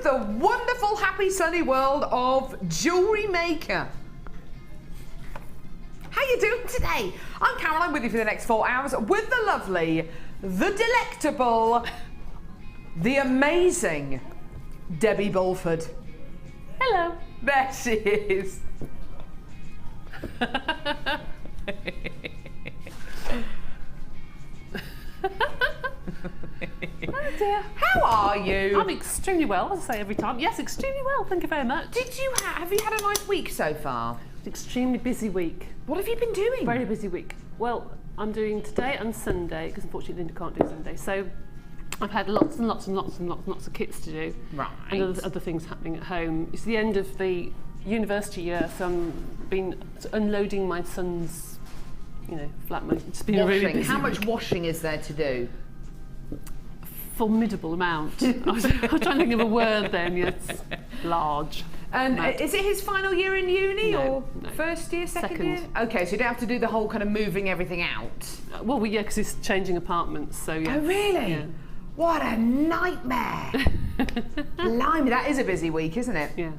the wonderful, happy, sunny world of Jewellery Maker. How you doing today? I'm Caroline with you for the next 4 hours with the lovely, the delectable, the amazing Debbie Bulford. Hello. There she is. Oh dear. How are you? I'm extremely well, as I say every time. Yes, extremely well, thank you very much. Did you have you had a nice week so far? Extremely busy week. What have you been doing? Very busy week. Well, I'm doing today and Sunday, because unfortunately Linda can't do Sunday. So I've had lots and lots and lots and lots of kits to do. Right. And other things happening at home. It's the end of the university year, so I've been unloading my son's, flat. It's been a really busy How much week. washing is there to do? Formidable amount. I was trying to think of a word then. Yes, large. And is it his final year in uni No. first year, second year? Okay, so you don't have to do the whole kind of moving everything out. Well, yeah, because he's changing apartments, so yeah. Oh, really? Yeah. What a nightmare. Blimey, that is a busy week, isn't it? Yeah.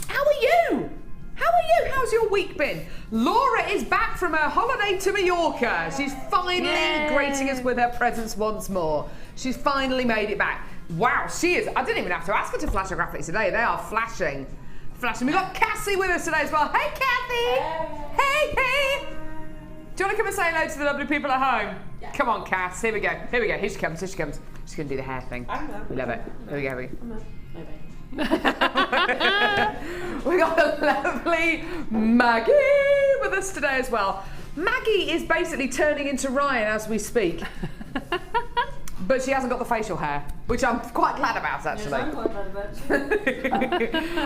How are you? How are you? How's your week been? Laura is back from her holiday to Mallorca. She's finally gracing us with her presence once more. She's finally made it back. Wow, she is. I didn't even have to ask her to flash her graphics today. They are flashing. Flashing. We've got Cassie with us today as well. Hey, Kathy. Hey. Do you want to come and say hello to the lovely people at home? Yeah. Come on, Cass. Here we go. Here she comes. She's going to do the hair thing. I know. We love it. Here we go. Maybe. We got the lovely Maggie with us today as well. Maggie is basically turning into Ryan as we speak. But she hasn't got the facial hair, which I'm quite glad about, actually. Yes, I'm quite glad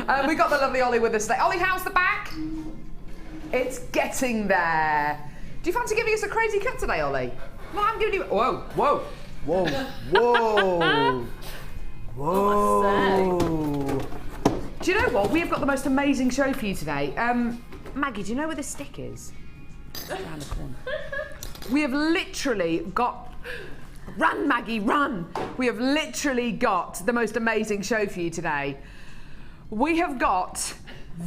about. We got the lovely Ollie with us today. Ollie, how's the back? It's getting there. Do you fancy giving us a crazy cut today, Ollie? Well, I'm giving you... Whoa. Do you know what? We have got the most amazing show for you today. Maggie, do you know where this stick is? Around the corner. We have literally got... Run, Maggie, run! We have literally got the most amazing show for you today. We have got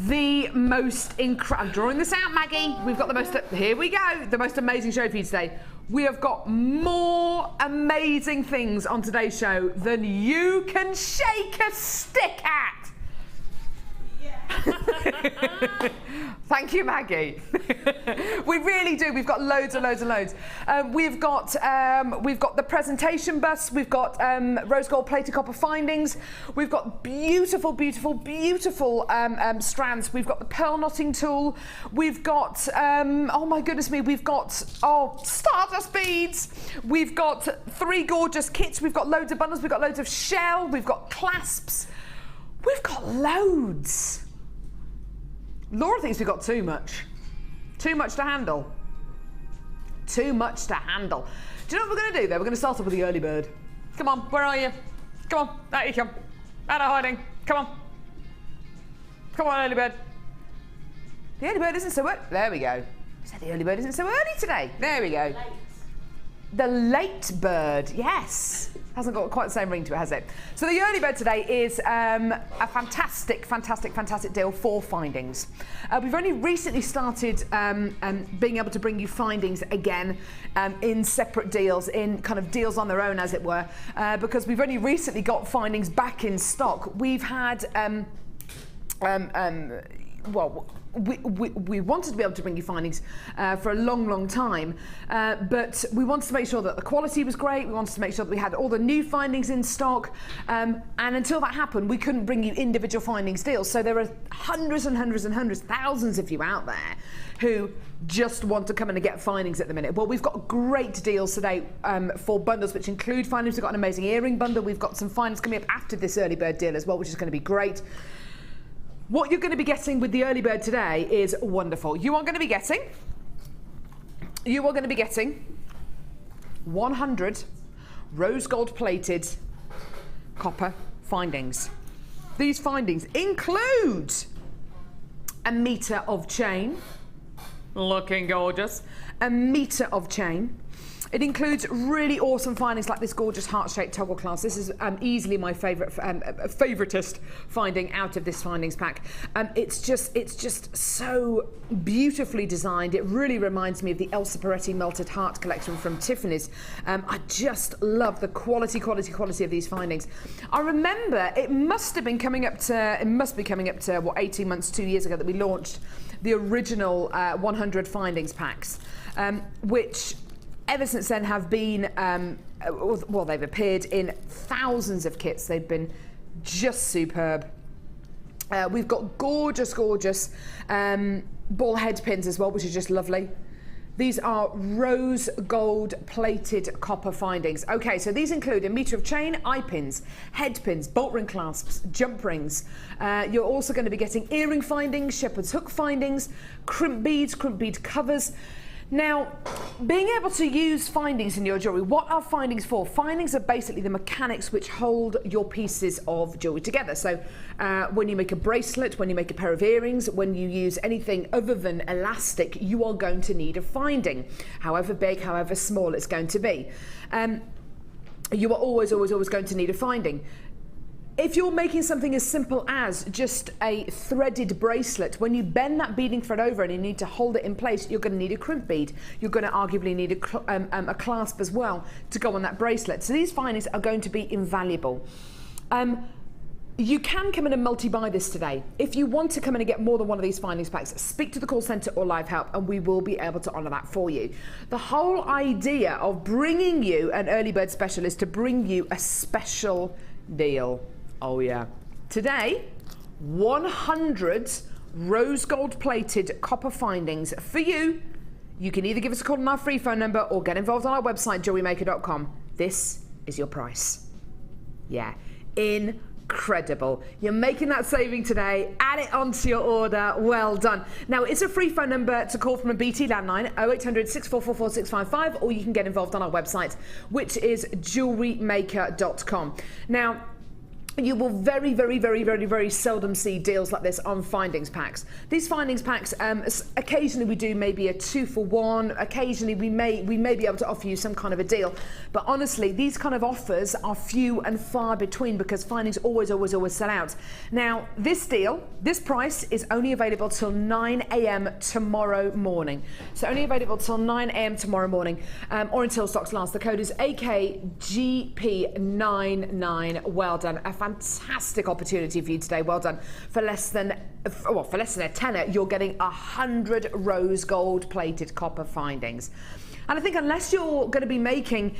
the most incredible... I'm drawing this out, Maggie. We've got the most... Here we go. The most amazing show for you today. We have got more amazing things on today's show than you can shake a stick at. Thank you, Maggie. We really do. We've got loads and loads and loads. We've got the presentation bus. We've got rose gold plated copper findings. We've got beautiful, beautiful, beautiful strands. We've got the pearl knotting tool. We've got oh my goodness me. We've got stardust beads. We've got 3 gorgeous kits. We've got loads of bundles. We've got loads of shell. We've got clasps. We've got loads. Laura thinks we've got too much. Too much to handle. Too much to handle. Do you know what we're going to do, though? We're going to start off with the early bird. Come on, where are you? Come on, out you come. Out of hiding. Come on. Come on, early bird. The early bird isn't so early. There we go. So the early bird isn't so early today. There we go. Late. The late bird, yes. Hasn't got quite the same ring to it, has it? So the early bird today is a fantastic, fantastic, fantastic deal for findings. We've only recently started being able to bring you findings again in separate deals, in kind of deals on their own, as it were, because we've only recently got findings back in stock. We've had, we wanted to be able to bring you findings for a long time, but we wanted to make sure that the quality was great. We wanted to make sure that we had all the new findings in stock, and until that happened, we couldn't bring you individual findings deals. So there are hundreds and hundreds and hundreds, thousands of you out there who just want to come in and get findings at the minute. Well, we've got great deals today for bundles which include findings. We've got an amazing earring bundle. We've got some findings coming up after this early bird deal as well, which is going to be great. What you're going to be getting with the early bird today is wonderful. You are going to be getting 100 rose gold plated copper findings. These findings include a metre of chain, looking gorgeous, a metre of chain. It includes really awesome findings like this gorgeous heart-shaped toggle clasp. This is easily my favoritist finding out of this findings pack. It's just so beautifully designed. It really reminds me of the Elsa Peretti Melted Heart collection from Tiffany's. I just love the quality of these findings. I remember it must be coming up to what, 18 months, 2 years ago that we launched the original 100 findings packs, which ever since then have been, well, they've appeared in thousands of kits. They've been just superb. We've got gorgeous ball head pins as well, which is just lovely. These are rose gold plated copper findings. Okay, so these include a metre of chain, eye pins, head pins, bolt ring clasps, jump rings. You're also going to be getting earring findings, shepherd's hook findings, crimp beads, crimp bead covers. Now, being able to use findings in your jewellery, what are findings for? Findings are basically the mechanics which hold your pieces of jewellery together. So when you make a bracelet, when you make a pair of earrings, when you use anything other than elastic, you are going to need a finding. However big, however small it's going to be. You are always going to need a finding. If you're making something as simple as just a threaded bracelet, when you bend that beading thread over and you need to hold it in place, you're going to need a crimp bead. You're going to arguably need a clasp as well to go on that bracelet. So these findings are going to be invaluable. You can come in and multi-buy this today. If you want to come in and get more than one of these findings packs, speak to the call centre or live help and we will be able to honour that for you. The whole idea of bringing you an early bird special is to bring you a special deal. Oh yeah. Today, 100 rose gold plated copper findings for you. You can either give us a call on our free phone number or get involved on our website, JewelleryMaker.com. This is your price. Yeah, incredible. You're making that saving today. Add it onto your order. Well done. Now, it's a free phone number to call from a BT landline, 0800 6444 655, or you can get involved on our website, which is JewelleryMaker.com. Now, you will very seldom see deals like this on findings packs. These findings packs, occasionally we do maybe a 2-for-1. Occasionally we may be able to offer you some kind of a deal. But honestly, these kind of offers are few and far between because findings always sell out. Now, this deal, this price is only available till 9 a.m. tomorrow morning. So only available till 9 a.m. tomorrow morning, or until stocks last. The code is AKGP99. Well done. A fantastic opportunity for you today. Well done. For less than a tenner, you're getting 100 rose gold plated copper findings. And I think unless you're going to be making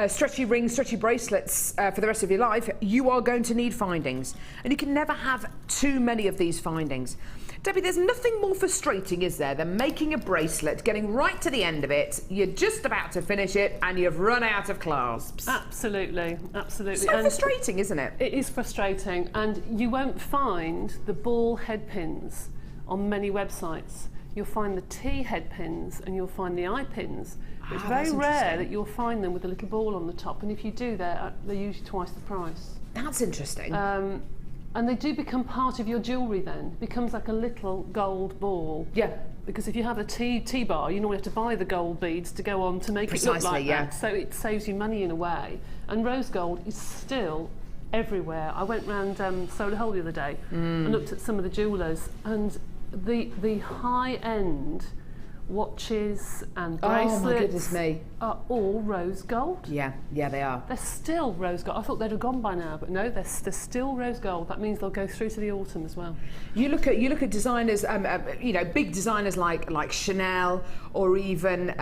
stretchy rings, stretchy bracelets for the rest of your life, you are going to need findings. And you can never have too many of these findings. Debbie, there's nothing more frustrating, is there, than making a bracelet, getting right to the end of it, you're just about to finish it, and you've run out of clasps. Absolutely. So frustrating, isn't it? It is frustrating, and you won't find the ball head pins on many websites. You'll find the T head pins and you'll find the eye pins. It's very rare that you'll find them with a little ball on the top, and if you do, they're usually twice the price. That's interesting. And they do become part of your jewellery then. It becomes like a little gold ball. Yeah. Because if you have a T-bar, you normally have to buy the gold beads to go on to make it look like that. So it saves you money in a way. And rose gold is still everywhere. I went round Solar Hole the other day and looked at some of the jewellers, and the high-end watches and bracelets, oh my goodness me, are all rose gold. Yeah, they are. They're still rose gold. I thought they'd have gone by now, but no, they're still rose gold. That means they'll go through to the autumn as well. You look at designers, big designers like Chanel or even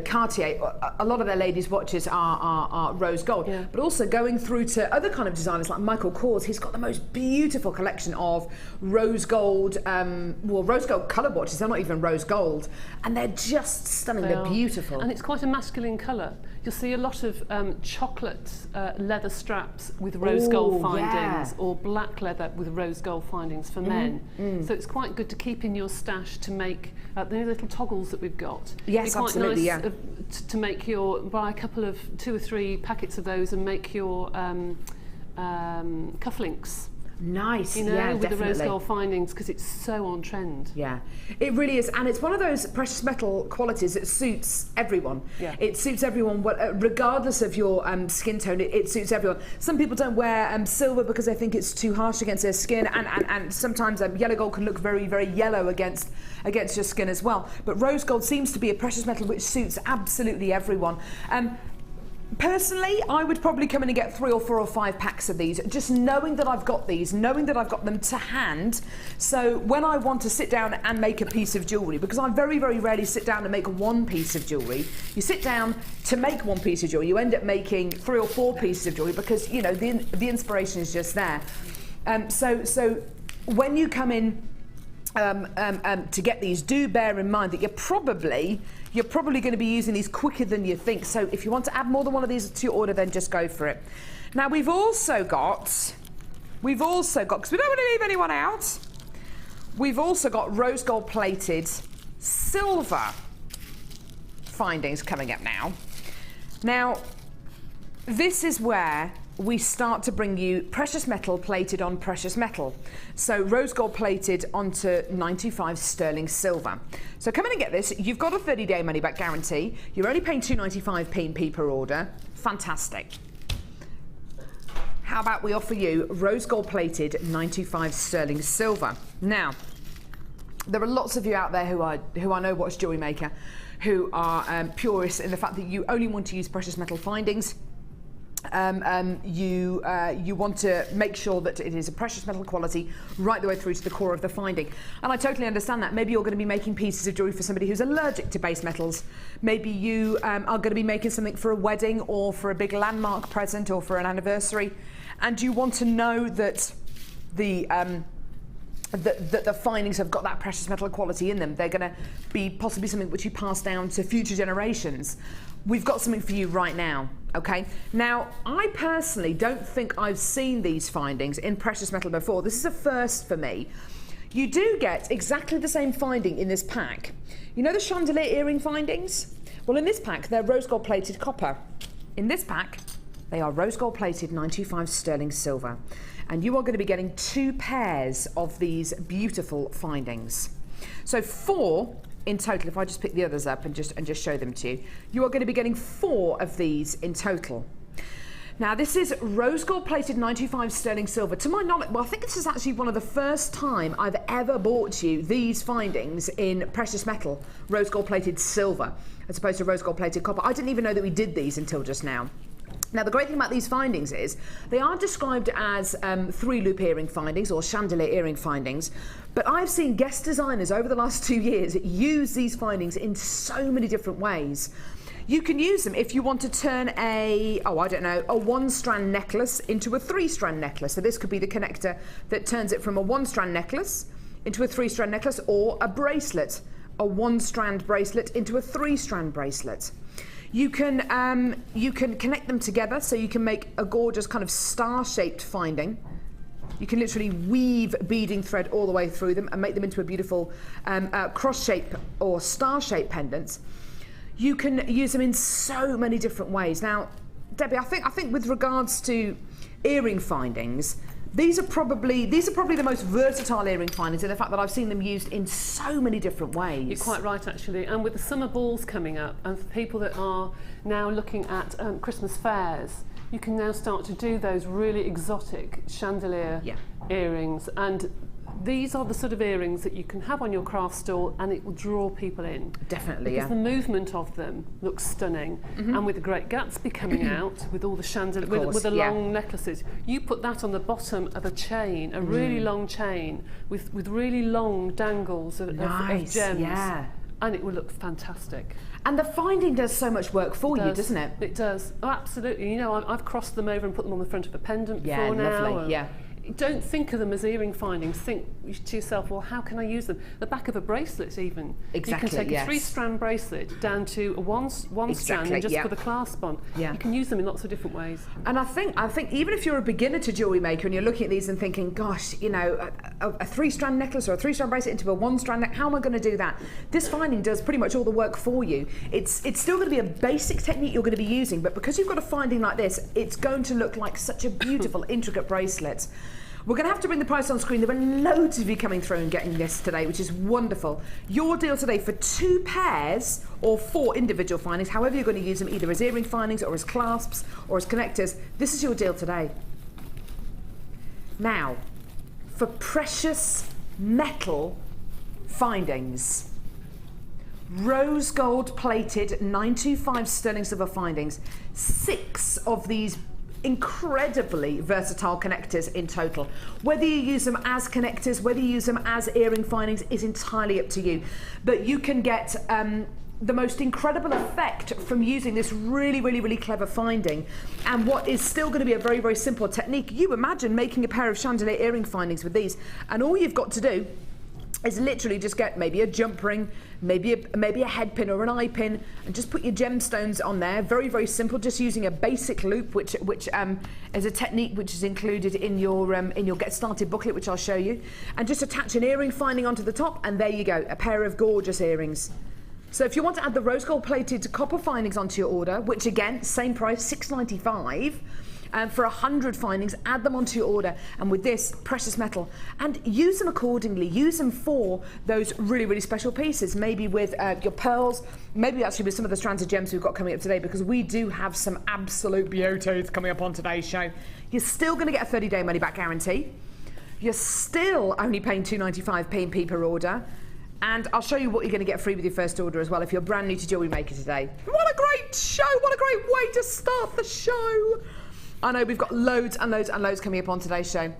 Cartier. A lot of their ladies' watches are rose gold. Yeah. But also going through to other kind of designers like Michael Kors, he's got the most beautiful collection of rose gold, rose gold coloured watches. They're not even rose gold. And they're just stunning. They're beautiful. And it's quite a masculine colour. You'll see a lot of chocolate leather straps with rose gold findings, or black leather with rose gold findings for men. So it's quite good to keep in your stash to make the little toggles that we've got. Yes, quite absolutely. Nice, to make buy a couple of 2 or 3 packets of those and make your cufflinks. Nice, you know, yeah, with definitely. the rose gold findings, because it's so on trend. Yeah, it really is, and it's one of those precious metal qualities that suits everyone. Yeah. It suits everyone, regardless of your skin tone. It suits everyone. Some people don't wear silver because they think it's too harsh against their skin, and sometimes yellow gold can look very, very yellow against your skin as well. But rose gold seems to be a precious metal which suits absolutely everyone. Personally, I would probably come in and get 3 or 4 or 5 packs of these, just knowing that I've got these, knowing that I've got them to hand. So when I want to sit down and make a piece of jewellery, because I very, very rarely sit down and make one piece of jewellery. You sit down to make one piece of jewellery, you end up making 3 or 4 pieces of jewellery because, you know, the inspiration is just there. So when you come in to get these, do bear in mind that you're probably going to be using these quicker than you think. So if you want to add more than one of these to your order, then just go for it. Now we've also got, because we don't want to leave anyone out, we've also got rose gold plated silver findings coming up now. Now, this is where we start to bring you precious metal plated on precious metal. So rose gold plated onto 95 sterling silver. So come in and get this. You've got a 30-day money back guarantee. You're only paying £2.95p per order. Fantastic. How about we offer you rose gold plated 95 sterling silver? Now, there are lots of you out there who I know watch Jewellery Maker, who are purists in the fact that you only want to use precious metal findings. You want to make sure that it is a precious metal quality right the way through to the core of the finding. And I totally understand that. Maybe you're going to be making pieces of jewellery for somebody who's allergic to base metals. Maybe you are going to be making something for a wedding or for a big landmark present or for an anniversary, and you want to know that the findings have got that precious metal quality in them. They're going to be possibly something which you pass down to future generations. We've got something for you right now, okay? Now, I personally don't think I've seen these findings in precious metal before. This is a first for me. You do get exactly the same finding in this pack. You know the chandelier earring findings? Well, in this pack, they're rose gold plated copper. In this pack, they are rose gold plated 95 sterling silver. And you are going to be getting 2 pairs of these beautiful findings. So 4 in total. If I just pick the others up and just show them to you, you are going to be getting 4 of these in total. Now this is rose gold plated 95 sterling silver. To my knowledge, well, I think this is actually one of the first time I've ever bought you these findings in precious metal, rose gold plated silver, as opposed to rose gold plated copper. I didn't even know that we did these until just now. Now, the great thing about these findings is they are described as 3-loop earring findings or chandelier earring findings, but I've seen guest designers over the last 2 years use these findings in so many different ways. You can use them if you want to turn a 1-strand necklace into a 3-strand necklace. So this could be the connector that turns it from a 1-strand necklace into a 3-strand necklace, or a bracelet, a 1-strand bracelet into a 3-strand bracelet. You can connect them together, so you can make a gorgeous kind of star-shaped finding. You can literally weave beading thread all the way through them and make them into a beautiful cross-shape or star-shaped pendants. You can use them in so many different ways. Now, Debbie, I think with regards to earring findings, these are probably the most versatile earring findings in the fact that I've seen them used in so many different ways. You're quite right, actually. And with the summer balls coming up, and for people that are now looking at Christmas fairs, you can now start to do those really exotic chandelier earrings. And these are the sort of earrings that you can have on your craft stall and it will draw people in. Definitely, because the movement of them looks stunning. And with the Great Gatsby coming out, with all the chandelier, with the long necklaces, you put that on the bottom of a chain, a really long chain, with really long dangles of gems. And it will look fantastic. And the finding does so much work for you, doesn't it? It does. Oh, absolutely. You know, I've crossed them over and put them on the front of a pendant before now. Lovely. Don't think of them as earring findings. Think to yourself, well, how can I use them? The back of a bracelet, even. Exactly. You can take a 3-strand bracelet down to a one strand and just put a clasp on. You can use them in lots of different ways. And I think even if you're a beginner to Jewellery Maker and you're looking at these and thinking, gosh, you know, a 3-strand necklace or a 3-strand bracelet into a 1-strand necklace, how am I going to do that? This finding does pretty much all the work for you. It's still going to be a basic technique you're going to be using, but because you've got a finding like this, it's going to look like such a beautiful, intricate bracelet. We're going to have to bring the price on screen. There were loads of you coming through and getting this today, which is wonderful. Your deal today for 2 pairs or 4 individual findings, however you're going to use them, either as earring findings or as clasps or as connectors, this is your deal today. Now, for precious metal findings, rose gold plated 925 sterling silver findings, 6 of these incredibly versatile connectors in total. Whether you use them as connectors, whether you use them as earring findings is entirely up to you, but you can get the most incredible effect from using this really clever finding, and what is still going to be a very simple technique. You imagine making a pair of chandelier earring findings with these, and all you've got to do is literally just get maybe a jump ring, maybe a head pin or an eye pin, and just put your gemstones on there. Very simple, just using a basic loop, which is a technique which is included in your Get Started booklet, which I'll show you. And just attach an earring finding onto the top, and there you go, a pair of gorgeous earrings. So if you want to add the rose gold plated copper findings onto your order, which again, same price, $6.95. For 100 findings, add them onto your order, and with this precious metal, and use them accordingly. Use them for those really special pieces, maybe with your pearls, maybe actually with some of the strands of gems we've got coming up today, because we do have some absolute beauties coming up on today's show. You're still going to get a 30-day money-back guarantee. You're still only paying $2.95 P&P per order. And I'll show you what you're going to get free with your first order as well if you're brand new to Jewellery Maker today. What a great show! What a great way to start the show! I know we've got loads and loads coming up on today's show.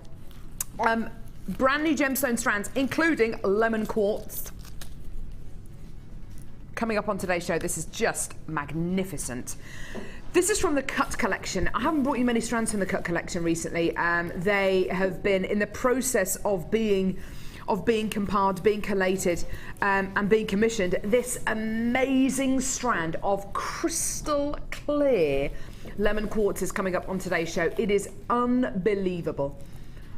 Brand new gemstone strands, including lemon quartz. Coming up on today's show, this is just magnificent. This is from the Cut collection. I haven't brought you many strands from the Cut collection recently. They have been in the process of being compiled, being collated, and being commissioned. This amazing strand of crystal clear lemon quartz is coming up on today's show. It is unbelievable.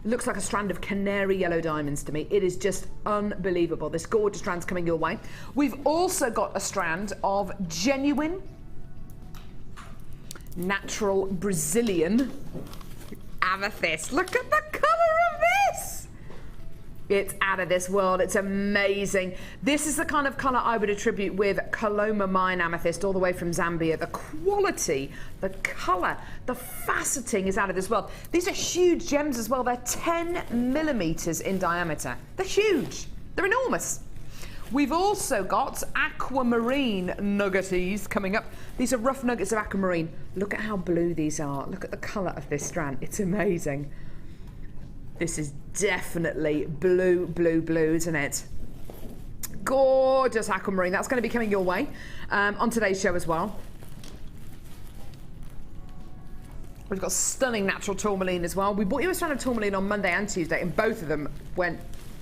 It looks like a strand of canary yellow diamonds to me. It is just unbelievable. This gorgeous strand's coming your way. We've also got a strand of genuine, natural Brazilian amethyst. Look at the colour of this! It's out of this world. It's amazing. This is the kind of colour I would attribute with Coloma Mine Amethyst, all the way from Zambia. The quality, the colour, the faceting is out of this world. These are huge gems as well. They're 10 millimetres in diameter. They're huge. They're enormous. We've also got aquamarine nuggeties coming up. These are rough nuggets of aquamarine. Look at how blue these are. Look at the colour of this strand. It's amazing. This is definitely blue, isn't it? Gorgeous aquamarine. That's going to be coming your way on today's show as well. We've got stunning natural tourmaline as well. We bought you a strand of tourmaline on Monday and Tuesday, and both of them went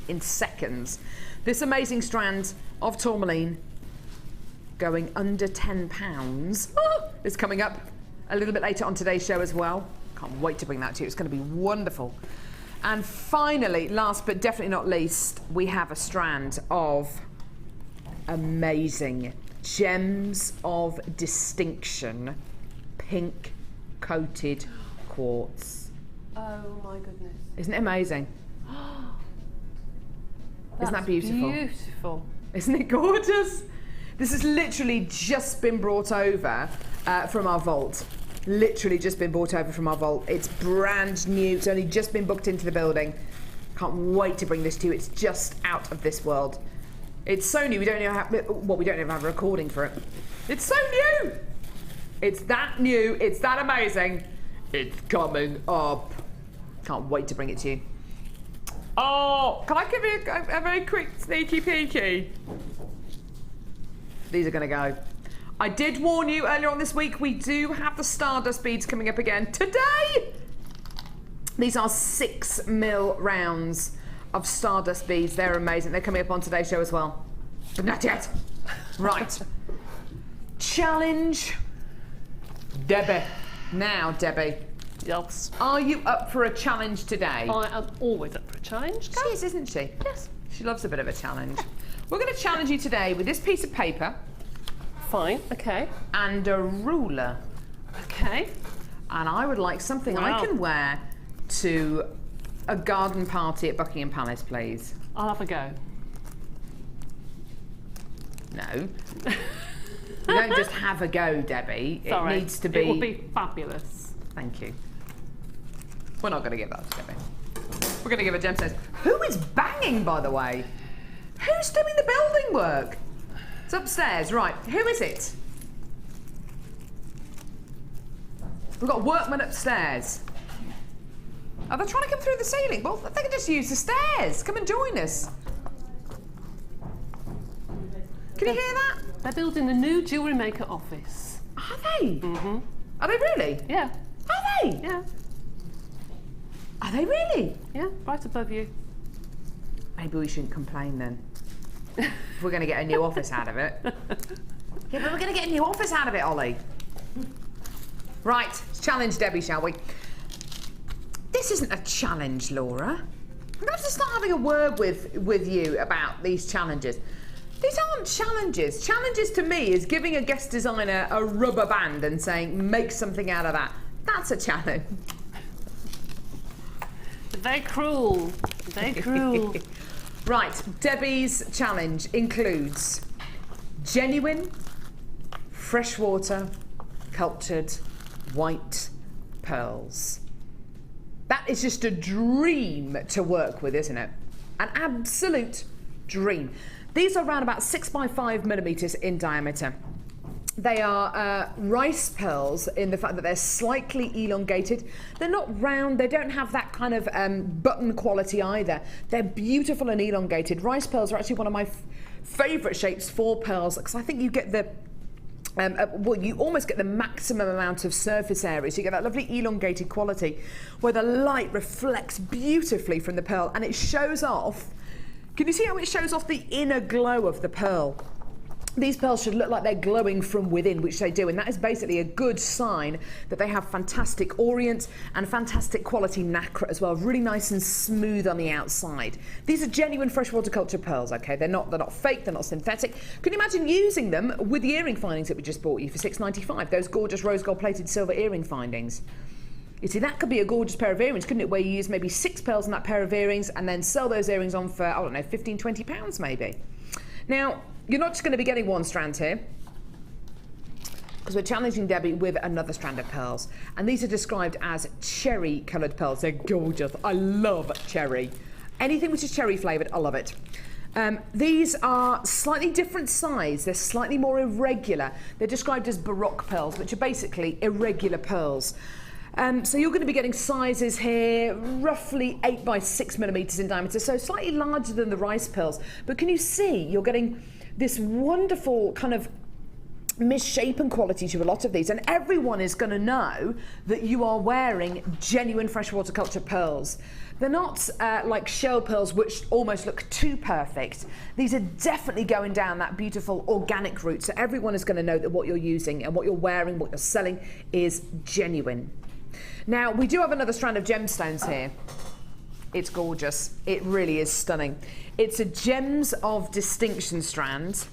in seconds. This amazing strand of tourmaline, going under £10, is coming up a little bit later on today's show as well. Can't wait to bring that to you. It's going to be wonderful. And finally, last but definitely not least, we have a strand of amazing gems of distinction, pink coated quartz. Oh my goodness. Isn't it amazing? Isn't that beautiful? Beautiful. Isn't it gorgeous? This has literally just been brought over from our vault. Literally just been brought over from our vault. It's brand new. It's only just been booked into the building. Can't wait to bring this to you. It's just out of this world. It's so new. We don't even have, well, we don't even have a recording for it. It's so new. It's that new. It's that amazing. It's coming up. Can't wait to bring it to you. Oh, can I give you a very quick sneaky peeky? These are going to go. I did warn you earlier on this week, we do have the Stardust beads coming up again today. These are 6mm rounds of Stardust beads. They're amazing. They're coming up on today's show as well. But not yet. Right. Challenge Debbie. Now, Debbie. Yes. Are you up for a challenge today? I am always up for a challenge. She is, isn't she? Yes. She loves a bit of a challenge. We're going to challenge you today with this piece of paper. Fine, okay. And a ruler. Okay. And I would like something I can wear to a garden party at Buckingham Palace, please? I'll have a go. No. You don't just have a go, Debbie. Sorry. It needs to be... It will be fabulous. Thank you. We're not going to give that to Debbie. We're going to give her gemstones. Who is banging, by the way? Who's doing the building work? It's upstairs. Right. Who is it? We've got workmen upstairs. Are they trying to come through the ceiling? Well, they can just use the stairs. Come and join us. Can you hear that? They're building the new Jewellery Maker office. Are they? Mm-hmm. Are they really? Yeah. Are they? Yeah. Are they really? Yeah, right above you. Maybe we shouldn't complain then. If we're going to get a new office out of it. Yeah, but we're going to get a new office out of it, Ollie. Right, let's challenge Debbie, shall we? This isn't a challenge, Laura. I'm going to have to start having a word with you about these challenges. These aren't challenges. Challenges to me is giving a guest designer a rubber band and saying, make something out of that. That's a challenge. They're cruel. They're cruel. Right, Debbie's challenge includes genuine, freshwater, cultured, white pearls. That is just a dream to work with, isn't it? An absolute dream. These are around about 6 by 5 millimeters in diameter. They are rice pearls in the fact that they're slightly elongated. They're not round, they don't have that kind of button quality either. They're beautiful and elongated. Rice pearls are actually one of my favourite shapes for pearls because I think you get the well, you almost get the maximum amount of surface area. So you get that lovely elongated quality where the light reflects beautifully from the pearl and it shows off. Can you see how it shows off the inner glow of the pearl? These pearls should look like they're glowing from within, which they do, and that is basically a good sign that they have fantastic orient and fantastic quality nacre as well, really nice and smooth on the outside. These are genuine freshwater culture pearls, okay? They're not fake, they're not synthetic. Can you imagine using them with the earring findings that we just bought you for £6.95? Those gorgeous rose gold plated silver earring findings. You see, that could be a gorgeous pair of earrings, couldn't it? Where you use maybe 6 pearls in that pair of earrings and then sell those earrings on for, I don't know, £15, £20 maybe. Now, you're not just going to be getting one strand here, because we're challenging Debbie with another strand of pearls. And these are described as cherry coloured pearls. They're gorgeous. I love cherry. Anything which is cherry flavoured, I love it. These are slightly different size. They're slightly more irregular. They're described as baroque pearls, which are basically irregular pearls. So you're going to be getting sizes here, roughly 8 by 6 millimeters in diameter, so slightly larger than the rice pearls. But can you see, you're getting this wonderful kind of misshapen quality to a lot of these, and everyone is going to know that you are wearing genuine freshwater culture pearls. They're not like shell pearls which almost look too perfect. These are definitely going down that beautiful organic route, so everyone is going to know that what you're using and what you're wearing, what you're selling is genuine. Now, we do have another strand of gemstones here. It's gorgeous. It really is stunning. It's a Gems of Distinction strand,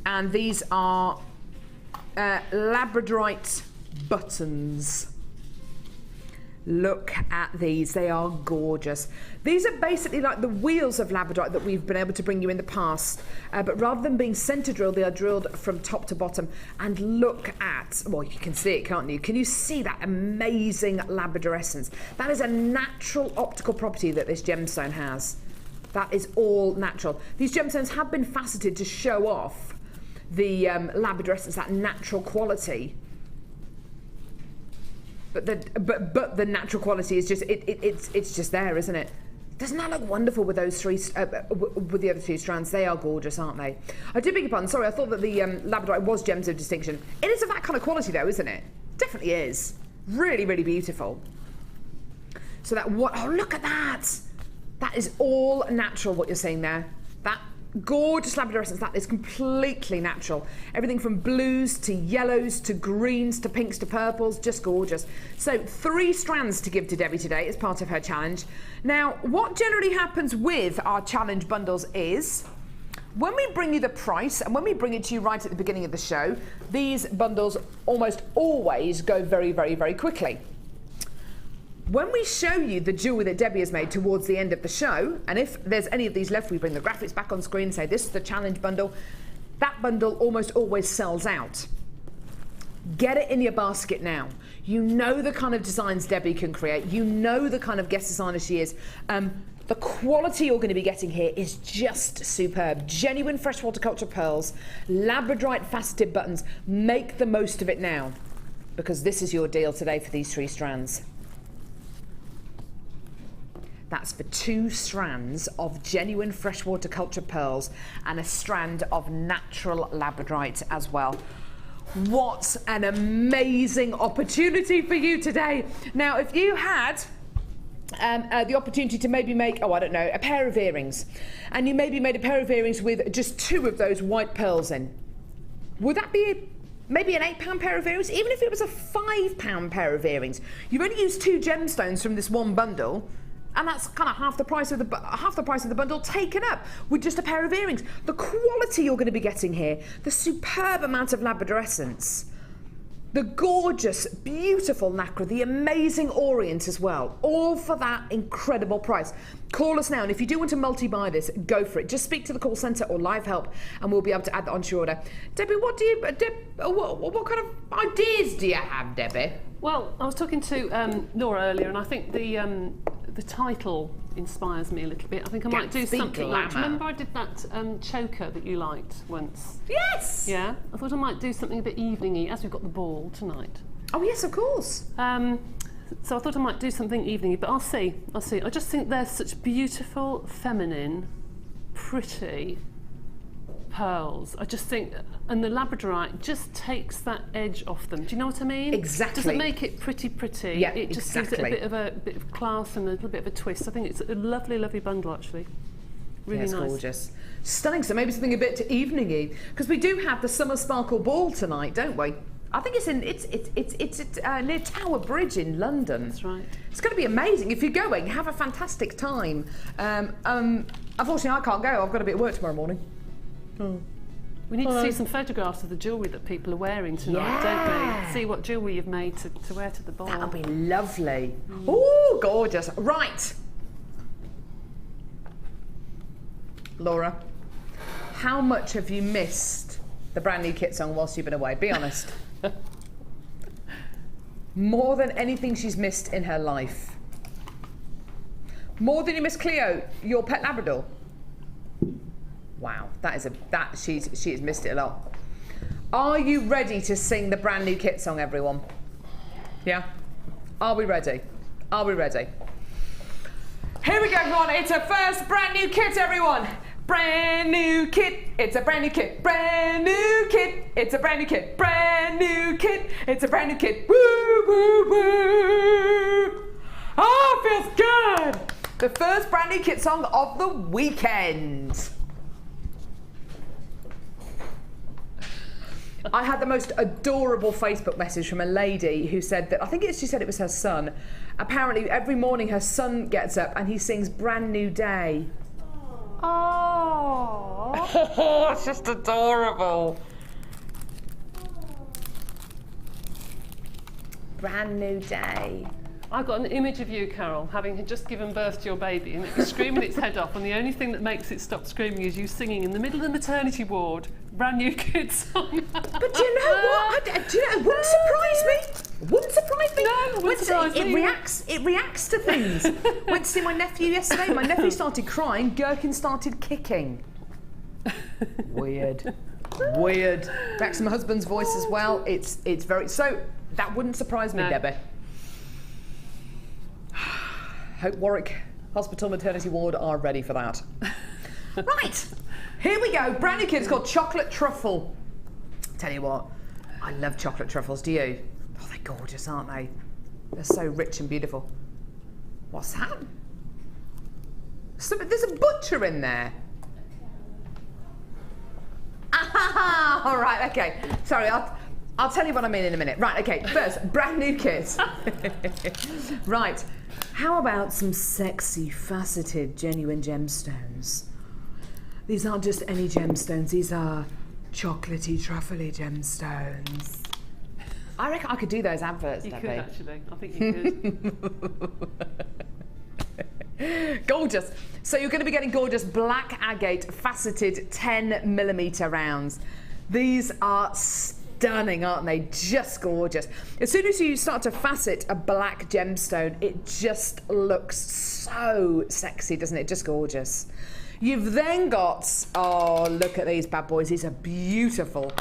and these are labradorite buttons. Look at these, they are gorgeous. These are basically like the wheels of labradorite that we've been able to bring you in the past, but rather than being centre drilled, they are drilled from top to bottom. And look at, well, you can see it, can't you? Can you see that amazing labradorescence? That is a natural optical property that this gemstone has. That is all natural. These gemstones have been faceted to show off the labradorescence, that natural quality. But the natural quality is just it's just there, isn't it? Doesn't that look wonderful with those three with the other two strands? They are gorgeous, aren't they? I do beg your pardon. Sorry, I thought that the labradorite was Gems of Distinction. It is of that kind of quality, though, isn't it? Definitely is. Really, really beautiful. So that what? Oh, look at that! That is all natural. What you're seeing there. That gorgeous labradorescence, that is completely natural. Everything from blues to yellows to greens to pinks to purples, just gorgeous. So 3 strands to give to Debbie today as part of her challenge. Now, what generally happens with our challenge bundles is when we bring you the price and when we bring it to you right at the beginning of the show, these bundles almost always go very, very, very quickly. when we show you the jewellery that Debbie has made towards the end of the show, and if there's any of these left, we bring the graphics back on screen, say this is the challenge bundle, that bundle almost always sells out. Get it in your basket now. You know the kind of designs Debbie can create. You know the kind of guest designer she is. The quality you're going to be getting here is just superb. Genuine freshwater culture pearls, labradorite faceted buttons. Make the most of it now, because this is your deal today for these 3 strands. That's for 2 strands of genuine freshwater culture pearls and a strand of natural labradorite as well. What an amazing opportunity for you today. Now, if you had the opportunity to maybe make, oh, I don't know, a pair of earrings, and you maybe made a pair of earrings with just 2 of those white pearls in, would that be maybe an £8 pair of earrings? Even if it was a £5 pair of earrings, you've only used 2 gemstones from this one bundle, and that's kind of half the price of the bundle taken up with just a pair of earrings. The quality you're going to be getting here, the superb amount of labradorescence, the gorgeous, beautiful nacre, the amazing orient as well, all for that incredible price. Call us now, and if you do want to multi-buy this, go for it. Just speak to the call centre or live help, and we'll be able to add that onto your order. Debbie, what kind of ideas do you have, Debbie? Well, I was talking to Laura earlier, and I think the title inspires me a little bit. I think I might do something like, do you remember I did that choker that you liked once? Yes! Yeah? I thought I might do something a bit evening-y, as we've got the ball tonight. Oh, yes, of course. So I thought I might do something evening-y, but I'll see. I just think they're such beautiful, feminine, pretty pearls. I just think, and the labradorite just takes that edge off them. Do you know what I mean? Exactly. Doesn't make it pretty. Yeah, it just gives it a bit of class and a little bit of a twist. I think it's a lovely, lovely bundle actually. Really nice. Gorgeous. Stunning. So maybe something a bit evening-y, because we do have the Summer Sparkle Ball tonight, don't we? I think it's near Tower Bridge in London. That's right. It's going to be amazing. If you're going, have a fantastic time. Unfortunately, I can't go. I've got to be at work tomorrow morning. We need to see some photographs of the jewellery that people are wearing tonight, don't we? See what jewellery you've made to wear to the ball. That'll be lovely. Oh, gorgeous. Right. Laura, how much have you missed the brand new kit song whilst you've been away? Be honest. More than anything she's missed in her life. More than you miss Cleo, your pet Labrador. Wow, she has missed it a lot. Are you ready to sing the brand new kit song, everyone? Yeah? Are we ready? Are we ready? Here we go, everyone. It's a first brand new kit, everyone. Brand new kit. It's a brand new kit. Brand new kit. It's a brand new kit. Brand new kit. It's a brand new kit. Woo, woo, woo. Oh, it feels good. The first brand new kit song of the weekend. I had the most adorable Facebook message from a lady who said that, she said it was her son. Apparently every morning her son gets up and he sings Brand New Day. Oh, it's just adorable. Brand new day. I've got an image of you, Carol, having just given birth to your baby and it's screaming its head off, and the only thing that makes it stop screaming is you singing in the middle of the maternity ward, brand new kid song. But do you know what? It wouldn't surprise me. Wouldn't surprise me. No, it wouldn't surprise me. It reacts to things. Went to see my nephew yesterday. My nephew started crying. Gherkin started kicking. Weird. Weird. Back to my husband's voice as well. It's very... So, that wouldn't surprise me, Debbie. Hope Warwick Hospital Maternity Ward are ready for that. Right, here we go. Brand new kit. It's called Chocolate Truffle. Tell you what, I love chocolate truffles. Do you? Oh, they're gorgeous, aren't they? They're so rich and beautiful. What's that? There's a butcher in there. Ah, all right, okay. Sorry, I'll tell you what I mean in a minute. Right, okay. First, brand new kit. Right. How about some sexy, faceted, genuine gemstones? These aren't just any gemstones, these are chocolatey, truffly gemstones. I reckon I could do those adverts, You Debbie. could actually. I think you could. Gorgeous. So you're going to be getting gorgeous black agate faceted 10mm rounds. These are stunning, aren't they? Just gorgeous. As soon as you start to facet a black gemstone, it just looks so sexy, doesn't it? Just gorgeous. You've then got, oh, look at these bad boys. These are beautiful.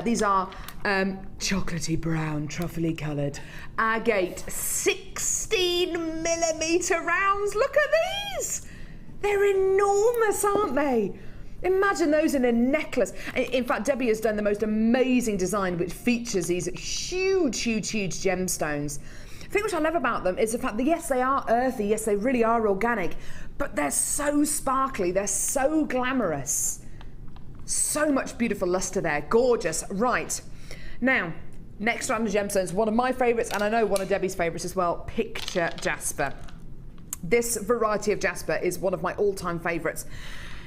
These are chocolatey brown, truffly coloured agate 16mm rounds. Look at these. They're enormous, aren't they? Imagine those in a necklace. In fact, Debbie has done the most amazing design which features these huge, huge, huge gemstones. The thing which I love about them is the fact that, yes, they are earthy, yes, they really are organic, but they're so sparkly, they're so glamorous. So much beautiful luster there. Gorgeous. Right. Now, next round of gemstones, one of my favourites, and I know one of Debbie's favourites as well, picture jasper. This variety of jasper is one of my all-time favourites.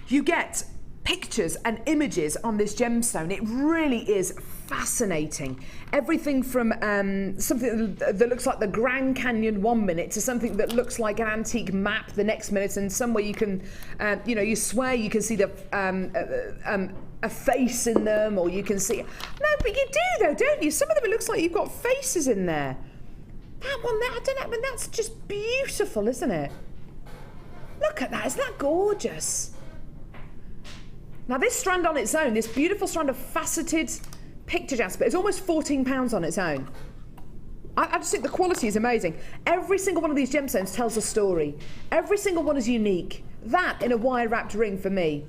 You get pictures and images on this gemstone. It really is fascinating. Everything from something that looks like the Grand Canyon 1 minute to something that looks like an antique map the next minute, and somewhere you can, you know, you swear you can see the a face in them, or you can see. No, but you do though, don't you? Some of them it looks like you've got faces in there. That one, I don't know, but that's just beautiful, isn't it? Look at that, isn't that gorgeous? Now this strand on its own, this beautiful strand of faceted picture jasper, is almost £14 on its own. I just think the quality is amazing. Every single one of these gemstones tells a story. Every single one is unique. That in a wire wrapped ring for me.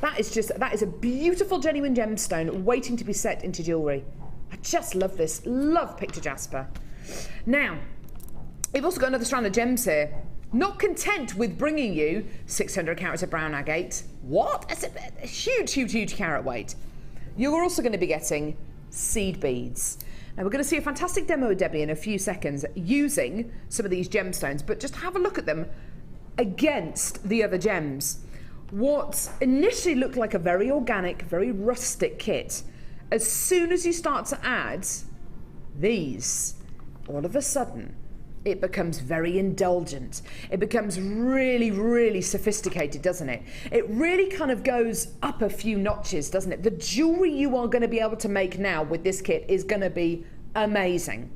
That is a beautiful genuine gemstone waiting to be set into jewellery. I just love this. Love picture jasper. Now, we've also got another strand of gems here. Not content with bringing you 600 carats of brown agate. What? That's a huge, huge, huge carat weight. You're also going to be getting seed beads. Now we're going to see a fantastic demo of Debbie in a few seconds using some of these gemstones, but just have a look at them against the other gems. What initially looked like a very organic, very rustic kit, as soon as you start to add these, all of a sudden, it becomes very indulgent. It becomes really, really sophisticated, doesn't it? It really kind of goes up a few notches, doesn't it? The jewellery you are going to be able to make now with this kit is going to be amazing.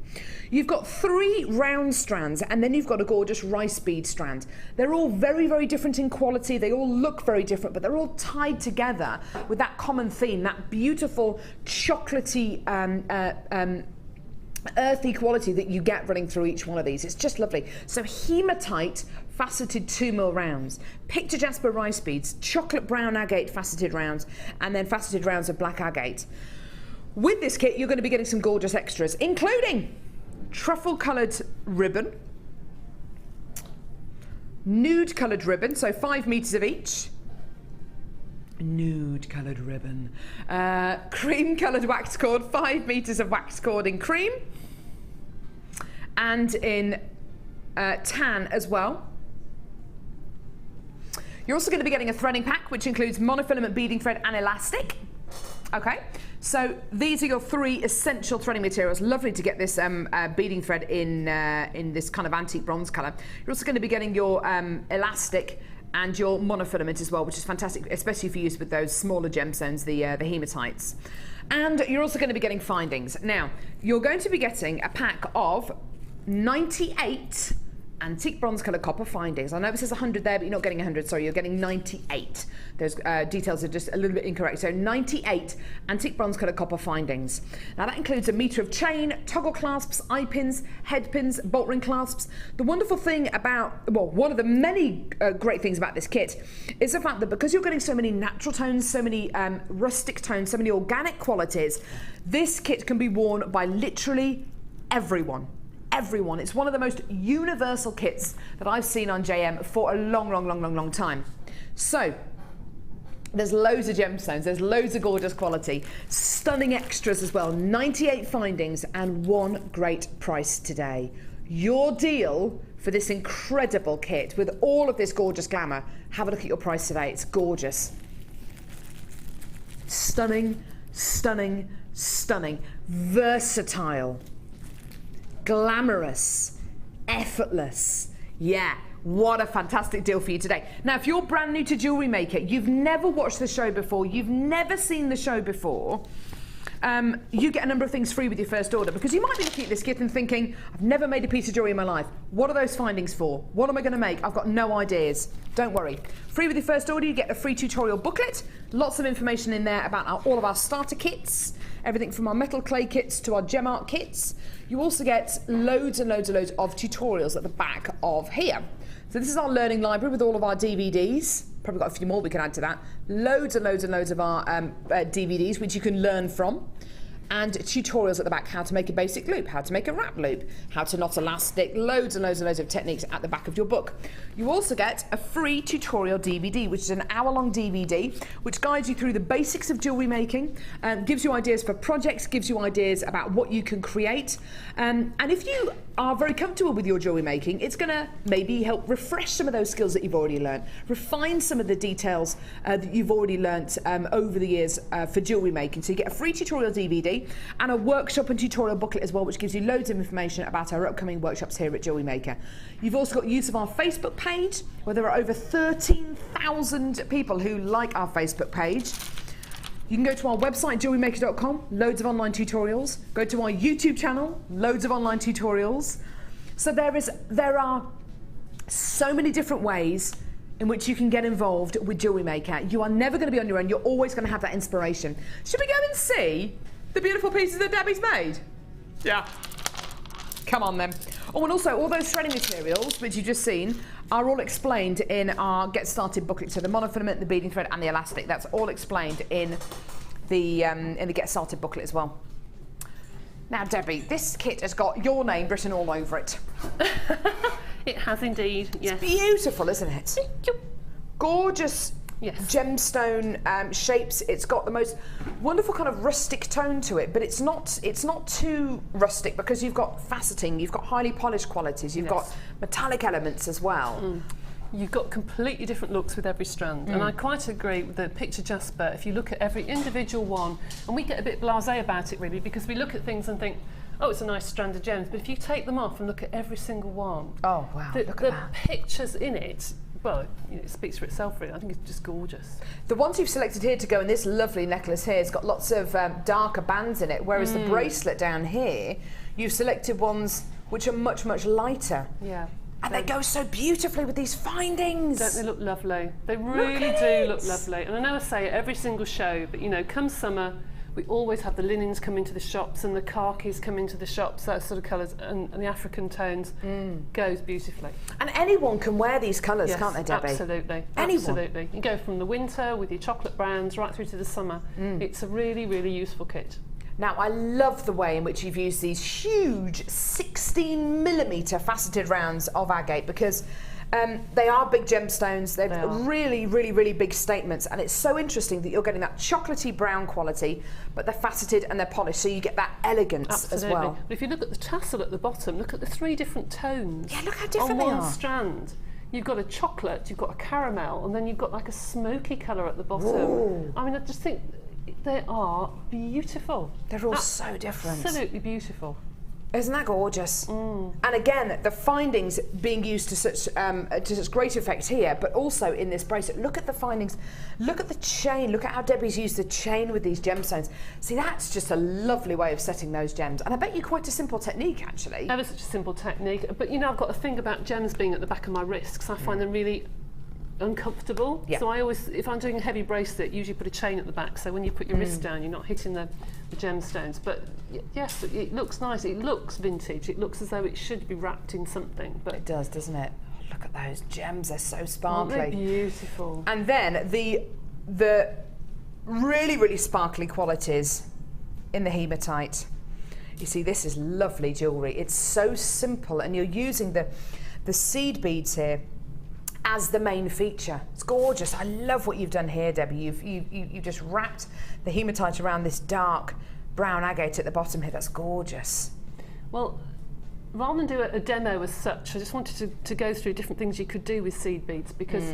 You've got 3 round strands, and then you've got a gorgeous rice bead strand. They're all very, very different in quality. They all look very different, but they're all tied together with that common theme, that beautiful chocolatey earthy quality that you get running through each one of these. It's just lovely. So hematite faceted 2mm rounds, picture jasper rice beads, chocolate brown agate faceted rounds, and then faceted rounds of black agate. With this kit, you're going to be getting some gorgeous extras, including truffle coloured ribbon, nude coloured ribbon, so 5 meters of each. Nude coloured ribbon, cream coloured wax cord, 5 meters of wax cord in cream and in tan as well. You're also going to be getting a threading pack which includes monofilament beading thread and elastic. Okay, so these are your 3 essential threading materials. Lovely to get this beading thread in this kind of antique bronze colour. You're also going to be getting your elastic and your monofilament as well, which is fantastic, especially for use with those smaller gemstones, the hematites. And you're also going to be getting findings. Now, you're going to be getting a pack of 98 antique bronze colour copper findings. I know it says 100 there, but you're not getting 100, sorry, you're getting 98. Those details are just a little bit incorrect. So 98 antique bronze colour copper findings. Now that includes 1 metre of chain, toggle clasps, eye pins, head pins, bolt ring clasps. The wonderful thing about, well, one of the many great things about this kit is the fact that because you're getting so many natural tones, so many rustic tones, so many organic qualities, this kit can be worn by literally everyone. Everyone. It's one of the most universal kits that I've seen on JM for a long time. So there's loads of gemstones, there's loads of gorgeous quality, stunning extras as well, 98 findings and 1 great price today. Your deal for this incredible kit with all of this gorgeous glamour. Have a look at your price today. It's gorgeous. Stunning, stunning, stunning, versatile, glamorous, effortless. Yeah, what a fantastic deal for you today. Now, if you're brand new to Jewellery Maker, you've never watched the show before, you've never seen the show before, you get a number of things free with your first order, because you might be looking at this kit and thinking, I've never made a piece of jewellery in my life. What are those findings for? What am I going to make? I've got no ideas. Don't worry. Free with your first order, you get a free tutorial booklet. Lots of information in there about all of our starter kits, everything from our metal clay kits to our gem art kits. You also get loads and loads and loads of tutorials at the back of here. So this is our learning library with all of our DVDs. Probably got a few more we can add to that. Loads and loads and loads of our DVDs which you can learn from. And tutorials at the back, how to make a basic loop, how to make a wrap loop, how to knot elastic, loads and loads and loads of techniques at the back of your book. You also get a free tutorial DVD, which is an hour-long DVD, which guides you through the basics of jewellery making, gives you ideas for projects, gives you ideas about what you can create. And if you are very comfortable with your jewellery making, it's going to maybe help refresh some of those skills that you've already learned, refine some of the details that you've already learnt over the years for jewellery making. So you get a free tutorial DVD and a workshop and tutorial booklet as well, which gives you loads of information about our upcoming workshops here at Jewellery Maker. You've also got use of our Facebook page, where there are over 13,000 people who like our Facebook page. You can go to our website, jewellerymaker.com, loads of online tutorials. Go to our YouTube channel, loads of online tutorials. So there are so many different ways in which you can get involved with Jewellery Maker. You are never going to be on your own. You're always going to have that inspiration. Should we go and see the beautiful pieces that Debbie's made? Yeah. Come on then. Oh, and also all those threading materials, which you've just seen, are all explained in our Get Started booklet. So the monofilament, the beading thread and the elastic, that's all explained in the Get Started booklet as well. Now, Debbie, this kit has got your name written all over it. It has indeed, yes. It's beautiful, isn't it? Thank you. Gorgeous. Yes. Gemstone shapes. It's got the most wonderful kind of rustic tone to it, but it's not too rustic, because you've got faceting, you've got highly polished qualities, you've got metallic elements as well. Mm. You've got completely different looks with every strand, and I quite agree with the picture Jasper. If you look at every individual one, and we get a bit blasé about it really, because we look at things and think, oh, it's a nice strand of gems, but if you take them off and look at every single one, oh wow, look at that. The pictures in it, well, you know, it speaks for itself really. I think it's just gorgeous. The ones you've selected here to go in this lovely necklace here has got lots of darker bands in it, whereas the bracelet down here, you've selected ones which are much, much lighter. Yeah. And they go so beautifully with these findings. Don't they look lovely? They really do look lovely. And I know I say it every single show, but you know, come summer, we always have the linens come into the shops and the khakis come into the shops, that sort of colours, and the African tones goes beautifully. And anyone can wear these colours, yes, can't they, Debbie? Absolutely. Anyone. Absolutely. You go from the winter with your chocolate browns right through to the summer. It's a really, really useful kit. Now, I love the way in which you've used these huge 16mm faceted rounds of agate, because they are big gemstones. They're really, really, really big statements, and it's so interesting that you're getting that chocolatey brown quality, but they're faceted and they're polished, so you get that elegance as well. But if you look at the tassel at the bottom, look at the 3 different tones. Yeah, look how different they are. On one strand. You've got a chocolate, you've got a caramel, and then you've got like a smoky colour at the bottom. Whoa. I mean, I just think they are beautiful. They're all so different. Absolutely beautiful. Isn't that gorgeous? And again, the findings being used to such great effect here, but also in this bracelet. Look at the findings. Look at the chain. Look at how Debbie's used the chain with these gemstones. See, that's just a lovely way of setting those gems. And I bet you quite a simple technique, actually. Ever such a simple technique. But you know, I've got a thing about gems being at the back of my wrist, because I find them really uncomfortable. So I always, if I'm doing a heavy bracelet, usually put a chain at the back, so when you put your wrist down, you're not hitting the gemstones. But yes, it looks nice. It looks vintage. It looks as though it should be wrapped in something. But it does, doesn't it? Oh, look at those gems. They're so sparkly. Aren't they beautiful? And then the really, really sparkly qualities in the hematite. You see, this is lovely jewellery. It's so simple, and you're using the seed beads here as the main feature. It's gorgeous. I love what you've done here, Debbie. You've just wrapped the hematite around this dark brown agate at the bottom here. That's gorgeous. Well, rather than do a demo as such, I just wanted to go through different things you could do with seed beads, because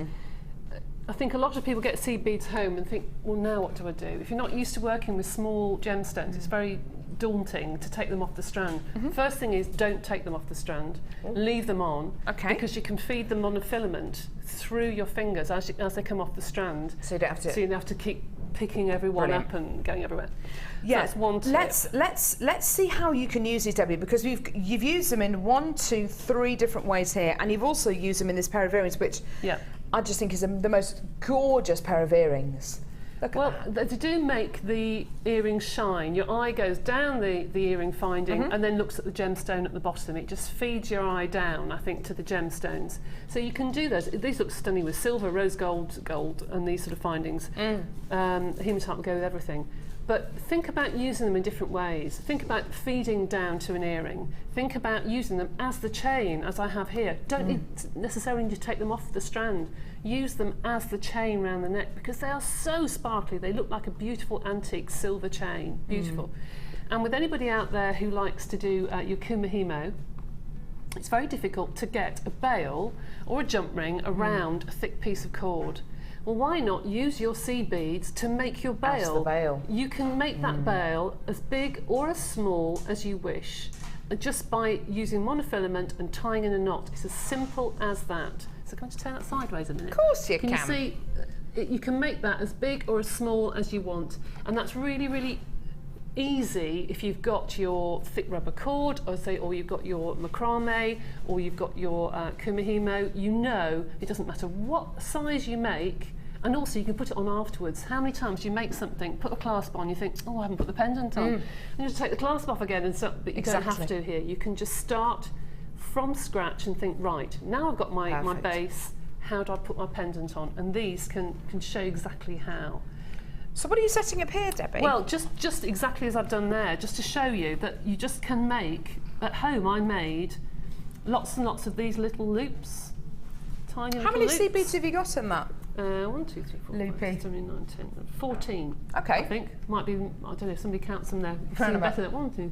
I think a lot of people get seed beads home and think, well, now what do I do? If you're not used to working with small gemstones, it's very daunting to take them off the strand. First thing is, don't take them off the strand. Leave them on, because you can feed the monofilament through your fingers as they come off the strand. So you don't have to. So you don't have to keep picking everyone up and going everywhere. Yeah, so that's one tip. Let's see how you can use these, Debbie, because you've used them in 1, 2, 3 different ways here, and you've also used them in this pair of earrings, which I just think is the most gorgeous pair of earrings. Well, they do make the earring shine. Your eye goes down the earring finding and then looks at the gemstone at the bottom. It just feeds your eye down, I think, to the gemstones. So you can do those. These look stunning with silver, rose gold, and these sort of findings. Hematite will go with everything. But think about using them in different ways. Think about feeding down to an earring. Think about using them as the chain, as I have here. Don't necessarily need to take them off the strand. Use them as the chain around the neck, because they are so sparkly. They look like a beautiful antique silver chain. Beautiful. And with anybody out there who likes to do your kumihimo, it's very difficult to get a bail or a jump ring around a thick piece of cord. Well, why not use your seed beads to make your bail? As the bail. You can make that bail as big or as small as you wish, just by using monofilament and tying in a knot. It's as simple as that. So can I just turn that sideways a minute? Of course you can. Can you see? You can make that as big or as small as you want, and that's really, really easy if you've got your thick rubber cord, or you've got your macrame, or you've got your kumihimo. You know, it doesn't matter what size you make, and also you can put it on afterwards. How many times you make something, put a clasp on, you think, oh, I haven't put the pendant on, and you just take the clasp off again, and so, but you don't have to here. You can just start from scratch and think, right, now I've got my base, how do I put my pendant on? And these can show exactly how. So what are you setting up here, Debbie? Well, just exactly as I've done there, just to show you that you just can make, at home I made lots and lots of these little loops, tiny little loops. How many seed beads have you got in that? 1, 2, 3, 4, 5, 6, 7, 8, 9, 10, 14. Okay. I think. Might be, I don't know if somebody counts them there. Better than 1, 2,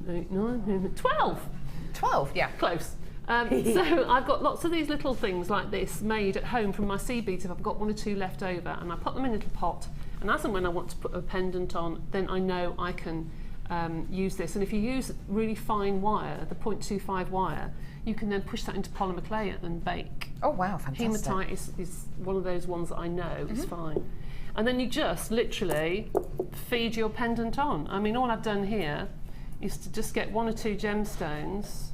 3, 8, 9, 12. 12, yeah. Close. So I've got lots of these little things like this made at home from my seed beads if I've got 1 or 2 left over, and I put them in a little pot, and as and when I want to put a pendant on, then I know I can use this. And if you use really fine wire, the 0.25 wire, you can then push that into polymer clay and bake. Oh wow, fantastic. Hematite is one of those ones that I know is fine. And then you just literally feed your pendant on. I mean, all I've done here is to just get 1 or 2 gemstones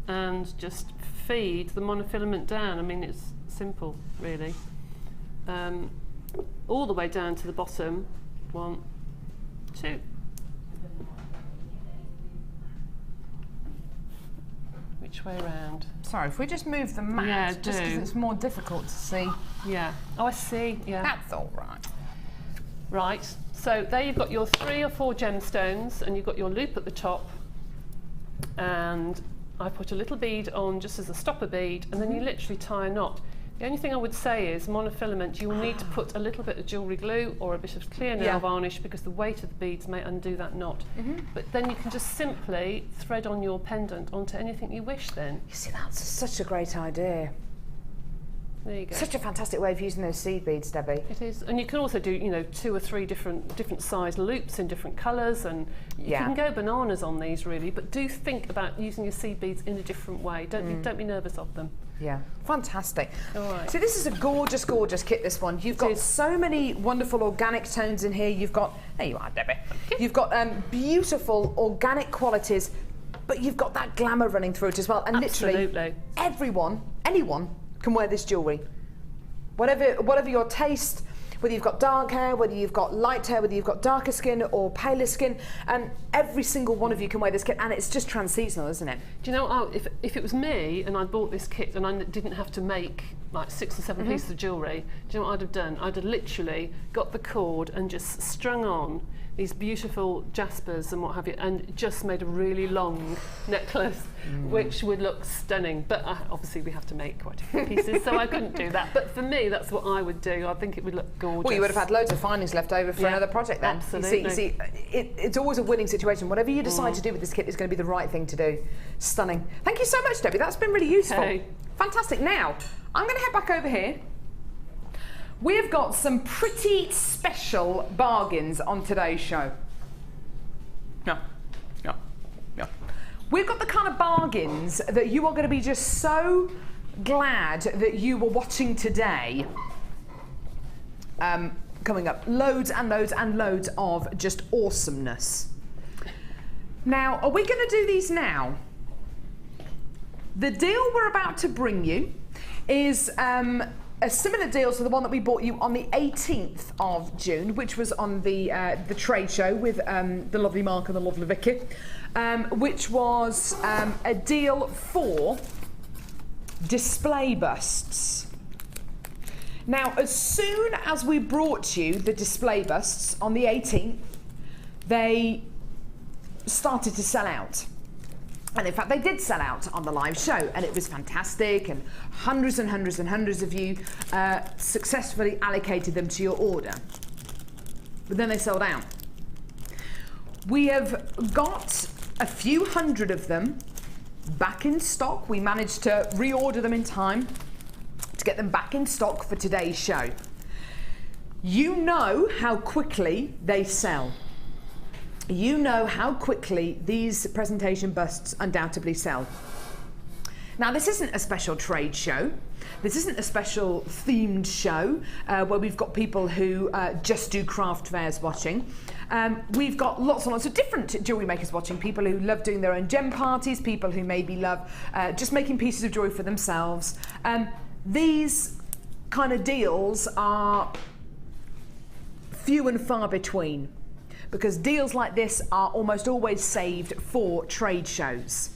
and just feed the monofilament down. I mean, it's simple, really. All the way down to the bottom. 1, 2. Which way around? Sorry, if we just move the mat, just because it's more difficult to see. Yeah. Oh, I see. Yeah. That's all right. Right. So there you've got your 3 or 4 gemstones, and you've got your loop at the top, and I put a little bead on just as a stopper bead, and then you literally tie a knot. The only thing I would say is monofilament, you will need to put a little bit of jewellery glue or a bit of clear nail varnish, because the weight of the beads may undo that knot. But then you can just simply thread on your pendant onto anything you wish then. You see, that's such a great idea. There you go. Such a fantastic way of using those seed beads, Debbie. It is, and you can also do, you know, 2 or 3 different size loops in different colours, and you can go bananas on these really. But do think about using your seed beads in a different way. Don't be nervous of them. Yeah, fantastic. All right. So this is a gorgeous, gorgeous kit. This one. You've got so many wonderful organic tones in here. You've got, there you are, Debbie. You've got beautiful organic qualities, but you've got that glamour running through it as well. And literally, anyone can wear this jewellery. Whatever your taste, whether you've got dark hair, whether you've got light hair, whether you've got darker skin or paler skin, every single one of you can wear this kit, and it's just trans-seasonal, isn't it? Do you know, if it was me and I bought this kit and I didn't have to make like 6 or 7 pieces of jewellery, do you know what I'd have done? I'd have literally got the cord and just strung on these beautiful jaspers and what have you, and just made a really long necklace, which would look stunning. But obviously we have to make quite a few pieces, so I couldn't do that. But for me, that's what I would do. I think it would look gorgeous. Well, you would have had loads of findings left over for another project then. Absolutely. You see, it's always a winning situation. Whatever you decide to do with this kit is going to be the right thing to do. Stunning. Thank you so much, Debbie. That's been really useful. Okay. Fantastic. Now, I'm going to head back over here We've got some pretty special bargains on today's show. Yeah. We've got the kind of bargains that you are going to be just so glad that you were watching today. Coming up, loads and loads and loads of just awesomeness. Now, are we going to do these now? The deal we're about to bring you is a similar deal to the one that we bought you on the 18th of June, which was on the trade show with the lovely Mark and the lovely Vicky, which was a deal for display busts. Now, as soon as we brought you the display busts on the 18th, they started to sell out. And in fact, they did sell out on the live show, and it was fantastic, and hundreds and hundreds and hundreds of you successfully allocated them to your order. But then they sold out. We have got a few hundred of them back in stock. We managed to reorder them in time to get them back in stock for today's show. You know how quickly they sell. You know how quickly these presentation busts undoubtedly sell. Now, this isn't a special trade show. This isn't a special themed show where we've got people who just do craft fairs watching. We've got lots and lots of different jewellery makers watching, people who love doing their own gem parties, people who maybe love just making pieces of jewellery for themselves. These kind of deals are few and far between, because deals like this are almost always saved for trade shows.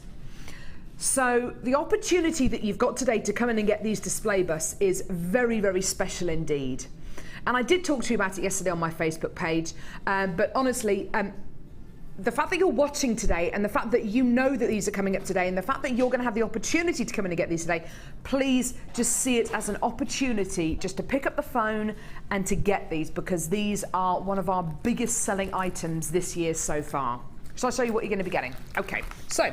So the opportunity that you've got today to come in and get these display busts is very, very special indeed. And I did talk to you about it yesterday on my Facebook page, but honestly, the fact that you're watching today, and the fact that you know that these are coming up today, and the fact that you're going to have the opportunity to come in and get these today, please just see it as an opportunity just to pick up the phone and to get these, because these are one of our biggest selling items this year so far. Shall I show you what you're going to be getting? Okay, so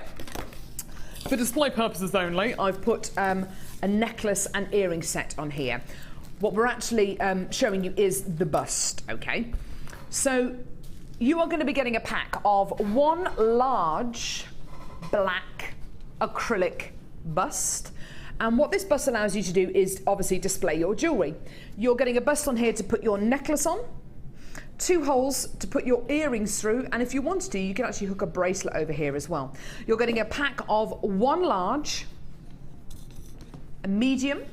for display purposes only, I've put a necklace and earring set on here. What we're actually showing you is the bust, okay? So you are going to be getting a pack of one large black acrylic bust. And what this bust allows you to do is obviously display your jewellery. You're getting a bust on here to put your necklace on, 2 holes to put your earrings through, and if you wanted to, you can actually hook a bracelet over here as well. You're getting a pack of one large, a medium,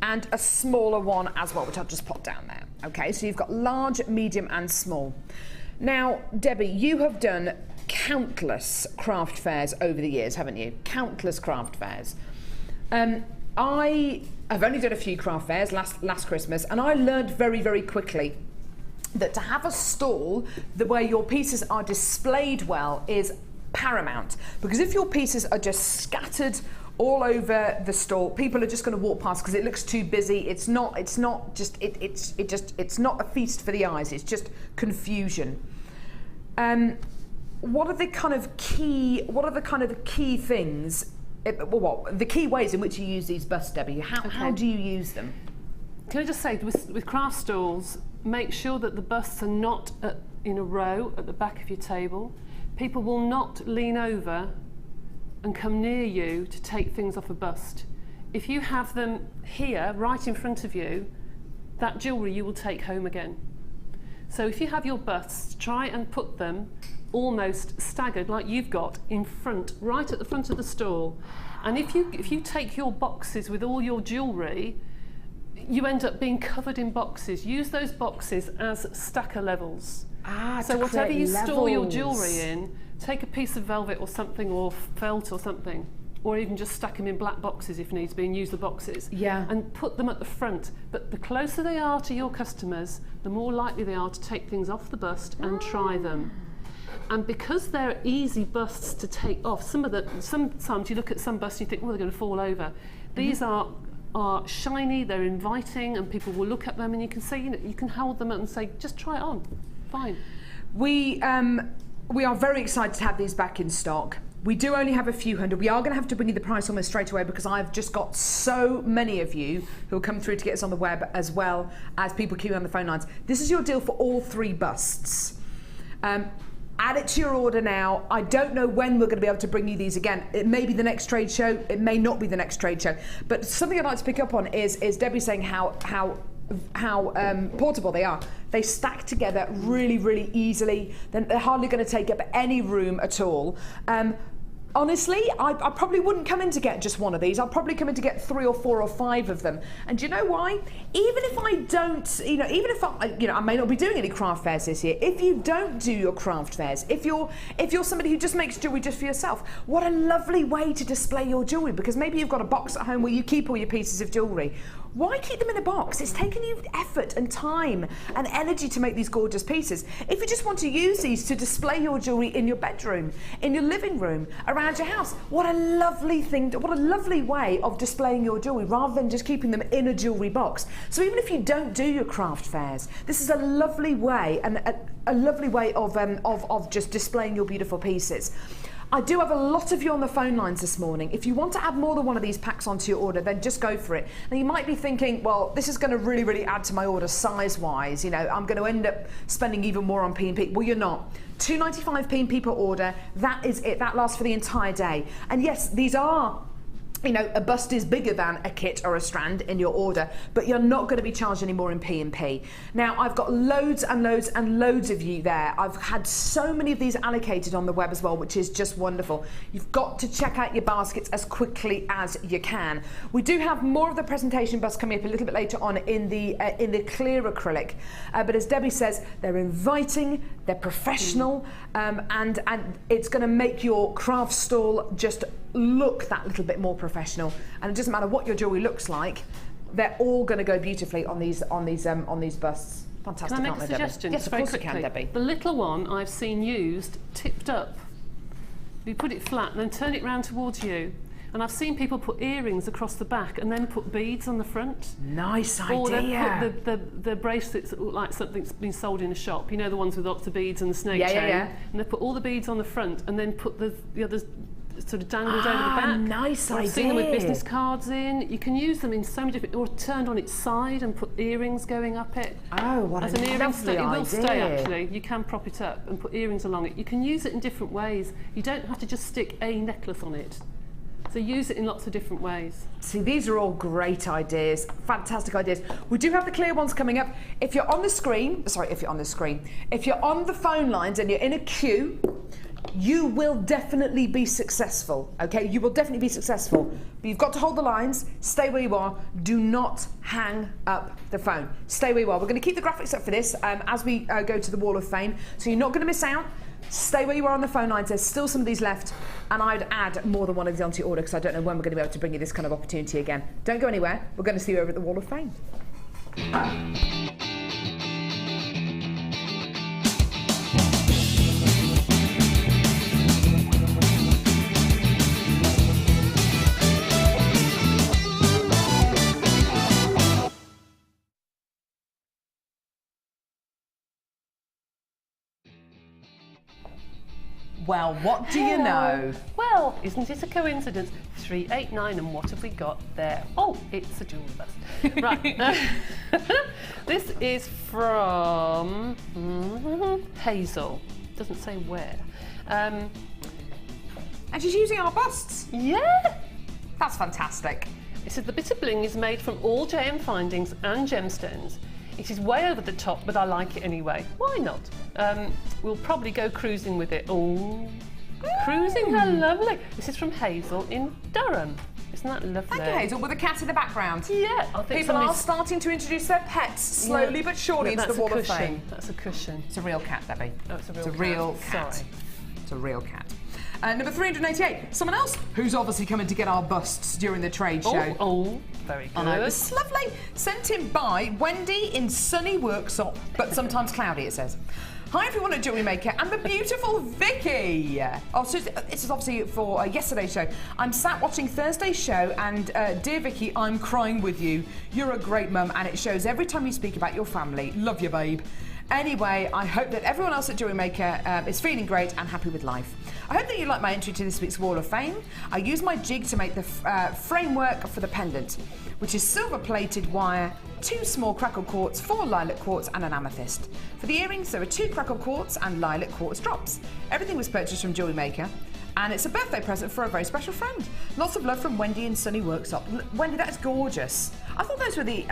and a smaller one as well, which I'll just pop down there. Okay, so you've got large, medium, and small. Now, Debbie, you have done countless craft fairs over the years, haven't you? Countless craft fairs. I have only done a few craft fairs last Christmas, and I learned very, very quickly that to have a stall where your pieces are displayed well is paramount. Because if your pieces are just scattered all over the stall, people are just going to walk past because it looks too busy. It's not not a feast for the eyes. It's just confusion. What are the kind of key things? The key ways in which you use these busts, Debbie? How do you use them? Can I just say, with craft stalls, make sure that the busts are not in a row at the back of your table. People will not lean over and come near you to take things off a bust. If you have them here, right in front of you, that jewellery you will take home again. So if you have your busts, try and put them almost staggered like you've got in front, right at the front of the stall. And if you take your boxes with all your jewellery, you end up being covered in boxes. Use those boxes as stacker levels. So whatever you store your jewellery in, take a piece of velvet or something, or felt or something, or even just stack them in black boxes if needs be, and use the boxes. Yeah. And put them at the front. But the closer they are to your customers, the more likely they are to take things off the bust and try them. And because they're easy busts to take off, sometimes you look at some busts and you think, well, they're going to fall over. These are shiny, they're inviting, and people will look at them, and you can say, you can hold them up and say, just try it on. Fine. We are very excited to have these back in stock. We do only have a few hundred. We are going to have to bring you the price almost straight away because I've just got so many of you who will come through to get us on the web as well as people queuing on the phone lines. This is your deal for all 3 busts. Add it to your order now. I don't know when we're going to be able to bring you these again. It may be the next trade show. It may not be the next trade show. But something I'd like to pick up on is Debbie saying how portable they are. They stack together really, really easily. They're hardly going to take up any room at all. Honestly, I probably wouldn't come in to get just one of these. I'll probably come in to get 3 or 4 or 5 of them. And do you know why? Even if I don't, even if I may not be doing any craft fairs this year. If you don't do your craft fairs, if you're somebody who just makes jewellery just for yourself, what a lovely way to display your jewellery. Because maybe you've got a box at home where you keep all your pieces of jewellery. Why keep them in a box? It's taken you effort and time and energy to make these gorgeous pieces. If you just want to use these to display your jewellery in your bedroom, in your living room, around your house, what a lovely thing, what a lovely way of displaying your jewellery rather than just keeping them in a jewellery box. So even if you don't do your craft fairs, this is a lovely way and a lovely way of just displaying your beautiful pieces. I do have a lot of you on the phone lines this morning. If you want to add more than one of these packs onto your order, then just go for it. Now you might be thinking, well, this is going to really, really add to my order size-wise. I'm going to end up spending even more on P&P. Well, you're not. £2.95 P&P per order. That is it. That lasts for the entire day. And yes, these are, a bust is bigger than a kit or a strand in your order, but you're not going to be charged any more in P&P. Now, I've got loads and loads and loads of you there. I've had so many of these allocated on the web as well, which is just wonderful. You've got to check out your baskets as quickly as you can. We do have more of the presentation busts coming up a little bit later on in the clear acrylic, but as Debbie says, they're inviting, they're professional, and it's going to make your craft stall just look that little bit more professional. And it doesn't matter what your jewellery looks like, they're all going to go beautifully on these busts. Fantastic. Can I make a suggestion? Yes, of course you can, Debbie. The little one I've seen used tipped up. You put it flat and then turn it round towards you. And I've seen people put earrings across the back and then put beads on the front. Nice idea. Or then put the bracelets that look like something's been sold in a shop. The ones with lots of beads and the snake chain. Yeah. And they put all the beads on the front and then put the others sort of dangled over the back. Nice idea. I've seen them with business cards in. You can use them in so many different, or turned on its side and put earrings going up it. Oh, what as a an earring lovely idea. It will stay actually. You can prop it up and put earrings along it. You can use it in different ways. You don't have to just stick a necklace on it. So use it in lots of different ways. See, these are all great ideas, fantastic ideas. We do have the clear ones coming up. If you're on the phone lines and you're in a queue, you will definitely be successful, okay? You will definitely be successful. But you've got to hold the lines, stay where you are, do not hang up the phone. Stay where you are. We're going to keep the graphics up for this as we go to the Wall of Fame, so you're not going to miss out. Stay where you are on the phone lines. There's still some of these left, and I'd add more than one of these onto your order because I don't know when we're going to be able to bring you this kind of opportunity again. Don't go anywhere. We're going to see you over at the Wall of Fame. Well, what do you know? Well, isn't it a coincidence? 389, and what have we got there? Oh, it's a jewel bust. Right. This is from Hazel. Doesn't say where. And she's using our busts. Yeah. That's fantastic. It says the bit of bling is made from all JM findings and gemstones. It is way over the top, but I like it anyway. Why not? We'll probably go cruising with it. Oh, cruising, how lovely. This is from Hazel in Durham. Isn't that lovely? Thank you, Hazel, with a cat in the background. Yeah, I think people are starting to introduce their pets slowly but surely into the Wall of Fame. That's a cushion. It's a real cat, Debbie. Oh, it's a real cat. It's a real cat. Sorry. It's a real cat. Number 388, someone else who's obviously coming to get our busts during the trade show. Oh, very good. I know, it's lovely. Sent in by Wendy in sunny Worksop, but sometimes cloudy, it says. Hi everyone at Jewellery Maker and the beautiful Vicky. Oh, so this is obviously for yesterday's show. I'm sat watching Thursday's show and dear Vicky, I'm crying with you. You're a great mum and it shows every time you speak about your family. Love you, babe. Anyway, I hope that everyone else at Jewellery Maker is feeling great and happy with life. I hope that you like my entry to this week's Wall of Fame. I used my jig to make the framework for the pendant, which is silver-plated wire, 2 small crackled quartz, 4 lilac quartz and an amethyst. For the earrings, there are 2 crackled quartz and lilac quartz drops. Everything was purchased from Jewellery Maker, and it's a birthday present for a very special friend. Lots of love from Wendy in Sunny Workshop. Wendy, that is gorgeous. I thought those were the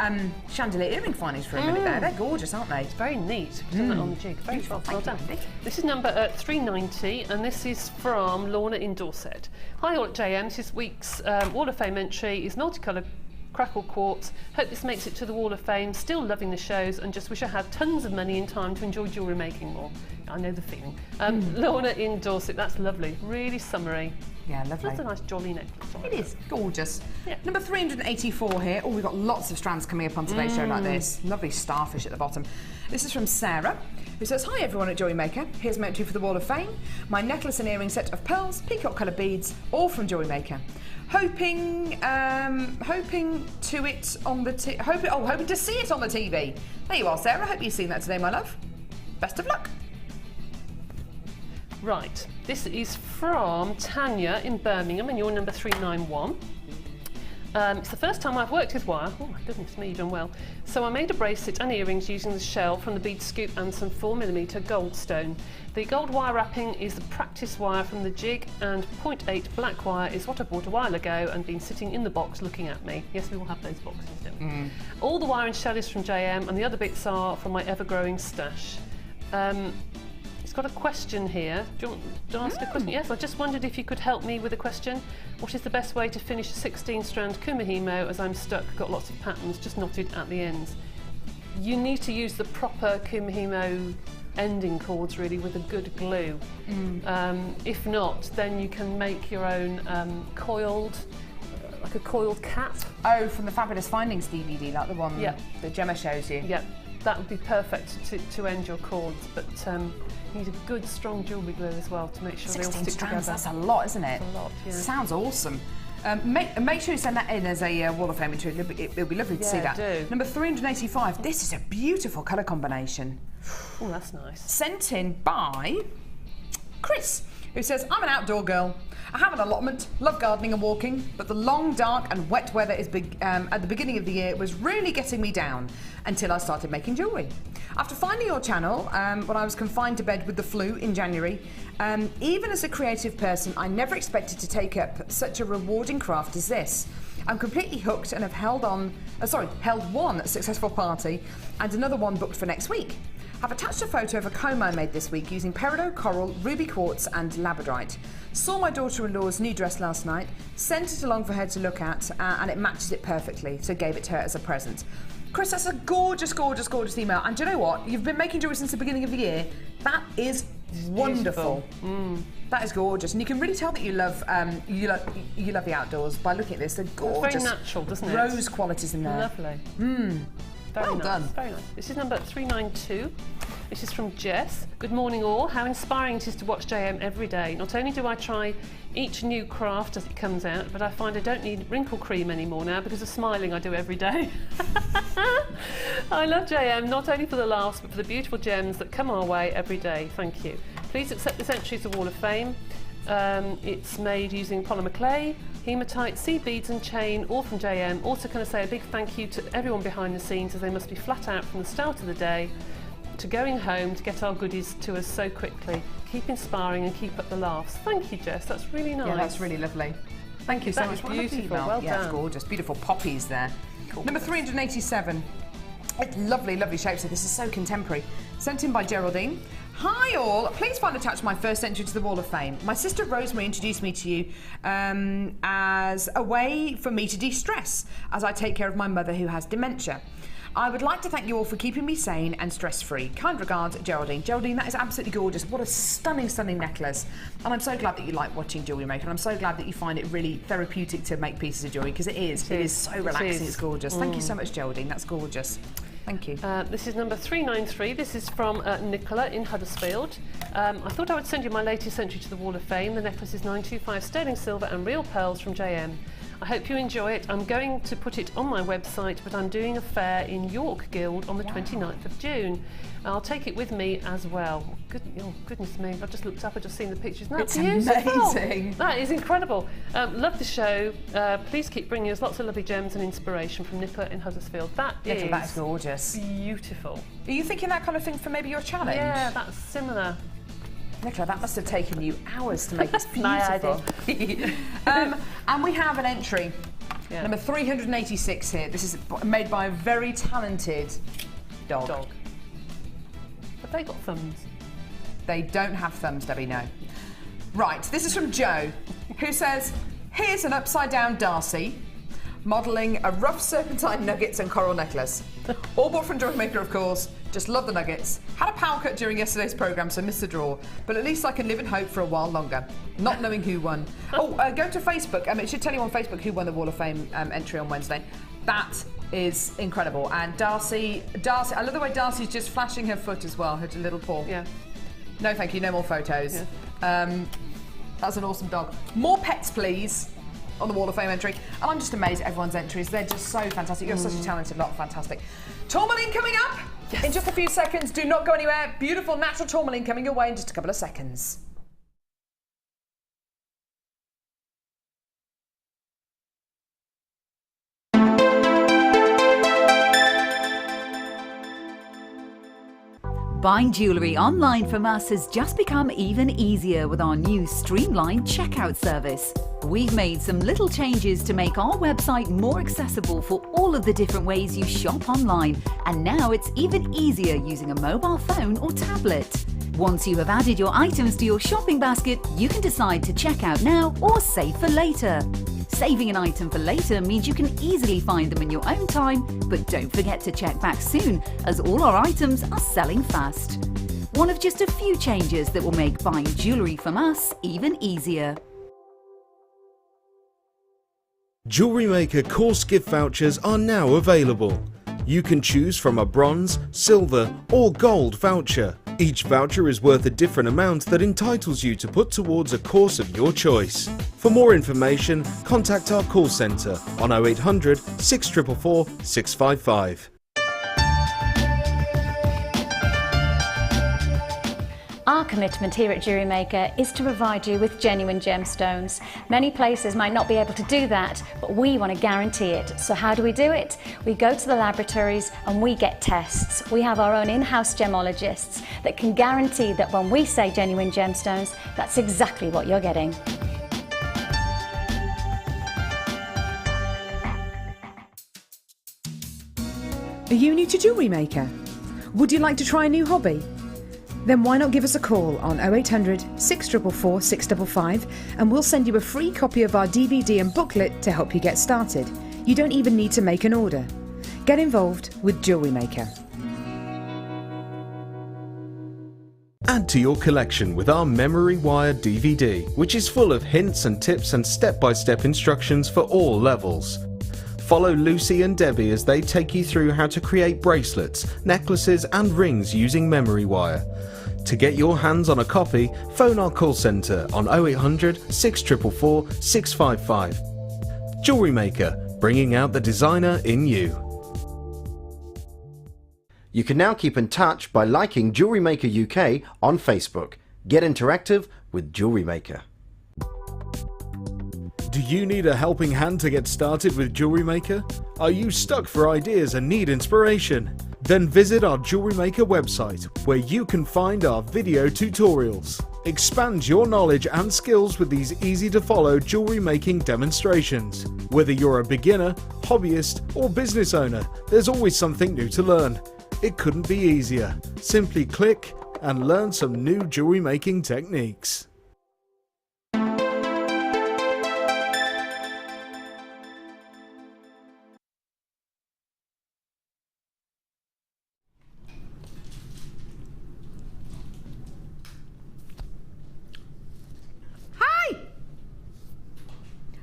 chandelier earring findings for a minute there. They're gorgeous, aren't they? It's very neat. You've done that on the jig. Very well done. This is number 390, and this is from Lorna in Dorset. Hi all at JM. This week's Wall of Fame entry is multicoloured crackle quartz. Hope this makes it to the Wall of Fame. Still loving the shows and just wish I had tons of money and time to enjoy jewellery making more. I know the feeling. Lorna in Dorset, that's lovely. Really summery. Yeah, lovely. That's a nice jolly necklace. It is gorgeous. Yeah. Number 384 here. Oh, we've got lots of strands coming up on today's show like this. Lovely starfish at the bottom. This is from Sarah, who says, hi everyone at Jewellery Maker. Here's my entry for the Wall of Fame. My necklace and earring set of pearls, peacock coloured beads, all from Jewellery Maker. Hoping to it on the hoping to see it on the TV. There you are, Sarah. Hope you've seen that today, my love. Best of luck. Right, this is from Tanya in Birmingham, and you're number 391. It's the first time I've worked with wire. Oh my goodness me, you've done well. So I made a bracelet and earrings using the shell from the bead scoop and some 4mm gold stone. The gold wire wrapping is the practice wire from the jig, and 0.8 black wire is what I bought a while ago and been sitting in the box looking at me. Yes, we will have those boxes, don't we? All the wire and shell is from JM, and the other bits are from my ever-growing stash. It's got a question here. Do you want to ask a question? Yes, I just wondered if you could help me with a question. What is the best way to finish a 16-strand kumihimo as I'm stuck, got lots of patterns, just knotted at the ends? You need to use the proper kumihimo ending cords really with a good glue. If not, then you can make your own coiled, like a coiled cap. Oh, from the Fabulous Findings DVD, like the one that Gemma shows you. Yeah, that would be perfect to end your cords, but you need a good strong jewellery glue as well to make sure they all stick together. That's a lot, isn't it? That's a lot, yeah. Sounds awesome. Make sure you send that in as a Wall of Fame entry. It'll be lovely to see that. Do. Number 385. This is a beautiful colour combination. Oh, that's nice. Sent in by Chris, who says, I'm an outdoor girl. I have an allotment, love gardening and walking, but the long, dark and wet weather at the beginning of the year was really getting me down until I started making jewellery. After finding your channel, when I was confined to bed with the flu in January, even as a creative person, I never expected to take up such a rewarding craft as this. I'm completely hooked and have held one successful party and another one booked for next week. I've attached a photo of a comb I made this week using peridot, coral, ruby quartz and labradorite. Saw my daughter-in-law's new dress last night, sent it along for her to look at, and it matches it perfectly, so gave it to her as a present. Chris, that's a gorgeous, gorgeous, gorgeous email. And do you know what? You've been making jewellery since the beginning of the year. That is wonderful. That is gorgeous, and you can really tell that you love the outdoors by looking at this. They're gorgeous. It's very natural, doesn't it? Rose qualities in there. Lovely. Very well nice. done. Very nice. This is number 392. This is from Jess. Good morning all. How inspiring it is to watch JM every day. Not only do I try each new craft as it comes out, but I find I don't need wrinkle cream anymore now because of smiling I do every day. I love JM not only for the laughs but for the beautiful gems that come our way every day. Thank you. Please accept this entry to the Wall of Fame. It's made using polymer clay, hematite, seed beads and chain, all from JM. Also can I say a big thank you to everyone behind the scenes, as they must be flat out from the start of the day to going home to get our goodies to us so quickly. Keep inspiring and keep up the laughs. Thank you, Jess, that's really nice. Yeah, that's really lovely. Thank you so much. Beautiful, well done. Yeah, it's gorgeous. Beautiful poppies there. Cool. Number 387. It's lovely, lovely shape. So this is so contemporary. Sent in by Geraldine. Hi all, please find attached my first entry to the Wall of Fame. My sister Rosemary introduced me to you as a way for me to de-stress as I take care of my mother who has dementia. I would like to thank you all for keeping me sane and stress-free. Kind regards, Geraldine. Geraldine, that is absolutely gorgeous. What a stunning, stunning necklace. And I'm so glad that you like watching Jewellery Maker, and I'm so glad that you find it really therapeutic to make pieces of jewellery, because it is so relaxing, it's gorgeous. Thank you so much, Geraldine, that's gorgeous. Thank you. This is number 393. This is from Nicola in Huddersfield. I thought I would send you my latest entry to the Wall of Fame. The necklace is 925 sterling silver and real pearls from JM. I hope you enjoy it. I'm going to put it on my website, but I'm doing a fair in York Guild on the 29th of June. I'll take it with me as well. Goodness me, I've just looked up, I've just seen the pictures. That's amazing. That is incredible. Love the show. Please keep bringing us lots of lovely gems and inspiration from Nipper in Huddersfield. That's gorgeous. Beautiful. Are you thinking that kind of thing for maybe your challenge? Yeah, that's similar. Nicola, that must have taken you hours to make this beautiful. My idea. And we have an entry, number 386 here. This is made by a very talented dog. Have they got thumbs? They don't have thumbs, Debbie, no. Right, this is from Joe, who says, here's an upside down Darcy, modelling a rough serpentine nuggets and coral necklace. All bought from Jewellery Maker, of course. Just love the nuggets. Had a power cut during yesterday's programme, so missed the draw. But at least I can live in hope for a while longer, not knowing who won. Go to Facebook. It should tell you on Facebook who won the Wall of Fame entry on Wednesday. That is incredible. And Darcy, I love the way Darcy's just flashing her foot as well, her little paw. Yeah. No, thank you. No more photos. Yeah. That's an awesome dog. More pets, please, on the Wall of Fame entry. And I'm just amazed at everyone's entries. They're just so fantastic. You're such a talented lot. Fantastic. Tourmaline coming up in just a few seconds. Do not go anywhere. Beautiful natural tourmaline coming your way in just a couple of seconds. Buying jewellery online from us has just become even easier with our new streamlined checkout service. We've made some little changes to make our website more accessible for all of the different ways you shop online, and now it's even easier using a mobile phone or tablet. Once you have added your items to your shopping basket, you can decide to check out now or save for later. Saving an item for later means you can easily find them in your own time, but don't forget to check back soon, as all our items are selling fast. One of just a few changes that will make buying jewellery from us even easier. Jewellery Maker course gift vouchers are now available. You can choose from a bronze, silver or gold voucher. Each voucher is worth a different amount that entitles you to put towards a course of your choice. For more information, contact our call centre on 0800 644 655. Our commitment here at Jewellery Maker is to provide you with genuine gemstones. Many places might not be able to do that, but we want to guarantee it. So how do we do it? We go to the laboratories and we get tests. We have our own in-house gemologists that can guarantee that when we say genuine gemstones, that's exactly what you're getting. Are you new to Jewellery Maker? Would you like to try a new hobby? Then why not give us a call on 0800 644 655 and we'll send you a free copy of our DVD and booklet to help you get started. You don't even need to make an order. Get involved with Jewellery Maker. Add to your collection with our Memory Wire DVD, which is full of hints and tips and step-by-step instructions for all levels. Follow Lucy and Debbie as they take you through how to create bracelets, necklaces and rings using Memory Wire. To get your hands on a copy, phone our call centre on 0800 644 655. Jewellery Maker, bringing out the designer in you. You can now keep in touch by liking Jewellery Maker UK on Facebook. Get interactive with Jewellery Maker. Do you need a helping hand to get started with Jewellery Maker? Are you stuck for ideas and need inspiration? Then visit our Jewellery Maker website, where you can find our video tutorials. Expand your knowledge and skills with these easy-to-follow jewellery making demonstrations. Whether you're a beginner, hobbyist or business owner, there's always something new to learn. It couldn't be easier. Simply click and learn some new jewellery making techniques.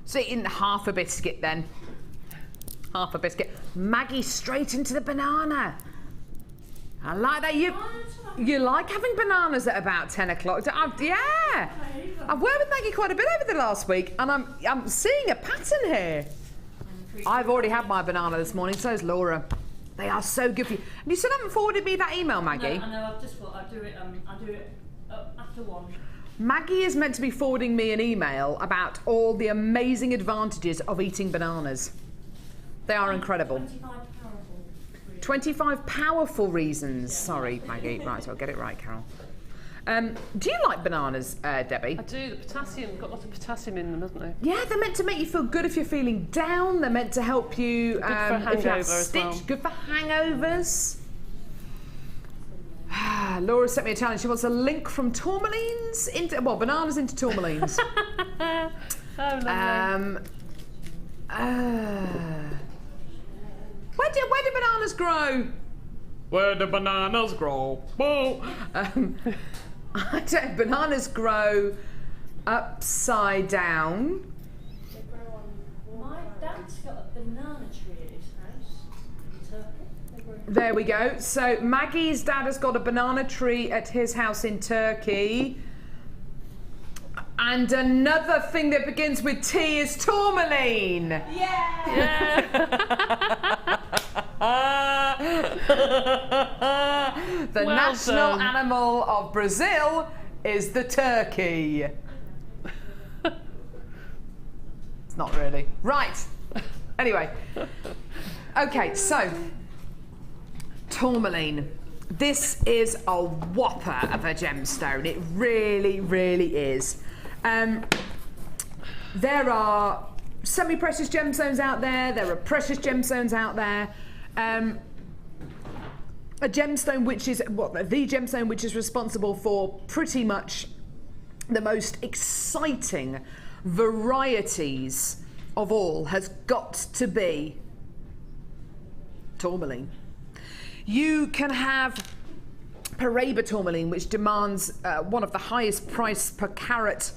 So eating half a biscuit then. Half a biscuit. Maggie straight into the banana. I like that. You like having bananas at about 10 o'clock? Yeah. I've worked with Maggie quite a bit over the last week, and I'm seeing a pattern here. I've already had my banana this morning, so's Laura. They are so good for you. And you still haven't forwarded me that email, Maggie. No, I know. I've just thought I'll do it. After one. Maggie is meant to be forwarding me an email about all the amazing advantages of eating bananas. They are incredible. 25 powerful reasons. Sorry, Maggie. Right, so I'll get it right, Carol. Do you like bananas, Debbie? I do. The potassium, got lots of potassium in them, hasn't they? Yeah, they're meant to make you feel good if you're feeling down. They're meant to help you good for a hangover as well. Good for hangovers. Laura sent me a challenge. She wants a link from tourmalines into, well, bananas into tourmalines. Oh, lovely. Where do bananas grow? Where do bananas grow? Whoa. Bananas grow upside down. My dad's got a banana tree at his house in Turkey. There we go. So Maggie's dad has got a banana tree at his house in Turkey. And another thing that begins with T is tourmaline. Yeah! The Well national done. animal of Brazil is the turkey. It's not really. Right. Anyway. Okay, so tourmaline. This is a whopper of a gemstone. It really, really is. There are semi-precious gemstones out there. There are precious gemstones out there. A gemstone which is the gemstone which is responsible for pretty much the most exciting varieties of all has got to be tourmaline. You can have Paraiba tourmaline, which demands one of the highest price per carat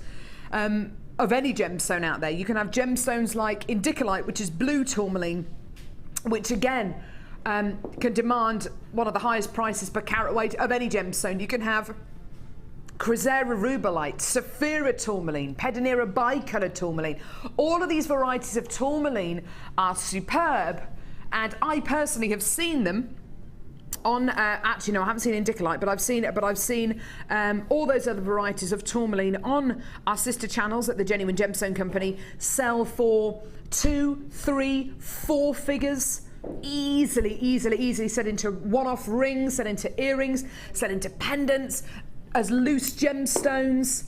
of any gemstone out there. You can have gemstones like indicolite, which is blue tourmaline, which again can demand one of the highest prices per carat weight of any gemstone. You can have Chrysaora rubellite, Sapphira tourmaline, Pedonera bicoloured tourmaline. All of these varieties of tourmaline are superb, and I personally have seen them on, actually no, I haven't seen indicolite, but I've seen all those other varieties of tourmaline on our sister channels at the Genuine Gemstone Company sell for 2, 3, 4 figures. Easily set into one-off rings, set into earrings, set into pendants, as loose gemstones.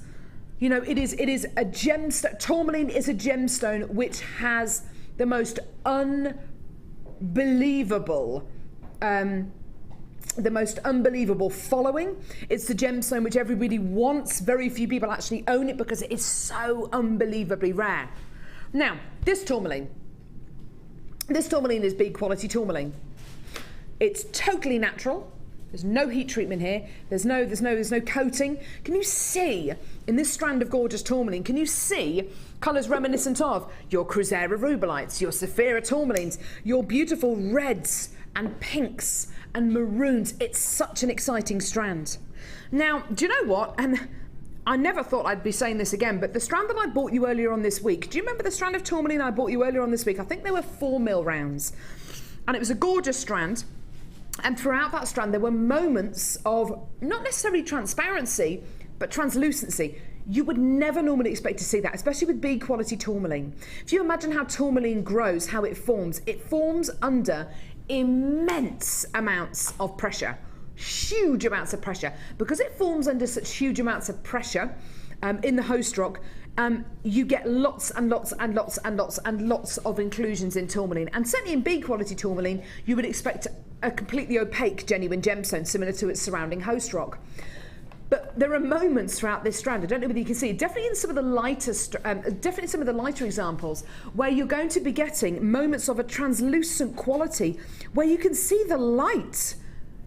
You know, it is a gemstone. Tourmaline is a gemstone which has the most unbelievable following. It's the gemstone which everybody wants. Very few people actually own it because it is so unbelievably rare. Now, this tourmaline is big quality tourmaline. It's totally natural. There's no heat treatment here. There's no coating. Can you see in this strand of gorgeous tourmaline? Can you see colours reminiscent of your Chrysaora rubellites, your Sapphira tourmalines, your beautiful reds and pinks and maroons? It's such an exciting strand. Now, do you know what? And I never thought I'd be saying this again, but the strand that I bought you earlier on this week, do you remember the strand of tourmaline I bought you earlier on this week? I think they were 4 mil rounds. And it was a gorgeous strand. And throughout that strand, there were moments of not necessarily transparency, but translucency. You would never normally expect to see that, especially with big quality tourmaline. If you imagine how tourmaline grows, how it forms under immense amounts of pressure. Huge amounts of pressure. Because it forms under such huge amounts of pressure in the host rock, you get lots and lots of inclusions in tourmaline. And certainly in big quality tourmaline, you would expect a completely opaque genuine gemstone similar to its surrounding host rock. But there are moments throughout this strand, I don't know whether you can see, definitely in some of the lighter examples, where you're going to be getting moments of a translucent quality, where you can see the light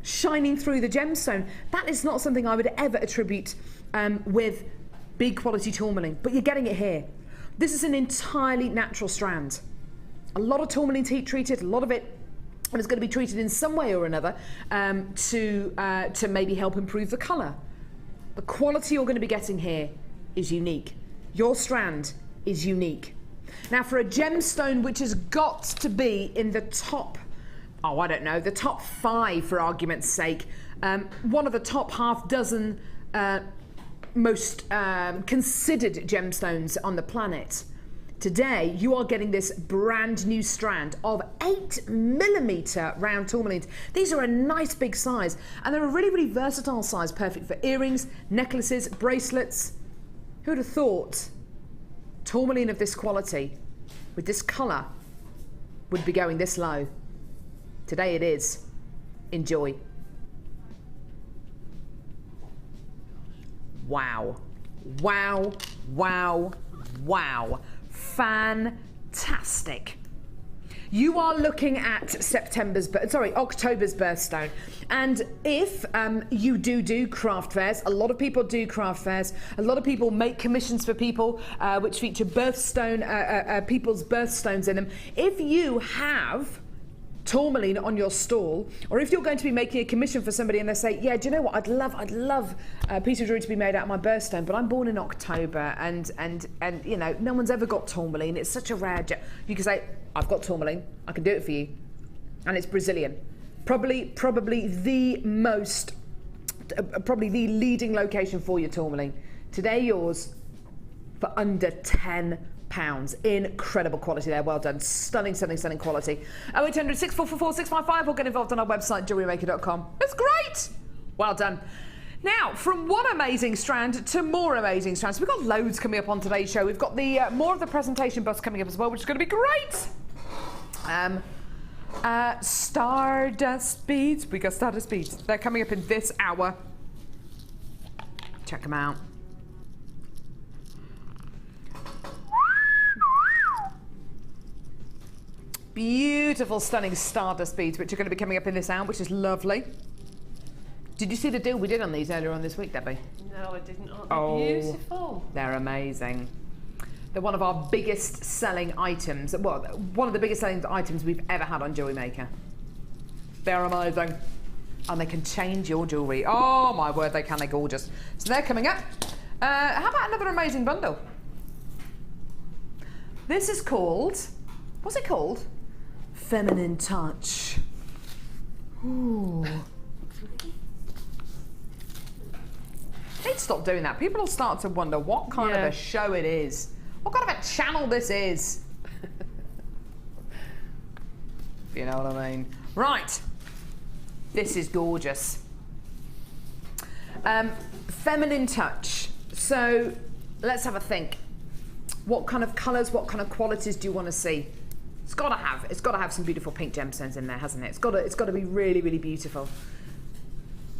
shining through the gemstone. That is not something I would ever attribute with big quality tourmaline, but you're getting it here. This is an entirely natural strand. A lot of tourmaline's heat treated, a lot of it is going to be treated in some way or another to maybe help improve the colour. The quality you're going to be getting here is unique. Your strand is unique. Now, for a gemstone which has got to be in the top, oh, I don't know, the top 5 for argument's sake, one of the top half dozen most considered gemstones on the planet. Today, you are getting this brand new strand of 8mm round tourmalines. These are a nice big size, and they're a really, really versatile size, perfect for earrings, necklaces, bracelets. Who would have thought tourmaline of this quality, with this colour, would be going this low? Today it is. Enjoy. Wow. Wow, wow, wow. Fantastic. You are looking at October's birthstone. And if you do craft fairs, a lot of people do craft fairs, a lot of people make commissions for people which feature birthstone, people's birthstones in them. If you have tourmaline on your stall, or if you're going to be making a commission for somebody and they say, yeah, do you know what, I'd love a piece of jewellery to be made out of my birthstone, but I'm born in October and you know, no one's ever got tourmaline, it's such a rare you can say, I've got tourmaline, I can do it for you, and it's Brazilian. Probably the leading location for your tourmaline. Today yours for under £10. Incredible quality there, well done. Stunning quality. 0800 6444 655 or get involved on our website, JewelleryMaker.com. It's great! Well done. Now, from one amazing strand to more amazing strands. We've got loads coming up on today's show. We've got the more of the presentation bus coming up as well, which is going to be great. Stardust beads. We got Stardust beads. They're coming up in this hour. Check them out. Beautiful, stunning Stardust beads, which are going to be coming up in this hour, which is lovely. Did you see the deal we did on these earlier on this week, Debbie? No, I didn't. Oh, they're beautiful. They're amazing. They're one of our biggest selling items. Well, one of the biggest selling items we've ever had on Jewellery Maker. They're amazing. And they can change your jewellery. Oh, my word, they can. They're gorgeous. So they're coming up. How about another amazing bundle? This is called... What's it called? Feminine Touch. Ooh. They'd stop doing that. People will start to wonder what kind of a show it is. What kind of a channel this is. If you know what I mean. Right. This is gorgeous. Feminine Touch. So let's have a think. What kind of colours, what kind of qualities do you want to see? It's got to have some beautiful pink gemstones in there, hasn't it? It's got to be really, really beautiful.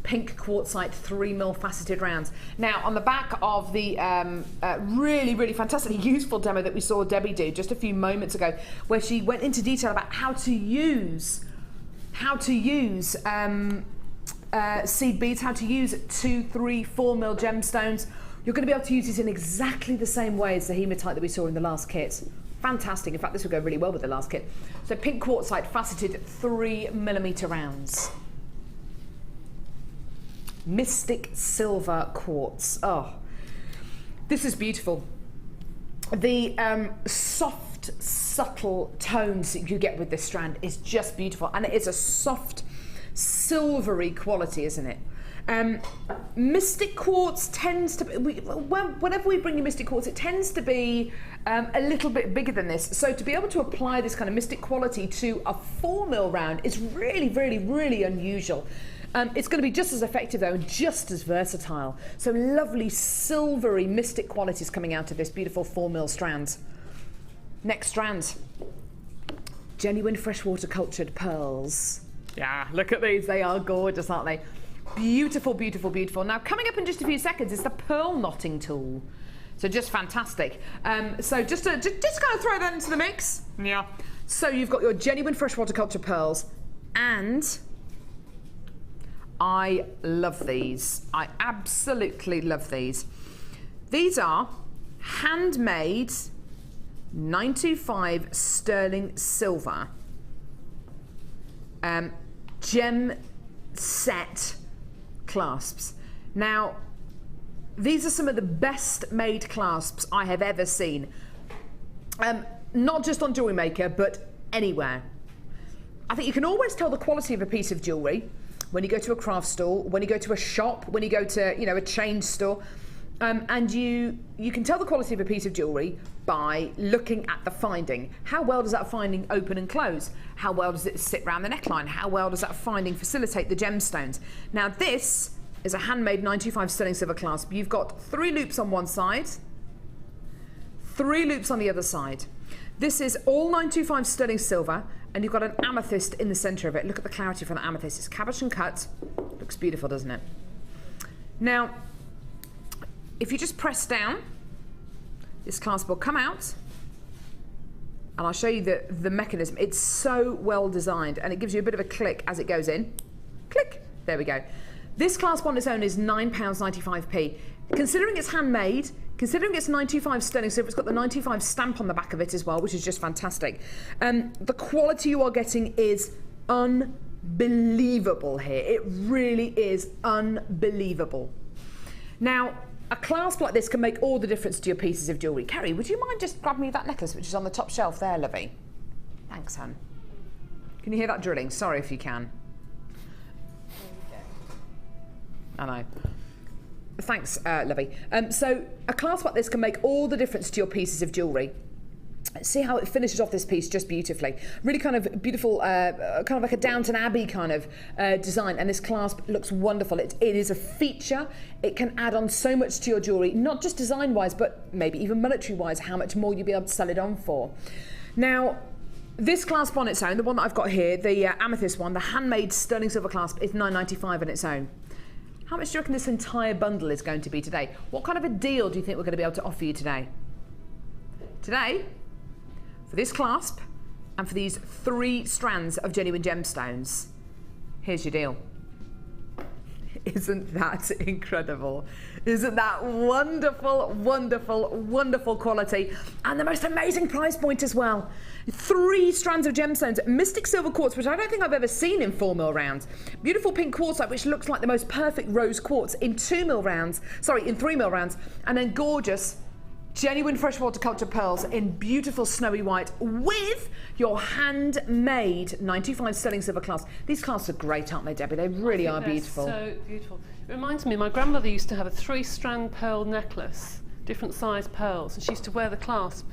Pink quartzite 3mm faceted rounds. Now, on the back of the really, really fantastically useful demo that we saw Debbie do just a few moments ago, where she went into detail about how to use seed beads, how to use 2, 3, 4mm gemstones. You're going to be able to use these in exactly the same way as the hematite that we saw in the last kit. Fantastic. In fact, this will go really well with the last kit. So pink quartzite faceted 3mm rounds. Mystic silver quartz. Oh, this is beautiful. The soft, subtle tones that you get with this strand is just beautiful. And it is a soft, silvery quality, isn't it? Mystic quartz tends to be, whenever we bring you mystic quartz, it tends to be a little bit bigger than this. So to be able to apply this kind of mystic quality to a 4mm round is really, really, really unusual. It's going to be just as effective though, and just as versatile. So lovely silvery mystic qualities coming out of this beautiful 4mm strand. Next strand, genuine freshwater cultured pearls. Yeah, look at these, they are gorgeous, aren't they? Beautiful, beautiful, beautiful. Now, coming up in just a few seconds is the pearl knotting tool. So just fantastic. So just kind of throw that into the mix. Yeah. So you've got your genuine freshwater culture pearls, and I love these. I absolutely love these. These are handmade 925 sterling silver gem set clasps. Now, these are some of the best made clasps I have ever seen. Not just on Jewellery Maker, but anywhere. I think you can always tell the quality of a piece of jewellery when you go to a craft store, when you go to a shop, when you go to, you know, a chain store. And you can tell the quality of a piece of jewellery by looking at the finding. How well does that finding open and close? How well does it sit around the neckline? How well does that finding facilitate the gemstones? Now this is a handmade 925 sterling silver clasp. You've got 3 loops on one side, 3 loops on the other side. This is all 925 sterling silver, and you've got an amethyst in the centre of it. Look at the clarity from the amethyst. It's cabochon and cut. Looks beautiful, doesn't it? Now, if you just press down, this clasp will come out, and I'll show you the mechanism. It's so well designed, and it gives you a bit of a click as it goes in. Click. There we go. This clasp on its own is £9.95p. Considering it's handmade, considering it's 925 sterling silver, it's got the 925 stamp on the back of it as well, which is just fantastic. The quality you are getting is unbelievable here. It really is unbelievable. Now, a clasp like this can make all the difference to your pieces of jewellery. Kerry, would you mind just grabbing me that necklace which is on the top shelf there, lovey? Thanks, hon. Can you hear that drilling? Sorry if you can. I know. Thanks, lovey. So a clasp like this can make all the difference to your pieces of jewellery. See how it finishes off this piece just beautifully. Really kind of beautiful, kind of like a Downton Abbey kind of design, and this clasp looks wonderful. It is a feature. It can add on so much to your jewellery, not just design-wise, but maybe even monetary-wise, how much more you'll be able to sell it on for. Now, this clasp on its own, the one that I've got here, the amethyst one, the handmade sterling silver clasp, is £9.95 on its own. How much do you reckon this entire bundle is going to be today? What kind of a deal do you think we're going to be able to offer you today? Today, for this clasp and for these 3 strands of genuine gemstones, here's your deal. Isn't that incredible? Isn't that wonderful, wonderful, wonderful quality? And the most amazing price point as well. 3 strands of gemstones, mystic silver quartz, which I don't think I've ever seen in 4mm rounds. Beautiful pink quartzite, which looks like the most perfect rose quartz in 2mm rounds, sorry, in 3mm rounds. And then gorgeous, genuine freshwater culture pearls in beautiful snowy white with your handmade 95 sterling silver clasp. These clasps are great, aren't they, Debbie? They really are beautiful. So beautiful. It reminds me, my grandmother used to have a 3-strand pearl necklace, different size pearls, and she used to wear the clasp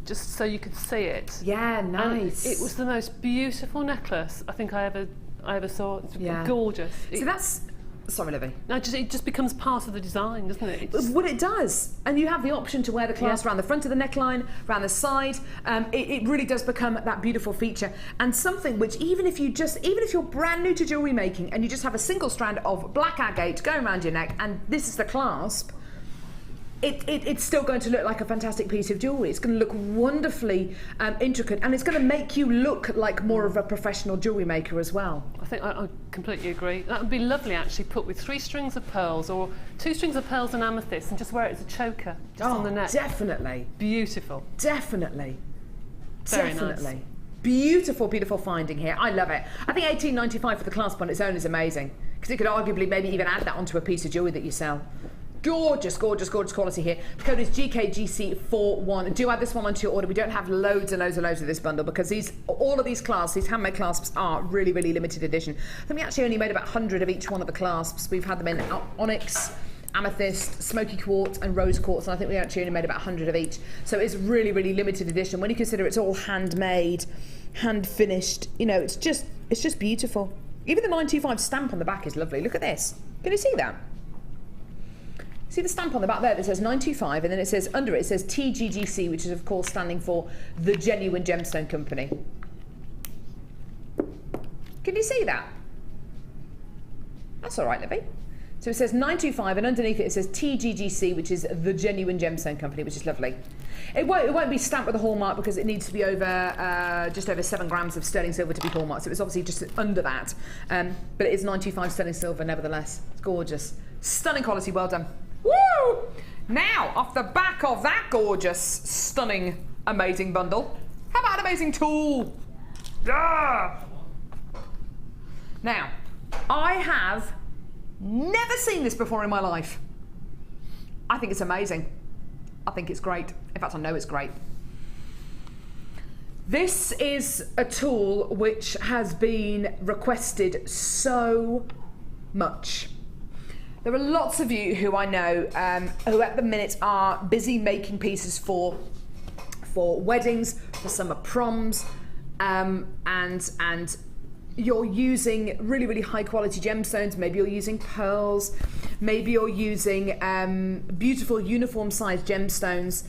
just so you could see it. Yeah, nice. And it was the most beautiful necklace I think I ever saw. It's gorgeous. So that's... Sorry, Livy. No, it just becomes part of the design, doesn't it? Well, it does. And you have the option to wear the clasp around the front of the neckline, around the side. It really does become that beautiful feature. And something which, even if you're brand new to jewellery making and you just have a single strand of black agate going around your neck and this is the clasp, it's still going to look like a fantastic piece of jewellery. It's going to look wonderfully intricate, and it's going to make you look like more of a professional jewellery maker as well. I think I completely agree. That would be lovely, actually, put with 3 strings of pearls or 2 strings of pearls and amethyst, and just wear it as a choker, just on the neck. Definitely. Beautiful. Definitely. Very Definitely. nice. Beautiful, beautiful finding here. I love it. I think £18.95 for the clasp on its own is amazing, because you could arguably maybe even add that onto a piece of jewellery that you sell. Gorgeous, gorgeous, gorgeous quality here. The code is GKGC41. Do add this one onto your order. We don't have loads and loads and loads of this bundle because all of these clasps, these handmade clasps, are really, really limited edition. I think we actually only made about 100 of each one of the clasps. We've had them in onyx, amethyst, smoky quartz and rose quartz, and I think we actually only made about 100 of each. So it's really, really limited edition. When you consider it's all handmade, hand finished, you know, it's just beautiful. Even the 925 stamp on the back is lovely. Look at this. Can you see that? See the stamp on the back there that says 925, and then it says under it says TGGC, which is of course standing for the Genuine Gemstone Company. Can you see that? That's all right, Libby. So it says 925, and underneath it says TGGC, which is the Genuine Gemstone Company, which is lovely. It won't be stamped with a hallmark because it needs to be over just over 7 grams of sterling silver to be hallmarked. So it's obviously just under that, but it is 925 sterling silver nevertheless. It's gorgeous, stunning quality. Well done. Woo! Now, off the back of that gorgeous, stunning, amazing bundle, how about an amazing tool? Yeah! Now, I have never seen this before in my life. I think it's amazing. I think it's great. In fact, I know it's great. This is a tool which has been requested so much. There are lots of you who I know who at the minute are busy making pieces for weddings, for summer proms, and you're using really, really high quality gemstones. Maybe you're using pearls, maybe you're using beautiful uniform sized gemstones.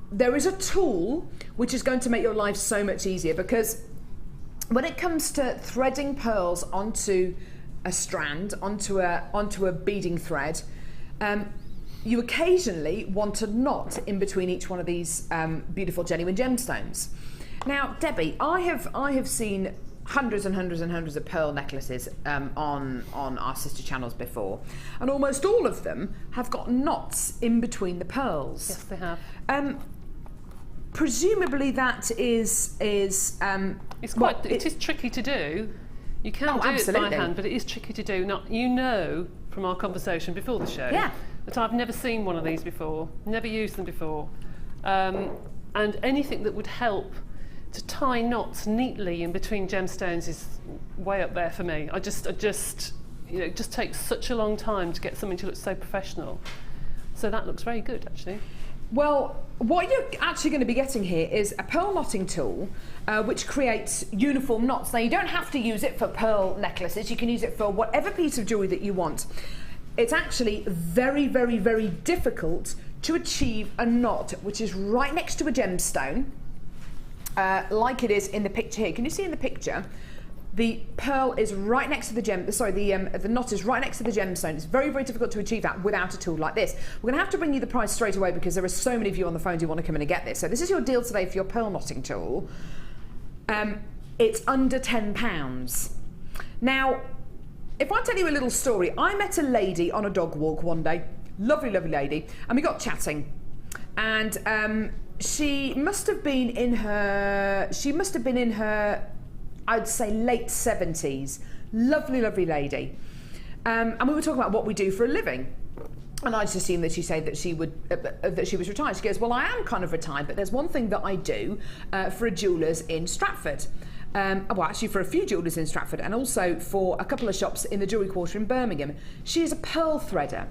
There is a tool which is going to make your life so much easier, because when it comes to threading pearls onto a strand, onto a beading thread, you occasionally want a knot in between each one of these beautiful genuine gemstones. Now, Debbie, I have seen hundreds and hundreds and hundreds of pearl necklaces on our sister channels before, and almost all of them have got knots in between the pearls. Yes, they have. Presumably that is it's quite. It is tricky to do. You can do it by hand, but it is tricky to do. Not, you know, from our conversation before the show, that I've never seen one of these before, never used them before, and anything that would help to tie knots neatly in between gemstones is way up there for me. I just, you know, it just takes such a long time to get something to look so professional. So that looks very good, actually. Well, what you're actually going to be getting here is a pearl knotting tool which creates uniform knots. Now, you don't have to use it for pearl necklaces. You can use it for whatever piece of jewellery that you want. It's actually very, very, very difficult to achieve a knot which is right next to a gemstone, like it is in the picture here. Can you see in the picture? The pearl is right next to the the knot is right next to the gemstone. It's very, very difficult to achieve that without a tool like this. We're going to have to bring you the price straight away, because there are so many of you on the phone who want to come in and get this. So this is your deal today for your pearl knotting tool. It's under £10. Now, if I tell you a little story, I met a lady on a dog walk one day, lovely, lovely lady, and we got chatting, and she must have been in her, I'd say late 70s. Lovely, lovely lady. And we were talking about what we do for a living. And I just assumed that she said that she was retired. She goes, well, I am kind of retired, but there's one thing that I do for a jewellers in Stratford. Well, actually for a few jewellers in Stratford, and also for a couple of shops in the Jewellery Quarter in Birmingham. She is a pearl threader,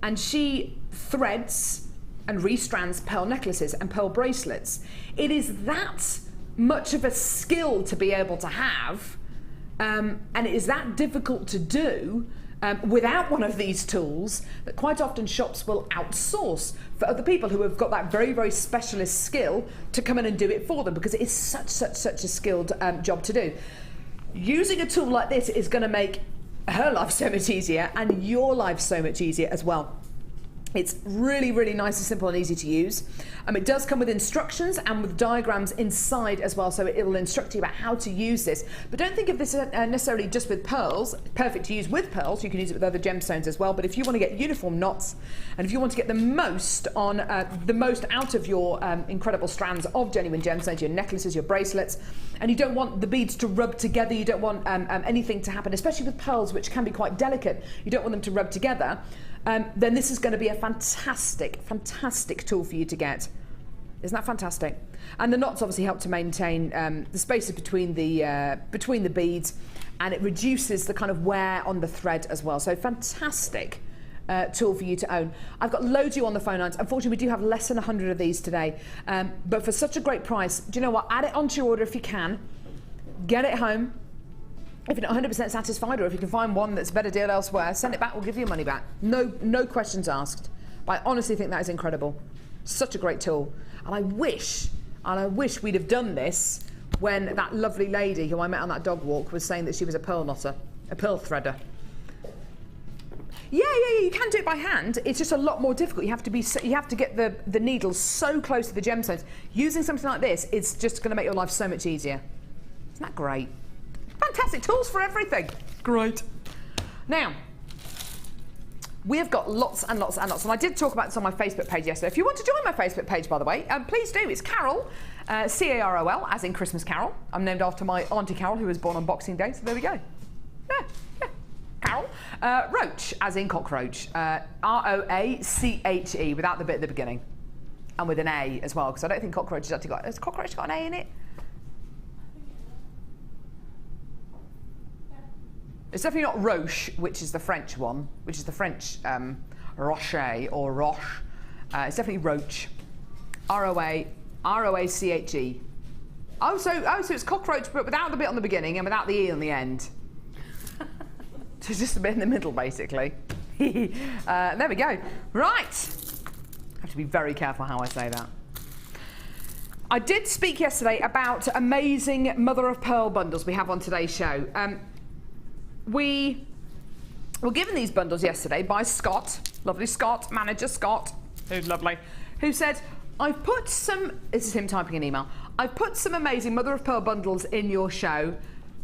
and she threads and restrands pearl necklaces and pearl bracelets. It is that much of a skill to be able to have, and it is that difficult to do without one of these tools, that quite often shops will outsource for other people who have got that very, very specialist skill to come in and do it for them, because it is such a skilled job to do. Using a tool like this is going to make her life so much easier and your life so much easier as well. It's really, really nice and simple and easy to use. It does come with instructions and with diagrams inside as well, so it'll instruct you about how to use this. But don't think of this necessarily just with pearls. Perfect to use with pearls. You can use it with other gemstones as well. But if you want to get uniform knots, and if you want to get the most out of your incredible strands of genuine gemstones, your necklaces, your bracelets, and you don't want the beads to rub together, you don't want anything to happen, especially with pearls, which can be quite delicate. You don't want them to rub together. Then this is going to be a fantastic, fantastic tool for you to get. Isn't that fantastic? And the knots obviously help to maintain the spaces between the beads, and it reduces the kind of wear on the thread as well. So fantastic tool for you to own. I've got loads of you on the phone lines. Unfortunately, we do have less than 100 of these today, but for such a great price, do you know what? Add it onto your order if you can. Get it home. If you're not 100% satisfied, or if you can find one that's a better deal elsewhere, send it back, we'll give you your money back. No questions asked. But I honestly think that is incredible. Such a great tool. And I wish we'd have done this when that lovely lady who I met on that dog walk was saying that she was a pearl knotter, a pearl threader. Yeah, you can do it by hand. It's just a lot more difficult. You have to get the needles so close to the gemstones. Using something like this, it's just going to make your life so much easier. Isn't that great? Fantastic tools for everything. Great. Now, we have got lots and lots and lots, and I did talk about this on my Facebook page yesterday. If you want to join my Facebook page, by the way, please do. It's Carol, C-A-R-O-L, as in Christmas Carol. I'm named after my Auntie Carol, who was born on Boxing Day, so there we go. Yeah, Carol. Roach, as in cockroach. R-O-A-C-H-E, without the bit at the beginning. And with an A as well, because I don't think cockroach has actually got... Has cockroach got an A in it? It's definitely not roche, which is the French one, which is the French rocher or roche. It's definitely roach. R-O-A-C-H-E. Oh, so it's cockroach, but without the bit on the beginning and without the E on the end. So just a bit in the middle, basically. There we go. Right. I have to be very careful how I say that. I did speak yesterday about amazing mother of pearl bundles we have on today's show. We were given these bundles yesterday by Scott, lovely Scott, manager Scott, who's lovely, who said, I've put some, this is him typing an email, I've put some amazing mother of pearl bundles in your show.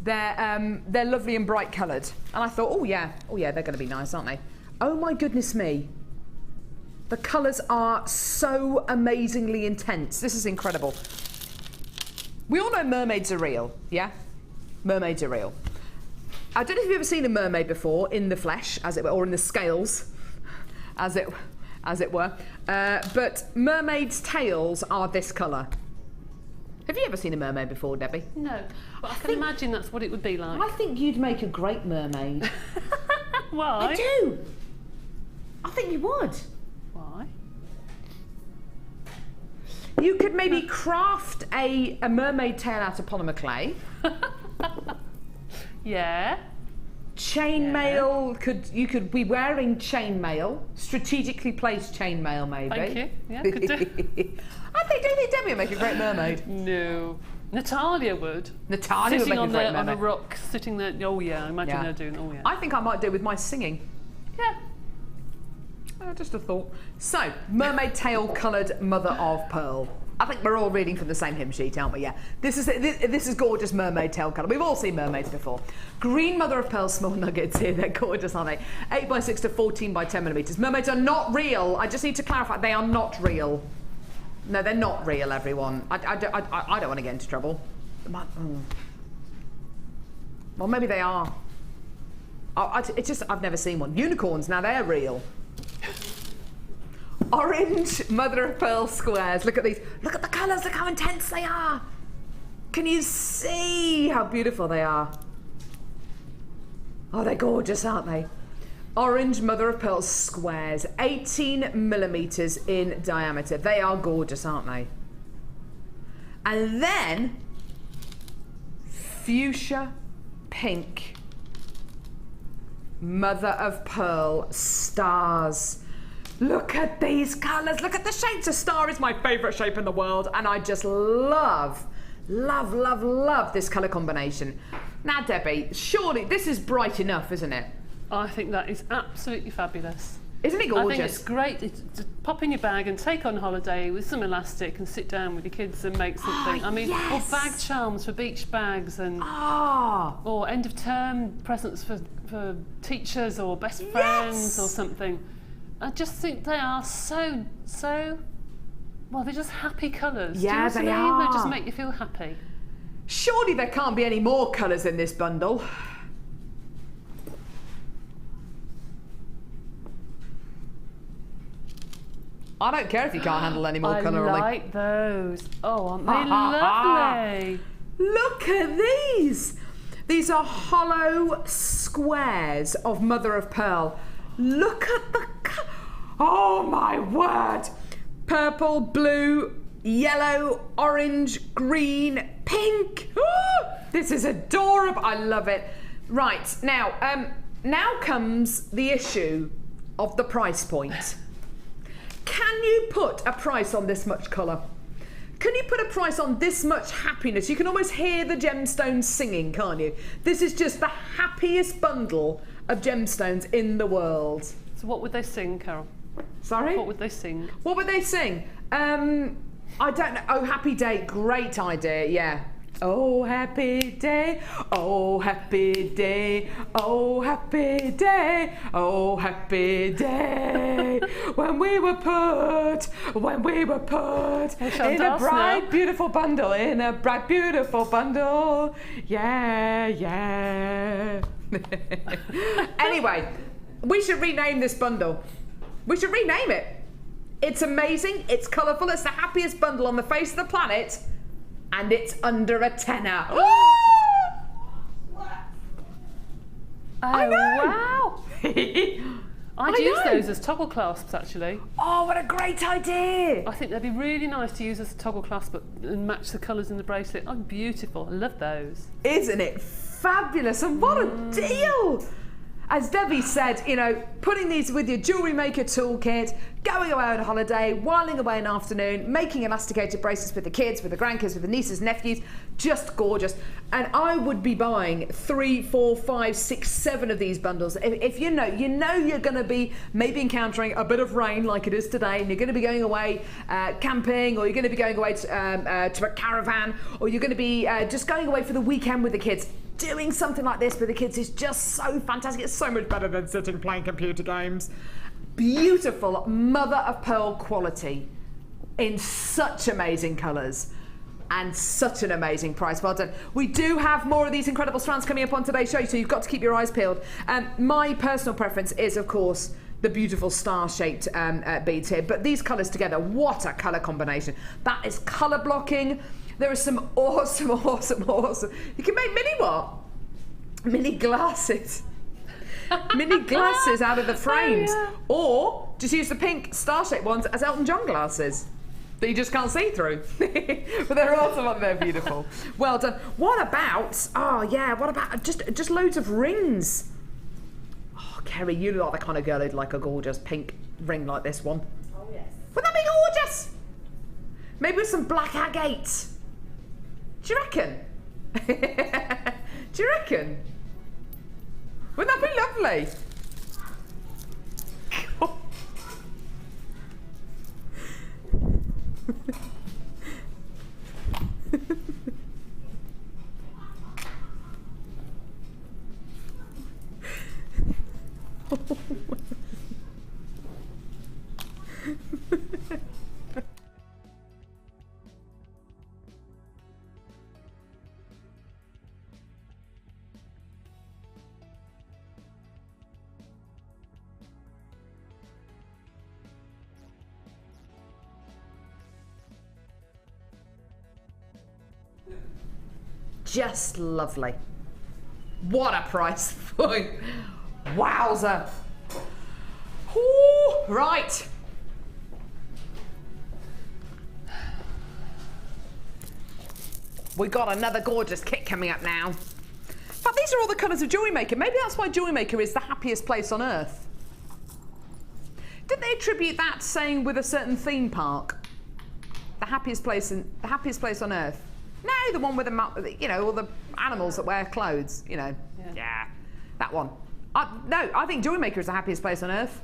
They're lovely and bright coloured. And I thought, oh yeah, they're going to be nice, aren't they? Oh my goodness me. The colours are so amazingly intense. This is incredible. We all know mermaids are real, yeah? Mermaids are real. I don't know if you've ever seen a mermaid before in the flesh, as it were, or in the scales, as it were. But mermaids' tails are this colour. Have you ever seen a mermaid before, Debbie? No, but I can imagine that's what it would be like. I think you'd make a great mermaid. Why? I do. I think you would. Why? You could maybe craft a mermaid tail out of polymer clay. Yeah. Chainmail, you could be wearing chainmail, strategically placed chainmail maybe. Thank you. Yeah, could do. Do you think Debbie would make a great mermaid? No. Natalia would. Natalia would make a great mermaid. On a rock, sitting there. Oh yeah, I imagine her doing. Oh yeah. I think I might do it with my singing. Yeah. Just a thought. So, mermaid tail coloured mother of pearl. I think we're all reading from the same hymn sheet, aren't we? Yeah. This is gorgeous mermaid tail colour. We've all seen mermaids before. Green mother of pearl small nuggets here. They're gorgeous, aren't they? 8x6 to 14x10mm. Mermaids are not real. I just need to clarify. They are not real. No, they're not real, everyone. I don't want to get into trouble. Well, maybe they are. It's just I've never seen one. Unicorns, now they're real. Orange mother of pearl squares. Look at these. Look at the colours. Look how intense they are. Can you see how beautiful they are? Oh, they're gorgeous, aren't they? Orange mother of pearl squares, 18mm in diameter. They are gorgeous, aren't they? And then fuchsia pink mother of pearl stars. Look at these colours. Look at the shapes. A star is my favourite shape in the world, and I just love this colour combination. Now, Debbie, surely this is bright enough, isn't it? I think that is absolutely fabulous. Isn't it gorgeous? I think it's great to pop in your bag and take on holiday with some elastic and sit down with your kids and make something. I mean, or bag charms for beach bags and or end of term presents for teachers or best friends or something. I just think they are so well, they're just happy colours. Yeah, they are. They just make you feel happy. Surely there can't be any more colours in this bundle. I don't care if you can't handle any more colour. I like those. Oh, aren't they lovely? Look at these. These are hollow squares of mother of pearl. Look at the oh my word. Purple, blue, yellow, orange, green, pink. Ooh, this is adorable. I love it. Right, now comes the issue of the price point. Can you put a price on this much colour? Can you put a price on this much happiness? You can almost hear the gemstones singing, can't you? This is just the happiest bundle of gemstones in the world. So what would they sing, Carol? Sorry? What would they sing? What would they sing? I don't know. Oh, Happy Day. Great idea, yeah. Oh, happy day, oh, happy day, oh, happy day, oh, happy day, when we were put in a bright, beautiful bundle, yeah, yeah. Anyway, we should rename this bundle. We should rename it. It's amazing, it's colourful, it's the happiest bundle on the face of the planet, and it's under a tenner. Oh, wow. I'd use those as toggle clasps, actually. Oh, what a great idea. I think they'd be really nice to use as a toggle clasp and match the colours in the bracelet. Oh, beautiful. I love those. Isn't it fabulous? And what a deal. As Debbie said, you know, putting these with your Jewellery Maker toolkit, going away on holiday, whiling away an afternoon, making elasticated bracelets with the kids, with the grandkids, with the nieces, nephews, just gorgeous. And I would be buying 3, 4, 5, 6, 7 of these bundles. If you know you're going to be maybe encountering a bit of rain like it is today, and you're going to be going away camping, or you're going to be going away to a caravan, or you're going to be just going away for the weekend with the kids. Doing something like this with the kids is just so fantastic. It's so much better than sitting playing computer games. Beautiful mother of pearl quality in such amazing colours and such an amazing price. Well done. We do have more of these incredible strands coming up on today's show, so you've got to keep your eyes peeled. My personal preference is, of course, the beautiful star-shaped beads here, but these colours together, what a colour combination. That is colour blocking. There are some awesome. You can make mini what? Mini glasses. Mini glasses out of the frames. Oh, yeah. Or just use the pink star-shaped ones as Elton John glasses that you just can't see through. But they're awesome and they're beautiful. Well done. What about, what about just loads of rings? Oh, Kerry, you look like the kind of girl who'd like a gorgeous pink ring like this one. Oh, yes. Wouldn't that be gorgeous? Maybe with some black agates. Do you reckon? Do you reckon? Wouldn't that be lovely? Just lovely. What a price point. Wowza. Ooh, right. We got another gorgeous kit coming up now. But these are all the colours of Jewellery Maker. Maybe that's why Jewellery Maker is the happiest place on earth. Didn't they attribute that saying with a certain theme park? The happiest place on earth. No, the one with the, you know, all the animals that wear clothes, you know. Yeah, that one. No, I think Jewellery Maker is the happiest place on earth.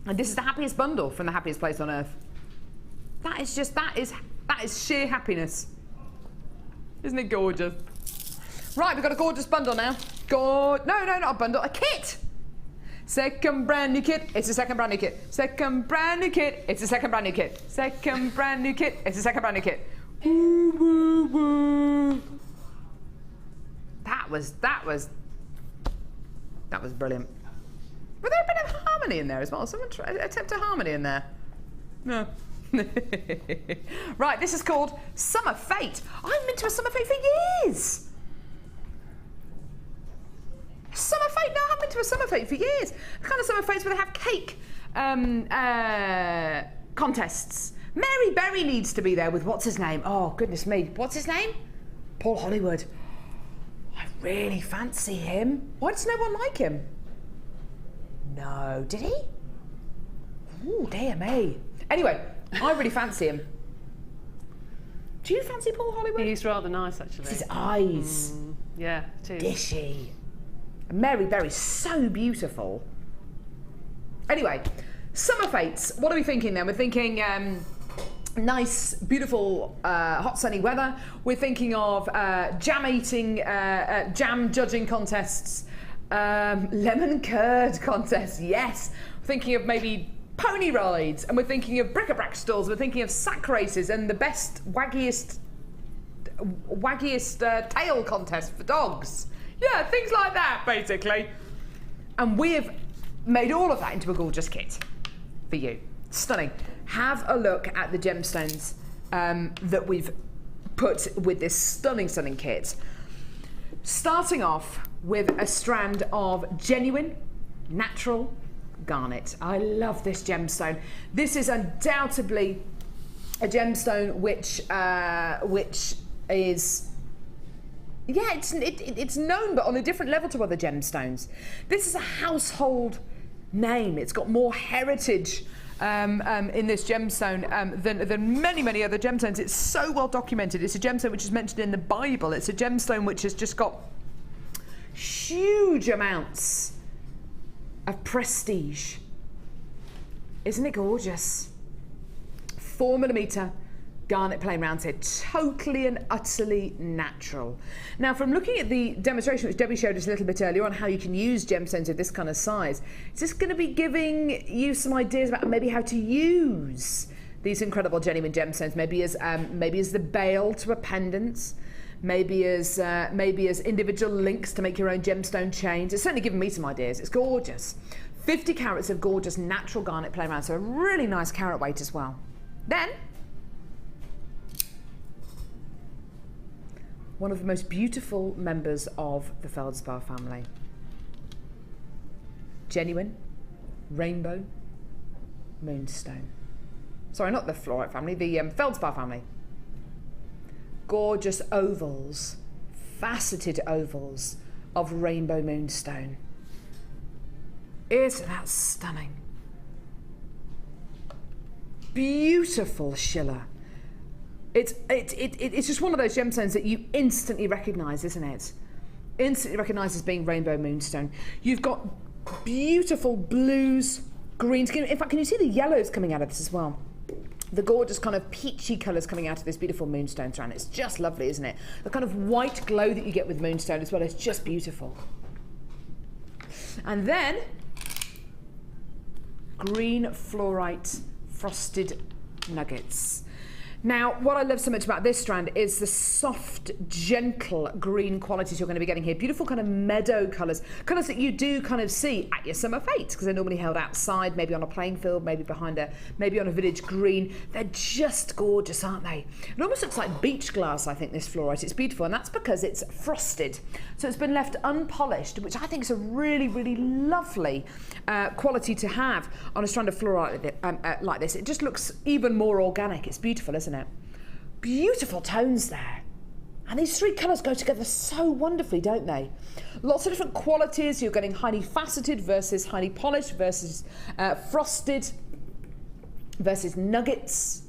And this is the happiest bundle from the happiest place on earth. That is sheer happiness. Isn't it gorgeous? Right, we've got a gorgeous bundle now. No, not a bundle, a kit. Second brand new kit, it's a second brand new kit. Second brand new kit, it's a second brand new kit. Second brand new kit, it's a second brand new kit. Woo, woo, woo. That was brilliant. Were there a bit of harmony in there as well? Someone attempt a harmony in there? No. Right, this is called Summer Fate. I've been to a Summer Fate for years. Summer Fate? No, I haven't been to a Summer Fate for years. The kind of Summer Fates where they have cake contests. Mary Berry needs to be there with what's his name? Oh, goodness me. What's his name? Paul Hollywood. I really fancy him. Why does no one like him? No, did he? Ooh, dear me. Anyway, I really fancy him. Do you fancy Paul Hollywood? He's rather nice, actually. It's his eyes. Yeah, it is. Dishy. Mary Berry's so beautiful. Anyway, Summer Fates. What are we thinking then? We're thinking nice, beautiful, hot, sunny weather. We're thinking of jam eating, jam judging contests, lemon curd contests. Yes. We're thinking of maybe pony rides, and we're thinking of bric-a-brac stalls. We're thinking of sack races and the best, waggiest tail contest for dogs. Yeah, things like that, basically. And we have made all of that into a gorgeous kit for you. Stunning. Have a look at the gemstones that we've put with this stunning, stunning kit. Starting off with a strand of genuine, natural garnet. I love this gemstone. This is undoubtedly a gemstone which is, yeah, it's known, but on a different level to other gemstones. This is a household name. It's got more heritage in this gemstone than many other gemstones. It's so well documented. It's a gemstone which is mentioned in the Bible. It's a gemstone which has just got huge amounts of prestige. Isn't it gorgeous? 4mm garnet plain round here, totally and utterly natural. Now, from looking at the demonstration which Debbie showed us a little bit earlier on how you can use gemstones of this kind of size, is this going to be giving you some ideas about maybe how to use these incredible genuine gemstones, maybe as the bail to a pendant, maybe as individual links to make your own gemstone chains? It's certainly given me some ideas. It's gorgeous. 50 carats of gorgeous natural garnet plain round, so a really nice carat weight as well. Then, one of the most beautiful members of the feldspar family. Genuine rainbow moonstone. Sorry, not the fluorite family, the feldspar family. Gorgeous ovals, faceted ovals of rainbow moonstone. Isn't that stunning? Beautiful schiller. It's just one of those gemstones that you instantly recognise, isn't it? Instantly recognise as being rainbow moonstone. You've got beautiful blues, greens. In fact, can you see the yellows coming out of this as well? The gorgeous kind of peachy colours coming out of this beautiful moonstone strand. It's just lovely, isn't it? The kind of white glow that you get with moonstone as well is just beautiful. And then, green fluorite frosted nuggets. Now, what I love so much about this strand is the soft, gentle green qualities you're going to be getting here. Beautiful kind of meadow colours. Colours that you do kind of see at your summer fetes, because they're normally held outside, maybe on a playing field, maybe maybe on a village green. They're just gorgeous, aren't they? It almost looks like beach glass, I think, this fluorite. It's beautiful, and that's because it's frosted. So it's been left unpolished, which I think is a really, really lovely quality to have on a strand of fluorite like this. It just looks even more organic. It's beautiful, isn't it? Beautiful tones there. And these three colours go together so wonderfully, don't they? Lots of different qualities. You're getting highly faceted versus highly polished versus frosted versus nuggets,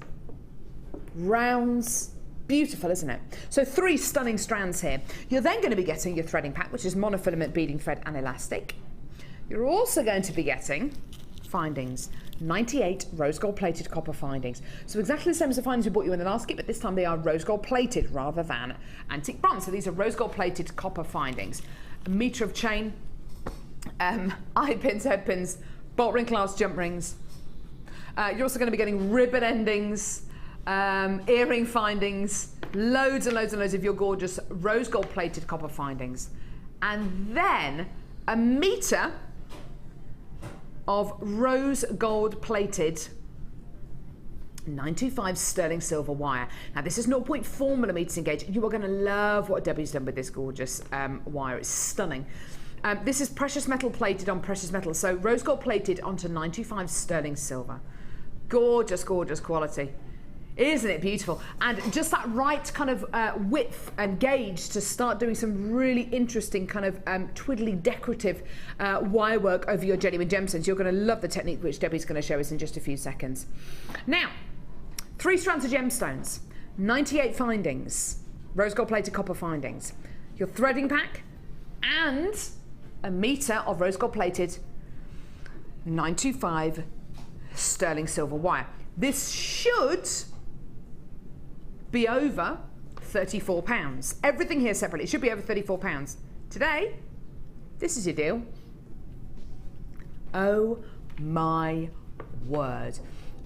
rounds. Beautiful, isn't it? So 3 stunning strands here. You're then going to be getting your threading pack, which is monofilament beading thread and elastic. You're also going to be getting findings. 98 rose gold plated copper findings. So exactly the same as the findings we bought you in the last kit, but this time they are rose gold plated rather than antique bronze. So these are rose gold plated copper findings. A metre of chain, eye pins, head pins, bolt ring clasp, jump rings. You're also going to be getting ribbon endings, earring findings, loads and loads and loads of your gorgeous rose gold plated copper findings. And then a metre of rose gold plated 925 sterling silver wire. Now this is 0.4mm engaged. You are going to love what Debbie's done with this gorgeous wire. It's stunning. This is precious metal plated on precious metal, so rose gold plated onto 925 sterling silver. Gorgeous, gorgeous quality. Isn't it beautiful? And just that right kind of width and gauge to start doing some really interesting kind of twiddly decorative wire work over your genuine gemstones. You're going to love the technique which Debbie's going to show us in just a few seconds. Now, 3 strands of gemstones, 98 findings, rose gold plated copper findings, your threading pack, and a metre of rose gold plated 925 sterling silver wire. This should be over £34. Everything here separately, it should be over £34. Today, this is your deal. Oh my word.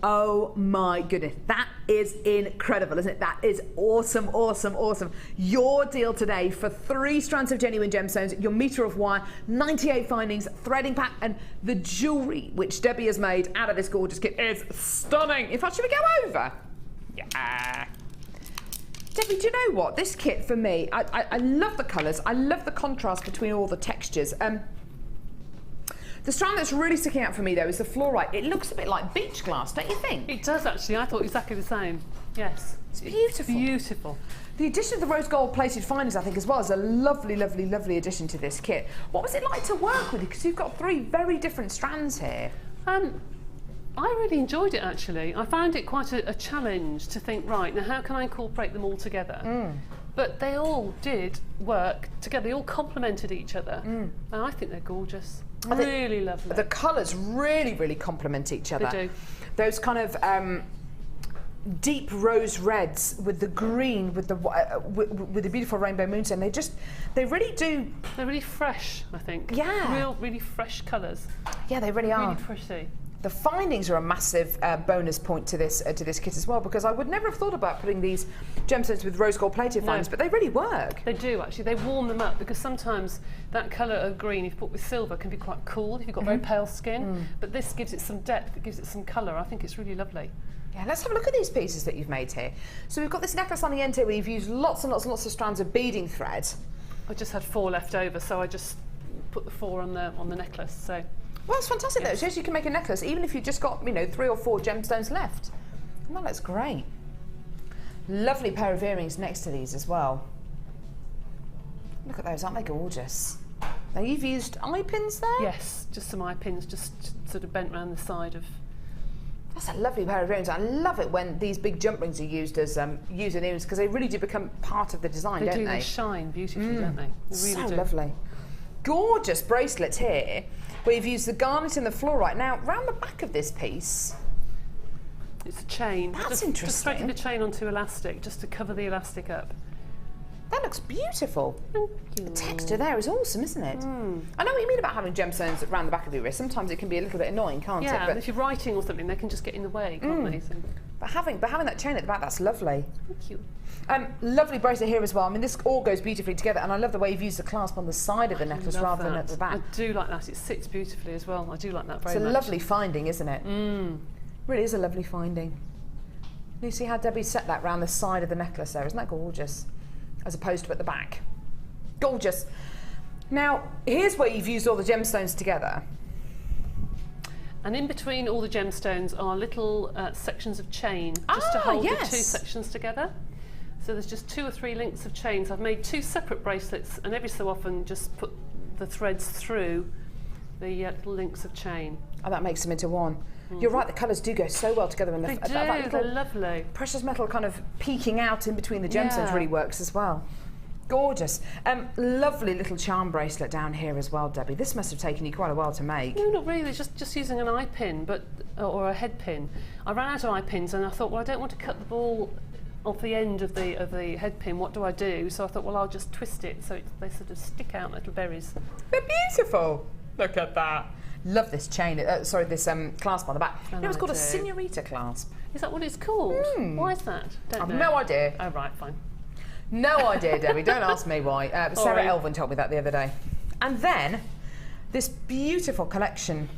Oh my goodness, that is incredible, isn't it? That is awesome, awesome, awesome. Your deal today for 3 strands of genuine gemstones, your metre of wire, 98 findings, threading pack, and the jewellery which Debbie has made out of this gorgeous kit is stunning. In fact, should we go over? Yeah. Debbie, do you know what? This kit for me, I love the colours, I love the contrast between all the textures. The strand that's really sticking out for me though is the fluorite. It looks a bit like beach glass, don't you think? It does actually. I thought exactly the same. Yes. It's beautiful. Beautiful. The addition of the rose gold plated findings, I think, as well, is a lovely, lovely, lovely addition to this kit. What was it like to work with you? Because you've got 3 very different strands here. I really enjoyed it actually. I found it quite a challenge to think, right, now how can I incorporate them all together? But they all did work together. They all complemented each other. And I think they're gorgeous. Really lovely. The colours really, really complement each other. They do. Those kind of deep rose reds with the green, with the beautiful rainbow moonstone. They really do. They're really fresh, I think. Yeah. Really fresh colours. Yeah, they really are. Really pretty. The findings are a massive bonus point to this kit as well, because I would never have thought about putting these gemstones with rose gold plated findings, but they really work. They do actually. They warm them up, because sometimes that colour of green, if you put with silver, can be quite cool if you've got very pale skin. But this gives it some depth. It gives it some colour. I think it's really lovely. Yeah, let's have a look at these pieces that you've made here. So we've got this necklace on the end here where you've used lots and lots and lots of strands of beading thread. I just had 4 left over, so I just put the 4 on the necklace. So. Well, it's fantastic though. It shows you can make a necklace even if you've just got, 3 or 4 gemstones left. And that looks great. Lovely pair of earrings next to these as well. Look at those, aren't they gorgeous? Now you've used eye pins there? Yes, just some eye pins, just sort of bent around the side of. That's a lovely pair of earrings. I love it when these big jump rings are used as using earrings, because they really do become part of the design, don't they? They shine beautifully, don't they? They really do. Lovely. Gorgeous bracelets here, where you've used the garnet and the fluorite. Now, round the back of this piece, it's a chain. That's interesting. Just threading the chain onto elastic, just to cover the elastic up. That looks beautiful. Thank you. The texture there is awesome, isn't it? I know what you mean about having gemstones around the back of your wrist. Sometimes it can be a little bit annoying, can't it? Yeah, if you're writing or something, they can just get in the way, can't they? So. But having that chain at the back, that's lovely. Thank you. Lovely bracelet here as well. I mean, this all goes beautifully together, and I love the way you've used the clasp on the side of the necklace rather than at the back. I do like that. It sits beautifully as well. I do like that very much. It's a lovely finding, isn't it? Really is a lovely finding. You see how Debbie set that round the side of the necklace there? Isn't that gorgeous? As opposed to at the back. Gorgeous. Now, here's where you've used all the gemstones together. And in between all the gemstones are little sections of chain, just to hold the 2 sections together. So there's just 2 or 3 links of chains. I've made 2 separate bracelets, and every so often just put the threads through the little links of chain. Oh, that makes them into one. You're right, the colours do go so well together. They do, they're lovely. Precious metal kind of peeking out in between the gemstones really works as well. Gorgeous. Lovely little charm bracelet down here as well, Debbie. This must have taken you quite a while to make. No, not really. Just using an eye pin, or a head pin. I ran out of eye pins, and I thought, well, I don't want to cut the ball off the end of the head pin. What do I do? So I thought, well, I'll just twist it so they sort of stick out little berries. They're beautiful. Look at that. Love this chain. This clasp on the back. It was called a senorita clasp. Is that what it's called? Why is that? I've no idea. Oh, right, fine. No idea, Debbie. Don't ask me why. Sarah Elvin told me that the other day. And then this beautiful collection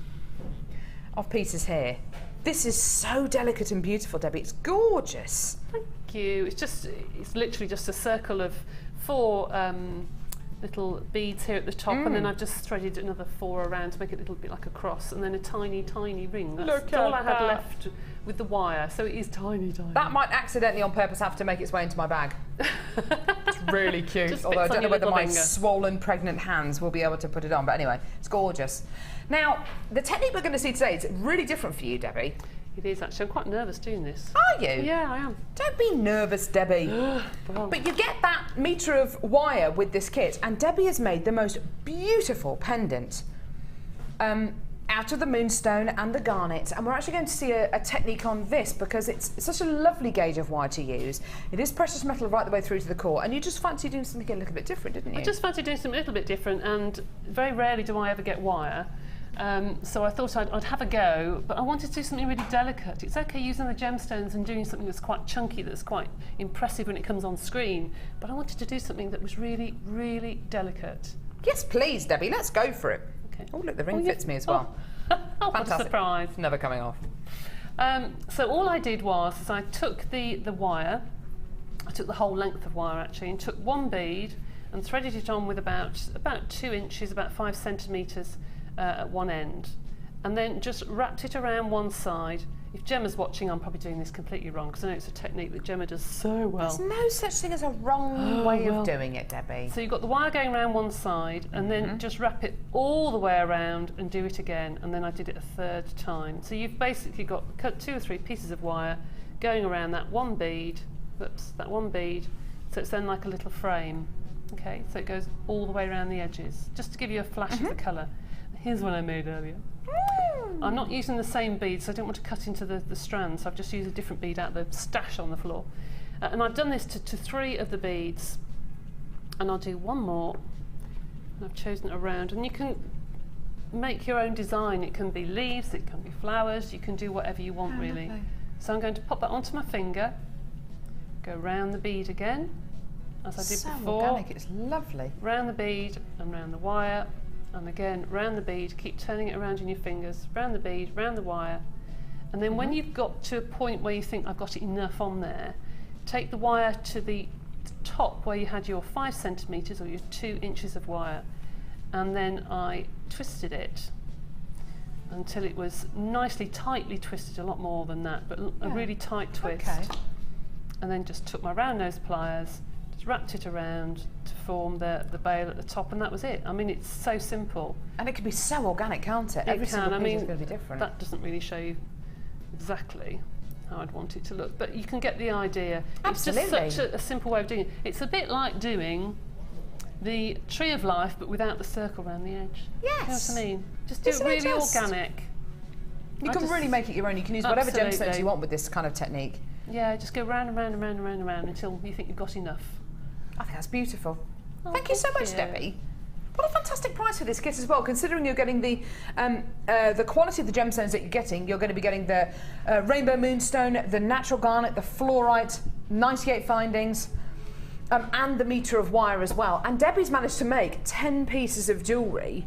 of pieces here. This is so delicate and beautiful, Debbie. It's gorgeous. Thank you. It's literally just a circle of 4 little beads here at the top, and then I've just threaded another 4 around to make it a little bit like a cross, and then a tiny, tiny ring. That's all I had left with the wire, so it is tiny, tiny. That might accidentally on purpose have to make its way into my bag. It's really cute, although I don't know whether my swollen pregnant hands will be able to put it on, but anyway, it's gorgeous. Now, the technique we're going to see today is really different for you, Debbie. It is actually. I'm quite nervous doing this. Are you? Yeah, I am. Don't be nervous, Debbie. But you get that metre of wire with this kit, and Debbie has made the most beautiful pendant out of the moonstone and the garnet, and we're actually going to see a technique on this because it's such a lovely gauge of wire to use. It is precious metal right the way through to the core, and you just fancy doing something a little bit different, didn't you? I just fancy doing something a little bit different, and very rarely do I ever get wire. So I thought I'd have a go, but I wanted to do something really delicate. It's okay using the gemstones and doing something that's quite chunky, that's quite impressive when it comes on screen, but I wanted to do something that was really, really delicate. Yes, please, Debbie, let's go for it. Okay. Oh, look, the ring fits me as well. Oh, what a surprise. Never coming off. So all I did was I took the wire, I took the whole length of wire actually, and took one bead and threaded it on with about 2 inches, about 5 centimetres at one end, and then just wrapped it around one side. If Gemma's watching, I'm probably doing this completely wrong because I know it's a technique that Gemma does so well. There's no such thing as a wrong way of doing it, Debbie. So you've got the wire going around one side and then just wrap it all the way around and do it again, and then I did it a third time. So you've basically got 2 or 3 pieces of wire going around that one bead, that one bead, so it's then like a little frame. Okay, so it goes all the way around the edges, just to give you a flash of the colour. Here's one I made earlier. I'm not using the same bead, so I don't want to cut into the strands, so I've just used a different bead out the stash on the floor. And I've done this to 3 of the beads, and I'll do one more. And I've chosen a round, and you can make your own design. It can be leaves, it can be flowers, you can do whatever you want really. Lovely. So I'm going to pop that onto my finger, go round the bead again, as I did so before. Organic, it's lovely. Round the bead and round the wire, and again round the bead, keep turning it around in your fingers, round the bead, round the wire, and then when you've got to a point where you think I've got it enough on there, take the wire to the top where you had your 5 centimetres or your 2 inches of wire, and then I twisted it until it was nicely tightly twisted, a lot more than that, but a really tight twist. Okay. And then just took my round nose pliers, just wrapped it around to form the bail at the top, and that was it. I mean, it's so simple. And it can be so organic, can't it? Every single piece is going to be different. That doesn't really show you exactly how I'd want it to look, but you can get the idea. Absolutely. It's just such a simple way of doing it. It's a bit like doing the tree of life, but without the circle around the edge. Yes. You know what I mean? Just do Isn't it it really just? organic. You can really make it your own. You can use whatever gemstones Absolutely. you want with this kind of technique. Yeah, just go round and round and round and round and round until you think you've got enough. I think that's beautiful. Oh, Thank you so much, you. Debbie. What a fantastic price for this kit as well, considering you're getting the quality of the gemstones that you're getting. You're going to be getting the rainbow moonstone, the natural garnet, the fluorite, 98 findings, and the metre of wire as well. And Debbie's managed to make 10 pieces of jewellery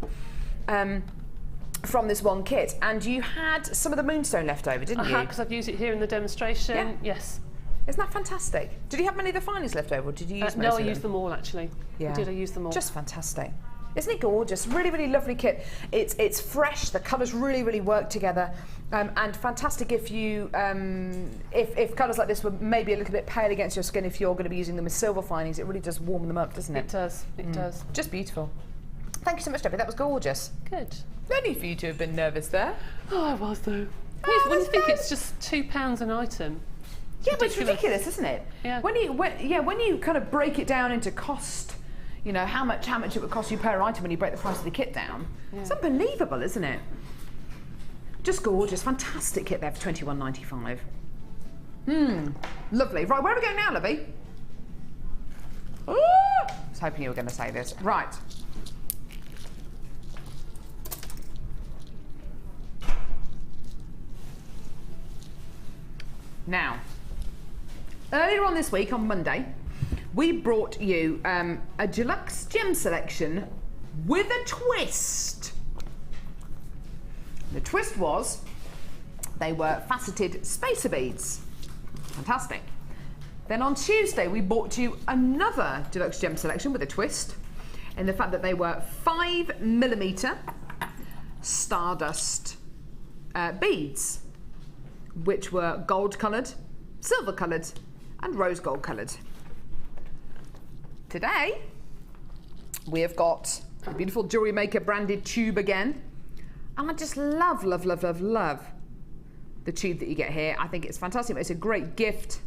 from this one kit. And you had some of the moonstone left over, didn't you? I had, because I've used it here in the demonstration. Yeah. Yes. Isn't that fantastic? Did you have many of the findings left over, or did you use most No, of I them? used them all actually. Yeah. I used them all. Just fantastic. Isn't it gorgeous? Really, really lovely kit. It's fresh. The colours really, really work together, and fantastic if you if colours like this were maybe a little bit pale against your skin. If you're going to be using them with silver findings, it really does warm them up, doesn't it? It does. It does. Just beautiful. Thank you so much, Debbie. That was gorgeous. Good. No need for you to have been nervous there. Oh, I was though. Oh, when you that's think nice. it's just £2 an item. Yeah, but it's ridiculous, isn't it? Yeah. When you kind of break it down into cost, you know how much it would cost you per item when you break the price of the kit down. Yeah. It's unbelievable, isn't it? Just gorgeous, fantastic kit there for £21.95. Lovely. Right, where are we going now, Lovey? Ooh! I was hoping you were going to say this. Right. Now, earlier on this week, on Monday, we brought you a deluxe gem selection with a twist. The twist was they were faceted spacer beads. Fantastic. Then on Tuesday, we brought you another deluxe gem selection with a twist in the fact that they were 5mm stardust beads, which were gold coloured, silver coloured, and rose gold coloured. Today, we have got a beautiful Jewellery Maker branded tube again. And I just love, love, love, love, love the tube that you get here. I think it's fantastic. It's a great gift.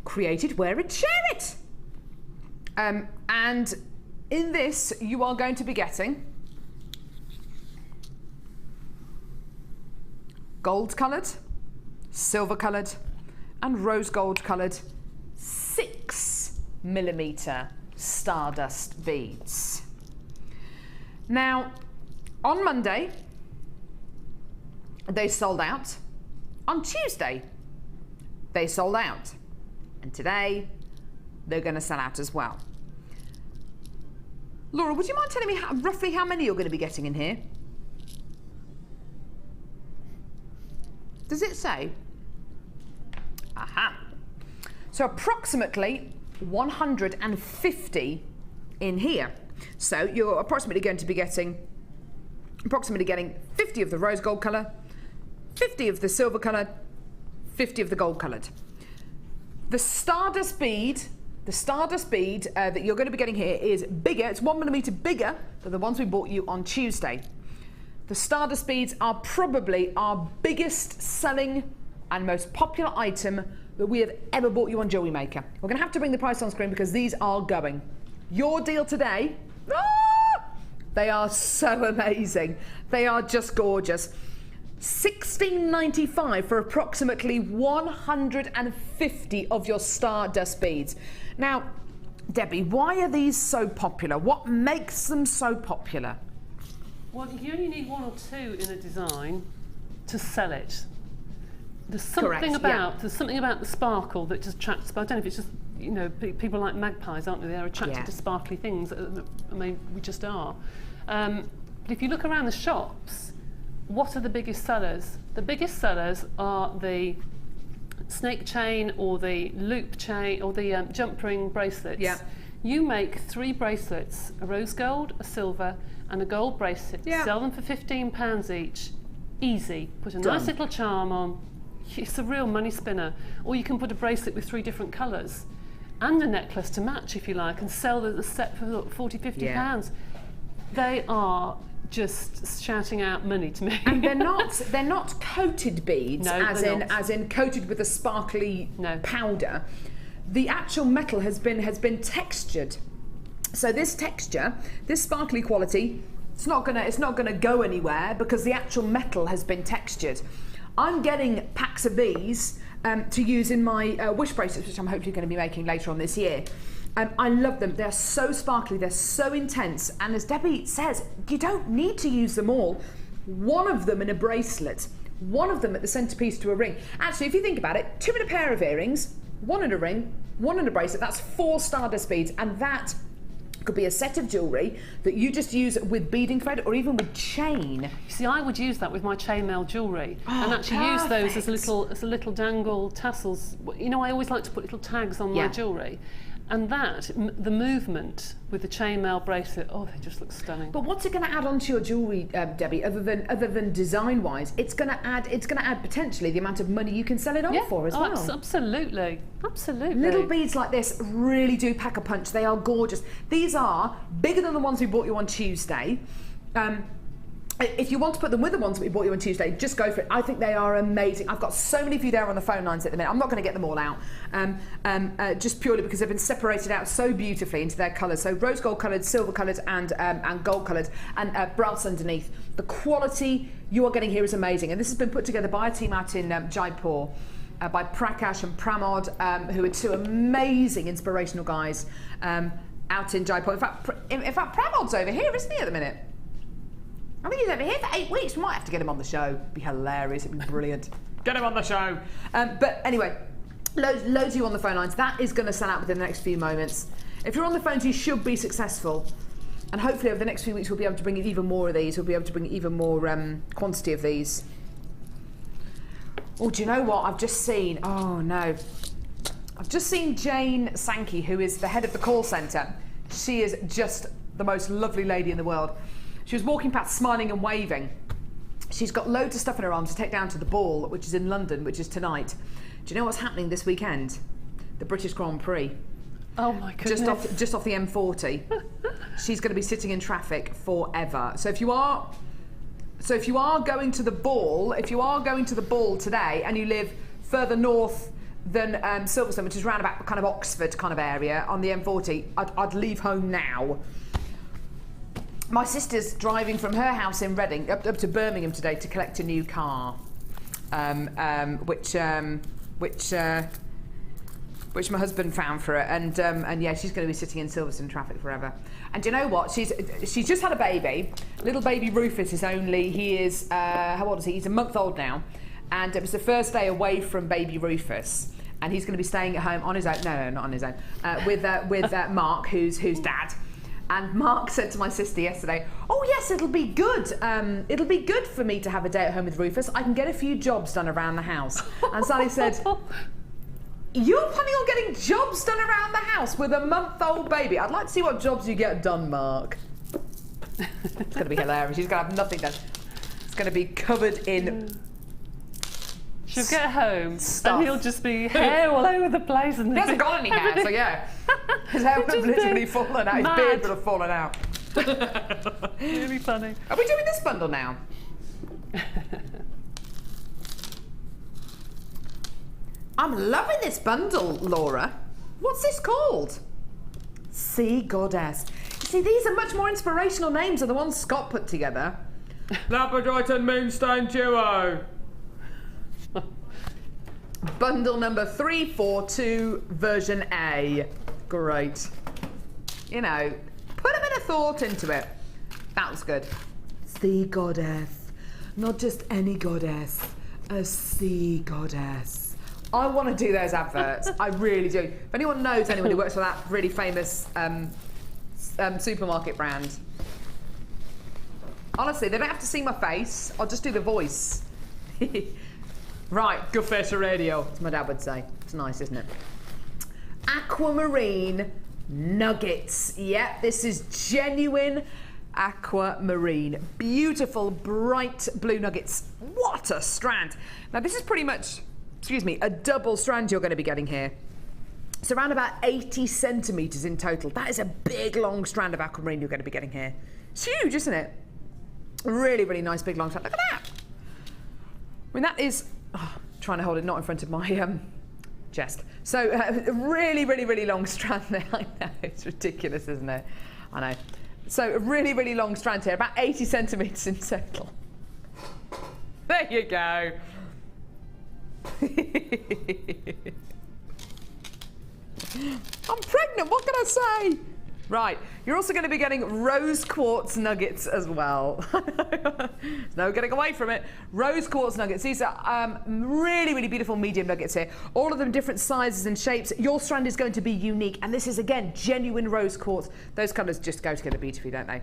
Create it, wear it, share it. And in this, you are going to be getting gold coloured, silver coloured, and rose gold coloured 6mm stardust beads. Now, On Monday, they sold out. On Tuesday, they sold out. And today, they're going to sell out as well. Laura, would you mind telling me roughly how many you're going to be getting in here? Does it say? Aha. So approximately 150 in here. So you're approximately going to be getting 50 of the rose gold colour, 50 of the silver coloured, 50 of the gold coloured. The Stardust bead that you're going to be getting here is bigger. It's 1mm bigger than the ones we bought you on Tuesday. The Stardust beads are probably our biggest selling and most popular item that we have ever bought you on Jewellery Maker. We're going to have to bring the price on screen because these are going. Your deal today, they are so amazing. They are just gorgeous. $16.95 for approximately 150 of your Stardust beads. Now, Debbie, why are these so popular? What makes them so popular? Well, you only need one or two in a design to sell it. There's something about the sparkle that just attracts. But I don't know if it's just, you know, people like magpies, aren't they? They're attracted to sparkly things. I mean, we just are. But if you look around the shops, what are the biggest sellers? The biggest sellers are the snake chain or the loop chain or the jump ring bracelets. Yeah. You make 3 bracelets, a rose gold, a silver and a gold bracelet. Yeah. Sell them for £15 each. Easy. Put a nice little charm on. It's a real money spinner. Or you can put a bracelet with 3 different colours and a necklace to match if you like and sell the set for £40, £50. They are just shouting out money to me. And they're not coated beads, as in coated with a sparkly powder. The actual metal has been textured. So this texture, this sparkly quality, it's not gonna go anywhere because the actual metal has been textured. I'm getting packs of these to use in my wish bracelets, which I'm hopefully going to be making later on this year. I love them. They're so sparkly, they're so intense, and as Debbie says, you don't need to use them all. One of them in a bracelet, one of them at the centerpiece to a ring. Actually, if you think about it, 2 in a pair of earrings, 1 in a ring, 1 in a bracelet, that's 4 Stardust beads, and that could be a set of jewellery that you just use with beading thread or even with chain. You see, I would use that with my chainmail jewellery and actually use those as little dangle tassels. You know, I always like to put little tags on my jewellery. And the movement with the chainmail bracelet, they just look stunning. But what's it going to add onto your jewellery, Debbie? Other than design-wise, it's going to add potentially the amount of money you can sell it on for as well. Absolutely, absolutely. Little beads like this really do pack a punch. They are gorgeous. These are bigger than the ones we bought you on Tuesday. If you want to put them with the ones that we bought you on Tuesday, just go for it. I think they are amazing. I've got so many of you there on the phone lines at the minute. I'm not going to get them all out, just purely because they've been separated out so beautifully into their colours. So rose gold coloured, silver coloured, and gold coloured, and brass underneath. The quality you are getting here is amazing, and this has been put together by a team out in Jaipur, by Prakash and Pramod, who are 2 amazing inspirational guys out in Jaipur. In fact, Pramod's over here, isn't he, at the minute? I think he's over here for 8 weeks. We might have to get him on the show. It'd be hilarious. It'd be brilliant. Get him on the show. But anyway, loads of you on the phone lines. That is going to sell out within the next few moments. If you're on the phones, you should be successful. And hopefully over the next few weeks, we'll be able to bring you even more of these. We'll be able to bring you even more quantity of these. Oh, do you know what? I've just seen... Oh, no. I've just seen Jane Sankey, who is the head of the call centre. She is just the most lovely lady in the world. She was walking past smiling and waving. She's got loads of stuff in her arms to take down to the ball, which is in London, which is tonight. Do you know what's happening this weekend? The British Grand Prix. Oh my goodness. Just off the M40. She's going to be sitting in traffic forever. So if you are going to the ball, today and you live further north than Silverstone, which is round about kind of Oxford kind of area on the M40, I'd leave home now. My sister's driving from her house in Reading up to Birmingham today to collect a new car, which which my husband found for her, and yeah, she's going to be sitting in Silverstone traffic forever. And do you know what? She's just had a baby. Little baby Rufus is how old is he? He's a month old now, and it was the first day away from baby Rufus, and he's going to be staying at home on his own. No, not on his own. With Mark, who's dad. And Mark said to my sister yesterday, "Oh yes, it'll be good. It'll be good for me to have a day at home with Rufus. I can get a few jobs done around the house." And Sally said, "You're planning on getting jobs done around the house with a month-old baby? I'd like to see what jobs you get done, Mark." It's going to be hilarious. She's going to have nothing done. It's going to be covered in... She'll get home stuff. And he'll just be hair all over the place. And he hasn't got any hair, so yeah. His hair would have literally fallen out. His beard would have fallen out. Really funny. Are we doing this bundle now? I'm loving this bundle, Laura. What's this called? Sea Goddess. You see, these are much more inspirational names than the ones Scott put together. Labradorite and Moonstone Duo. Bundle number 342, version A. Great. You know, put a bit of thought into it. That was good. Sea Goddess. Not just any goddess, a sea goddess. I want to do those adverts. I really do. If anyone knows anyone who works for that really famous supermarket brand, honestly, they don't have to see my face. I'll just do the voice. Right, good face for radio, as my dad would say. It's nice, isn't it? Aquamarine nuggets. Yep, this is genuine aquamarine. Beautiful, bright blue nuggets. What a strand. Now, this is pretty much, a double strand you're going to be getting here. It's around about 80 centimetres in total. That is a big, long strand of aquamarine you're going to be getting here. It's huge, isn't it? Really, really nice, big, long strand. Look at that. I mean, that is... trying to hold it not in front of my chest. So, really, really, really long strand there. I know, it's ridiculous, isn't it? I know. So, a really, really long strand here, about 80 centimetres in total. There you go. I'm pregnant, what can I say? Right, you're also going to be getting rose quartz nuggets as well. There's no getting away from it. Rose quartz nuggets. These are really, really beautiful medium nuggets here. All of them different sizes and shapes. Your strand is going to be unique. And this is, again, genuine rose quartz. Those colours just go together beautifully, don't they?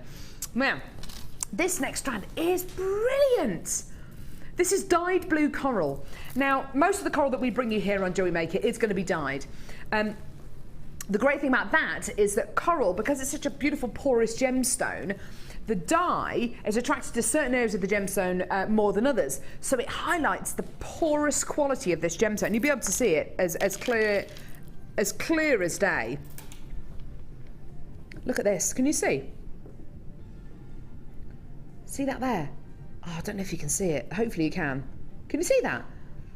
Now, this next strand is brilliant. This is dyed blue coral. Now, most of the coral that we bring you here on Jewellery Maker is going to be dyed. The great thing about that is that coral, because it's such a beautiful porous gemstone, the dye is attracted to certain areas of the gemstone more than others. So it highlights the porous quality of this gemstone. You'll be able to see it as clear as day. Look at this. Can you see? See that there? Oh, I don't know if you can see it. Hopefully you can. Can you see that?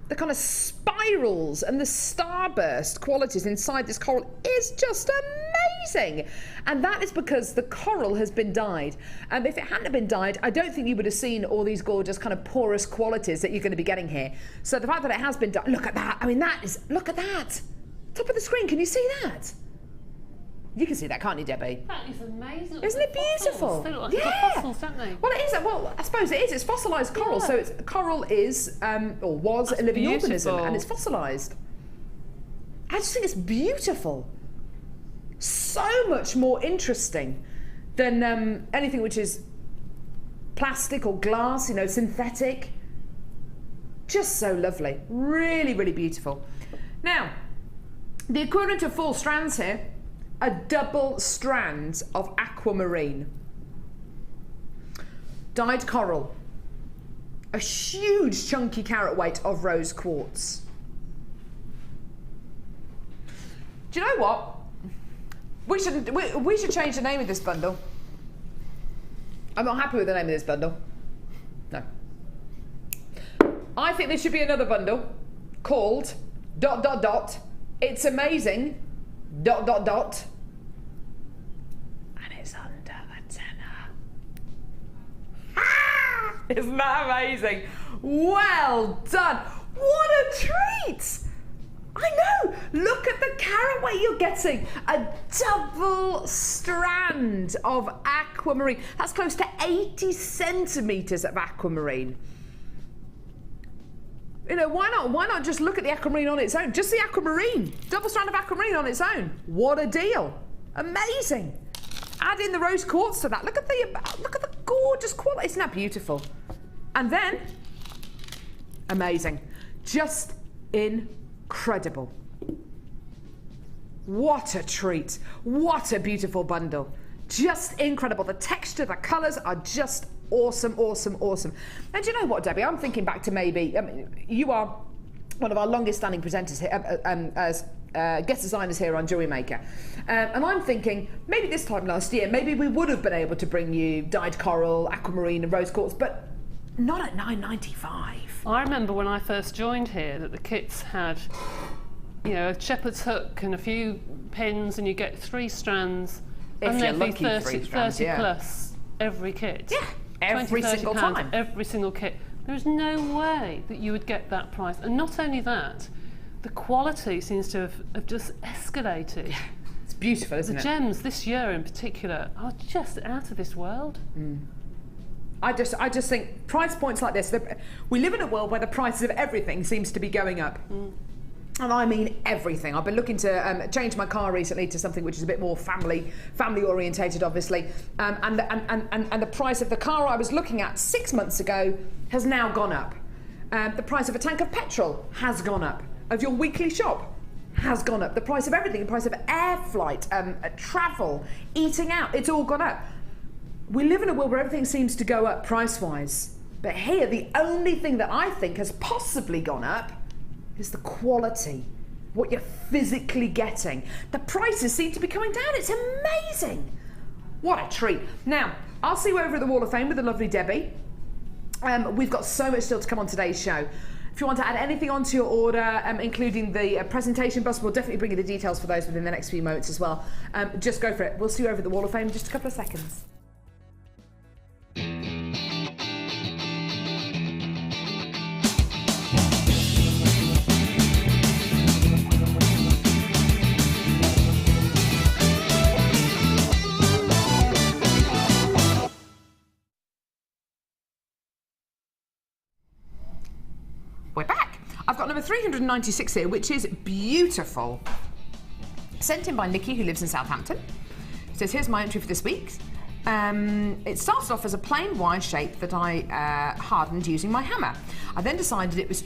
The kind of spirals and the starburst qualities inside this coral is just amazing. And that is because the coral has been dyed. And if it hadn't been dyed, I don't think you would have seen all these gorgeous kind of porous qualities that you're going to be getting here. So the fact that it has been dyed, look at that. I mean, look at that. Top of the screen, can you see that? You can see that, can't you, Debbie? That is amazing. Isn't it beautiful? They look like fossils, don't they? Well, it is. Well, I suppose it is. It's fossilised coral. So coral is, or was, a living organism, and it's fossilised. I just think it's beautiful. So much more interesting than anything which is plastic or glass, synthetic. Just so lovely. Really, really beautiful. Now, the equivalent of 4 strands here, a double strand of aquamarine. Dyed coral. A huge chunky carat weight of rose quartz. Do you know what? We should change the name of this bundle. I'm not happy with the name of this bundle. No. I think there should be another bundle called ... It's amazing ... and it's under a tenner. Ah! Isn't that amazing? Well done. What a treat. I know! Look at the carat weight you're getting. A double strand of aquamarine. That's close to 80 centimetres of aquamarine. You know, why not? Why not just look at the aquamarine on its own? Just the aquamarine. Double strand of aquamarine on its own. What a deal. Amazing. Add in the rose quartz to that. Look at the gorgeous quality. Isn't that beautiful? And then, amazing. Just incredible. What a treat. What a beautiful bundle. Just incredible. The texture, the colours are just awesome, awesome, awesome. And do you know what, Debbie? I'm thinking back to maybe, you are one of our longest standing presenters here, as guest designers here on Jewellery Maker. And I'm thinking, maybe this time last year, maybe we would have been able to bring you dyed coral, aquamarine and rose quartz, but not at $9.95. I remember when I first joined here that the kits had, you know, a shepherd's hook and a few pins, and you get 3 strands. If and you're they'd lucky, be 30, 3 strands, 30 yeah. plus every kit. Yeah, every 20, single £30 time. every single kit. There's no way that you would get that price. And not only that, the quality seems to have just escalated. It's beautiful, isn't The it? gems this year in particular are just out of this world. I just think price points like this, we live in a world where the prices of everything seems to be going up. And I mean everything. I've been looking to change my car recently to something which is a bit more family orientated, obviously. And the price of the car I was looking at 6 months ago has now gone up. The price of a tank of petrol has gone up. Of your weekly shop has gone up. The price of everything, the price of air flight, travel, eating out, it's all gone up. We live in a world where everything seems to go up price-wise. But here, the only thing that I think has possibly gone up is the quality, what you're physically getting. The prices seem to be coming down. It's amazing. What a treat. Now, I'll see you over at the Wall of Fame with the lovely Debbie. We've got so much still to come on today's show. If you want to add anything onto your order, including the presentation bus, we'll definitely bring you the details for those within the next few moments as well. Just go for it. We'll see you over at the Wall of Fame in just a couple of seconds. We're back. I've got number 396 here, which is beautiful. Sent in by Nikki, who lives in Southampton. It says, here's my entry for this week. It started off as a plain Y shape that I hardened using my hammer. I then decided it was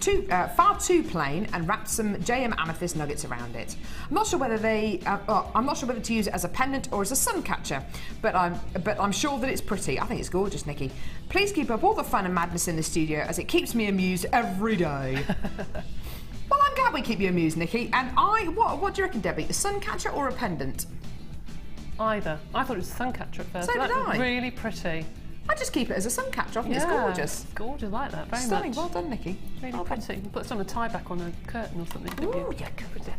far too plain and wrapped some JM amethyst nuggets around it. I'm not sure whether I'm not sure whether to use it as a pendant or as a sun catcher, but I'm sure that it's pretty. I think it's gorgeous, Nikki. Please keep up all the fun and madness in the studio, as it keeps me amused every day. Well, I'm glad we keep you amused, Nikki. And what do you reckon, Debbie? A sun catcher or a pendant? Either. I thought it was a sun catcher at first. So but did that was I. really pretty. I just keep it as a sun catcher. I think it's gorgeous. It's gorgeous, I like that very Stunning. much. Well done, Nikki. Really well pretty. You can put some a tie back on a curtain or something, couldn't you? Oh, yeah, good.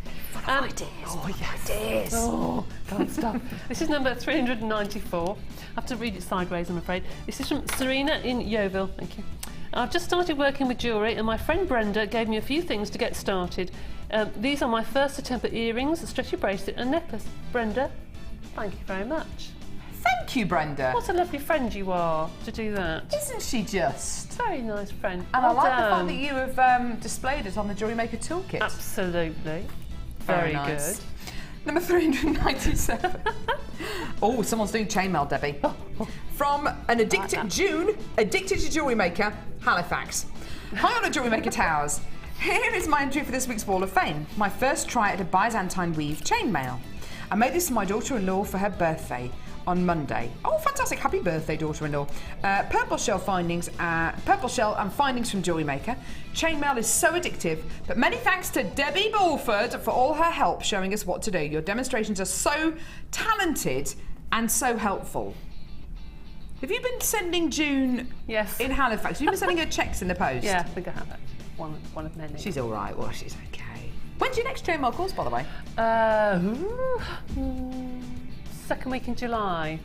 Ideas. Oh, yes. Ideas. Oh, can't stop. This is number 394. I have to read it sideways, I'm afraid. This is from Serena in Yeovil. Thank you. I've just started working with jewellery, and my friend Brenda gave me a few things to get started. These are my first attempt at earrings, a stretchy bracelet and necklace. Brenda, thank you very much. Thank you, Brenda. What a lovely friend you are to do that. Isn't she just? Very nice friend. And Well I like the done. fact that you have displayed it on the Jewellery Maker toolkit. Absolutely. Very nice. good. Number 397. Oh, someone's doing chainmail, Debbie. From an addicted June, addicted to Jewellery Maker, Halifax. Hi on the Jewellery Maker Towers. Here is my entry for this week's Wall of Fame. My first try at a Byzantine weave chainmail. I made this for my daughter-in-law for her birthday on Monday. Oh, fantastic! Happy birthday, daughter-in-law. Purple shell and findings from Jewellery Maker. Chainmail is so addictive, but many thanks to Debbie Bulford for all her help showing us what to do. Your demonstrations are so talented and so helpful. Have you been sending June in Halifax? Have you been sending her checks in the post? Yeah, I think I have actually. One of many. She's all right. Well, she's okay. When's your next chainmail course, by the way? Second week in July,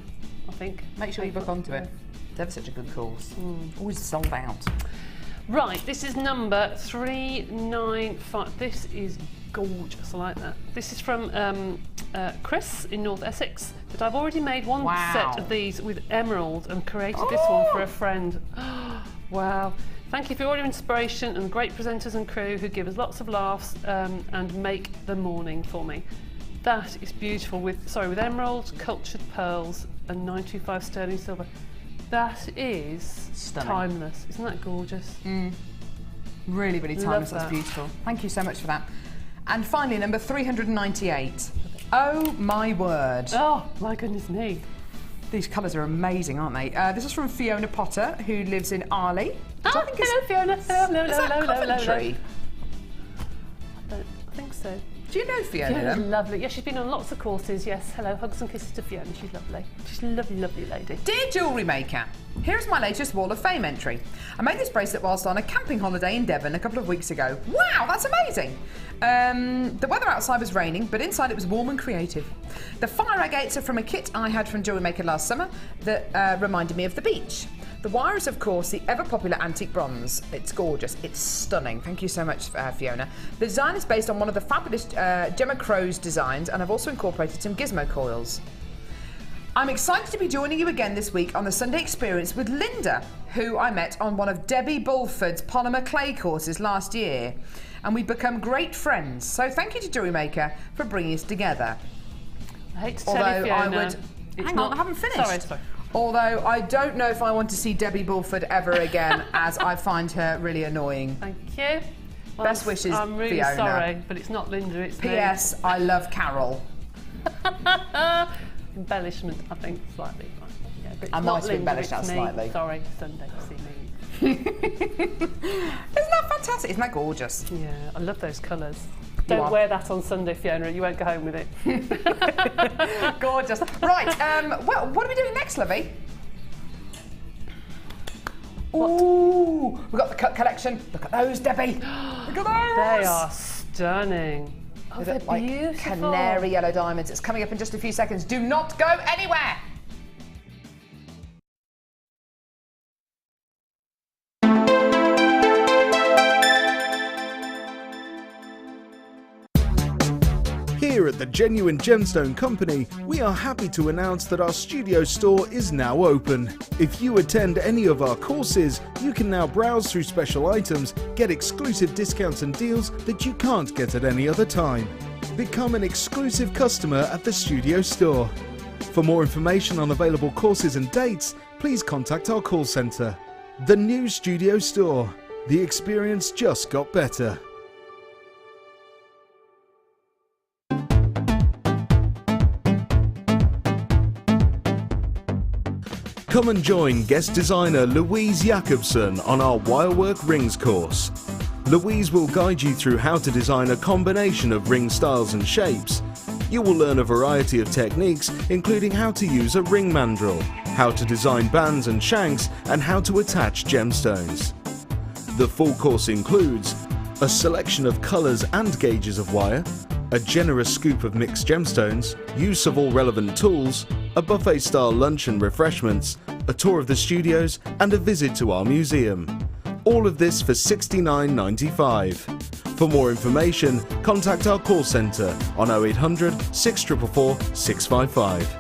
I think. Make sure you book onto it. It's ever such a good course. Always sold out. Right, this is number 395. This is gorgeous. I like that. This is from Chris in North Essex. But I've already made one set of these with emerald and created this one for a friend. Wow. Thank you for all your inspiration and great presenters and crew who give us lots of laughs and make the morning for me. That is beautiful with emerald, cultured pearls and 925 sterling silver. That is stunning. Timeless. Isn't that gorgeous? Really, really timeless. That's beautiful. Thank you so much for that. And finally, number 398. Oh my word. Oh, my goodness me. These colours are amazing, aren't they? This is from Fiona Potter, who lives in Arley. Oh, hello, Fiona. Hello. Coventry? I think so. Do you know Fiona? Fiona's lovely. Yeah, she's been on lots of courses. Yes, hello. Hugs and kisses to Fiona. She's lovely. She's a lovely, lovely lady. Dear Jewellery Maker, here's my latest Wall of Fame entry. I made this bracelet whilst on a camping holiday in Devon a couple of weeks ago. Wow, that's amazing. The weather outside was raining, but inside it was warm and creative. The fire agates are from a kit I had from Jewellery Maker last summer that reminded me of the beach. The wire is, of course, the ever-popular antique bronze. It's gorgeous. It's stunning. Thank you so much, Fiona. The design is based on one of the fabulous Gemma Crow's designs, and I've also incorporated some gizmo coils. I'm excited to be joining you again this week on the Sunday Experience with Linda, who I met on one of Debbie Bulford's polymer clay courses last year, and we've become great friends. So thank you to Jewellery Maker for bringing us together. I hate to tell you, Fiona. Hang on, I haven't finished. Sorry. Although I don't know if I want to see Debbie Bulford ever again, as I find her really annoying. Thank you. Well, Best wishes, I'm really Fiona. sorry, but it's not Linda, it's P.S. I love Carol. Embellishment, I think, slightly. Yeah, but I might have embellished that me. slightly. Sorry, Sunday, see me. Isn't that fantastic? Isn't that gorgeous? Yeah, I love those colours. Don't wear that on Sunday, Fiona. You won't go home with it. Gorgeous. Right, well, what are we doing next, Lovey? Ooh, we've got the cut collection. Look at those, Debbie. Look at those. They are stunning. Oh, they're like beautiful. Canary yellow diamonds. It's coming up in just a few seconds. Do not go anywhere. Here at the Genuine Gemstone Company, we are happy to announce that our studio store is now open. If you attend any of our courses, you can now browse through special items, get exclusive discounts and deals that you can't get at any other time. Become an exclusive customer at the studio store. For more information on available courses and dates, please contact our call centre. The new studio store. The experience just got better. Come and join guest designer Louise Jacobson on our Wirework Rings course. Louise will guide you through how to design a combination of ring styles and shapes. You will learn a variety of techniques, including how to use a ring mandrel, how to design bands and shanks, and how to attach gemstones. The full course includes a selection of colours and gauges of wire, a generous scoop of mixed gemstones, use of all relevant tools, a buffet-style lunch and refreshments, a tour of the studios, and a visit to our museum. All of this for $69.95. For more information, contact our call centre on 0800 644 655.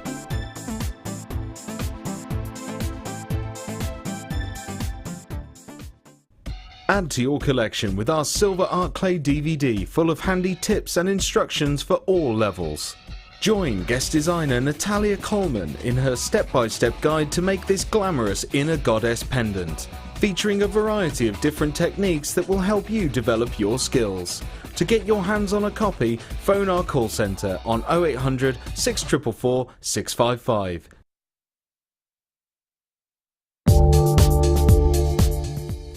Add to your collection with our Silver Art Clay DVD full of handy tips and instructions for all levels. Join guest designer Natalia Coleman in her step-by-step guide to make this glamorous inner goddess pendant, featuring a variety of different techniques that will help you develop your skills. To get your hands on a copy, phone our call centre on 0800 644 655.